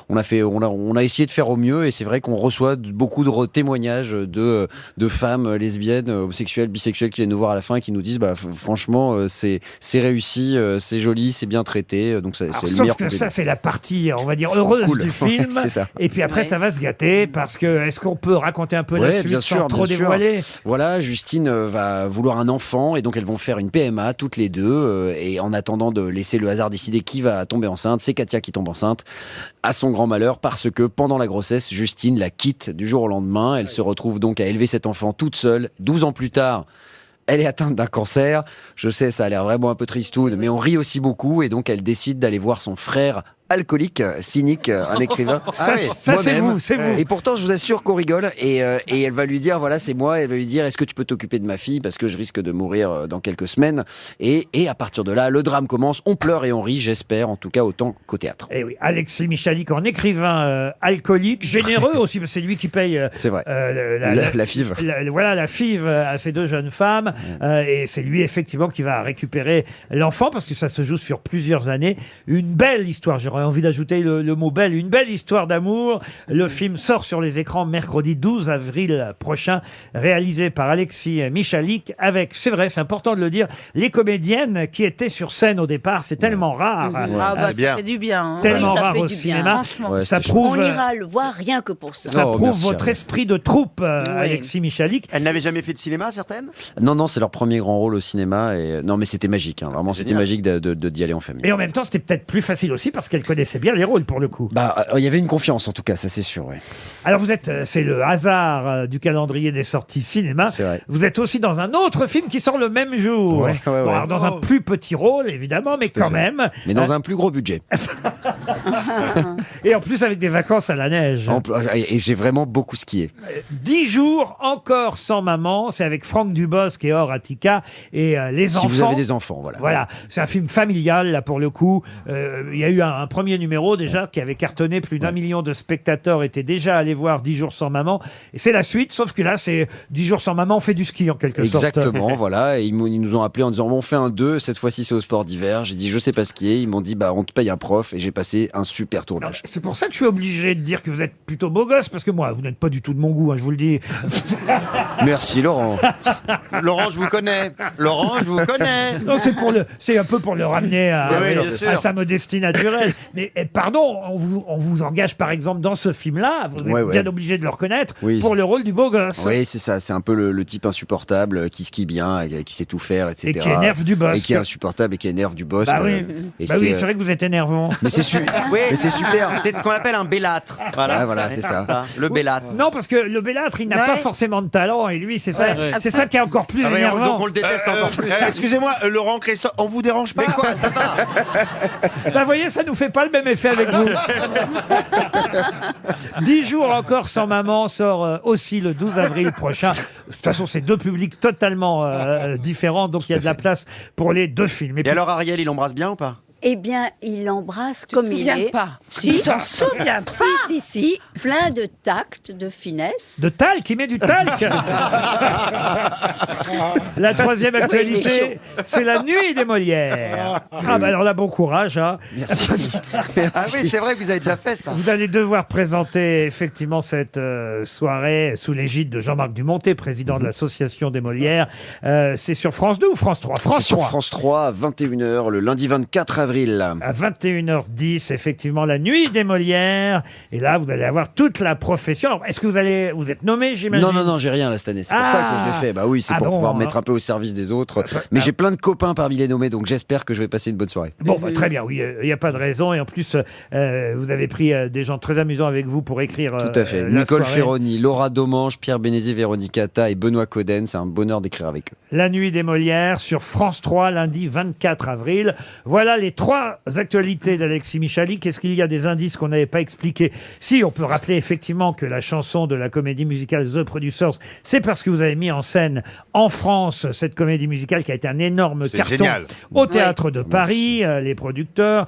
on a essayé de faire au mieux. Et c'est vrai qu'on reçoit beaucoup de témoignages de femmes lesbiennes, homosexuelles, bisexuelles qui viennent nous voir à la fin et qui nous disent, franchement, c'est réussi, c'est joli, c'est bien traité. Donc, c'est Alors, le sauf meilleur que côté. ça, c'est la partie, on va dire, heureuse Cool. du film. Ouais, c'est ça. Et puis après, ça va se gâter parce que, est-ce qu'on peut raconter un peu la Ouais, suite bien sans sûr, trop bien sûr. dévoiler? Voilà, Justine va vouloir un enfant et donc elles vont faire une PMA toutes les deux. Et en attendant de laisser le hasard décider qui va tomber enceinte, c'est Katia qui tombe enceinte, à son grand malheur, parce que pendant la grossesse, Justine la quitte du jour au lendemain. Elle se retrouve donc à élever cet enfant toute seule. 12 ans plus tard, elle est atteinte d'un cancer. Je sais, ça a l'air vraiment un peu tristoun, mais on rit aussi beaucoup. Et donc, elle décide d'aller voir son frère alcoolique, cynique, un écrivain. Ça, ça, c'est moi-même. vous, c'est vous. Et pourtant, je vous assure qu'on rigole. Et elle va lui dire, voilà, c'est moi. Elle va lui dire, est-ce que tu peux t'occuper de ma fille parce que je risque de mourir dans quelques semaines. Et à partir de là, le drame commence. On pleure et on rit, j'espère, en tout cas autant qu'au théâtre. Et oui, Alexis Michalik en écrivain alcoolique, généreux aussi, parce que c'est lui qui paye C'est vrai. la FIV. Voilà, la FIV à ces deux jeunes femmes. Et c'est lui, effectivement, qui va récupérer l'enfant, parce que ça se joue sur plusieurs années. Une belle histoire. J'aurais j'aurais envie d'ajouter le mot belle, une belle histoire d'amour. Le film sort sur les écrans mercredi 12 avril prochain, réalisé par Alexis Michalik, avec, c'est vrai, c'est important de le dire, les comédiennes qui étaient sur scène au départ. C'est tellement rare. Ah bah, ça fait du bien. Hein. Tellement Oui, ça rare fait au du bien, cinéma. franchement. Ça prouve, On ira le voir rien que pour ça. ça Oh, prouve merci, votre Ariel. esprit de troupe, Oui. Alexis Michalik. Elle n'avait jamais fait de cinéma, certaines? Non, c'est leur premier grand rôle au cinéma. Et... Non, mais c'était magique. Vraiment, c'était Génial. magique d'y aller en famille. Et en même temps, c'était peut-être plus facile aussi parce qu'elle connaissait bien les rôles pour le coup. Bah, il y avait une confiance en tout cas, ça c'est sûr. Ouais. Alors vous êtes, c'est le hasard du calendrier des sorties cinéma. C'est vrai. Vous êtes aussi dans un autre film qui sort le même jour. Ouais. Bon, alors, dans un plus petit rôle évidemment, mais quand même. Mais dans un plus gros budget. Et en plus avec des vacances à la neige. Et j'ai vraiment beaucoup skié. 10 jours encore sans maman, c'est avec Franck Dubosc et Or Attica et les enfants. Si vous avez des enfants, voilà. Voilà, c'est un film familial là pour le coup. Il y a eu un premier numéro déjà qui avait cartonné, plus d'1 million de spectateurs étaient déjà allés voir 10 jours sans maman. Et c'est la suite, sauf que là c'est 10 jours sans maman, on fait du ski en quelque sorte. Exactement, voilà. Et ils nous ont appelé en disant bon, on fait un 2, cette fois-ci c'est au sport d'hiver. J'ai dit je sais pas skier. Ils m'ont dit bah on te paye un prof et j'ai passé un super tournage. C'est pour ça que je suis obligé de dire que vous êtes plutôt beau gosse, parce que moi, vous n'êtes pas du tout de mon goût, hein, je vous le dis. Merci Laurent. Laurent, je vous connais. Laurent, je vous connais. Non, c'est un peu pour le ramener Oui, bien sûr. à sa modestie naturelle. Mais pardon, on vous engage par exemple dans ce film-là, vous êtes bien obligé de le reconnaître, pour le rôle du beau gosse. Oui, c'est ça. C'est un peu le type insupportable qui skie bien, qui sait tout faire, etc. Et qui énerve du boss. Et qui est insupportable et qui énerve du boss. Bah oui, Et c'est vrai que vous êtes énervant. Mais c'est mais c'est super. C'est ce qu'on appelle un bellâtre. Voilà, c'est ça. Le bellâtre. Non, parce que le bellâtre, il n'a pas forcément de talent, et lui, c'est ça, c'est ça qui est encore plus énervant. Donc on le déteste encore plus. Excusez-moi, Laurent, Christophe, on vous dérange pas? Mais quoi, ça va? Bah, vous voyez, ça nous fait pas le même effet avec vous. 10 jours encore sans maman sort aussi le 12 avril prochain. De toute façon, c'est deux publics totalement différents, donc il y a de la place pour les deux films. Et alors, Ariel, il embrasse bien ou pas? Eh bien, il l'embrasse comme il est. Pas. Si, Tu t'en souviens pas? si, plein de tact, de finesse. De talc, il met du talc. La troisième actualité, c'est la nuit des Molières. Ah bah alors là, bon courage. Hein. Merci. Ah oui, c'est vrai que vous avez déjà fait ça. Vous allez devoir présenter effectivement cette soirée sous l'égide de Jean-Marc Dumonté, président de l'association des Molières. C'est sur France 2 ou France 3? France 3. Sur France 3 à 21h le lundi 24 avril. À 21h10, effectivement, la nuit des Molières. Et là, vous allez avoir toute la profession. Alors, est-ce que vous êtes nommé, j'imagine? Non, j'ai rien là cette année. C'est pour ça que je l'ai fait. Bah oui, c'est pour pouvoir me mettre un peu au service des autres. Mais j'ai plein de copains parmi les nommés, donc j'espère que je vais passer une bonne soirée. Bon, bah, très bien, oui, il n'y a pas de raison. Et en plus, vous avez pris des gens très amusants avec vous pour écrire. Tout à fait. Nicole Ferroni, Laura Domange, Pierre Bénézé, Véronique Atta et Benoît Coden. C'est un bonheur d'écrire avec eux. La nuit des Molières sur France 3, lundi 24 avril. Voilà les 3 actualités d'Alexis Michalik. Est-ce qu'il y a des indices qu'on n'avait pas expliqués? Si, on peut rappeler effectivement que la chanson de la comédie musicale The Producers, c'est parce que vous avez mis en scène en France cette comédie musicale qui a été un énorme carton génial. Au Théâtre de Paris, les producteurs.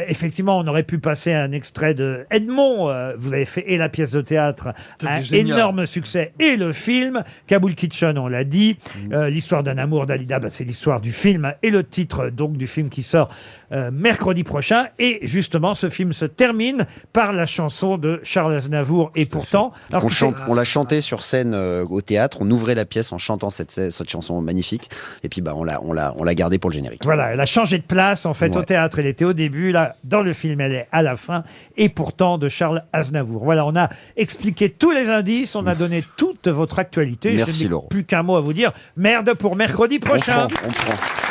Effectivement, on aurait pu passer un extrait de Edmond. Vous avez fait et la pièce de théâtre, un génial. énorme succès, et le film. Kabul Kitchen, on l'a dit. L'histoire d'un amour d'Alida, c'est l'histoire du film et le titre donc du film qui sort mercredi prochain. Et justement, ce film se termine par la chanson de Charles Aznavour. Et pourtant... Alors On l'a chanté sur scène au théâtre, on ouvrait la pièce en chantant cette chanson magnifique, et puis on l'a gardée pour le générique. Voilà, elle a changé de place en fait. Au théâtre, elle était au début, là, dans le film, elle est à la fin, et pourtant de Charles Aznavour. Voilà, on a expliqué tous les indices, on a donné toute votre actualité. Merci Je n'ai Laurent. plus qu'un mot à vous dire. Merde pour mercredi prochain. On prend.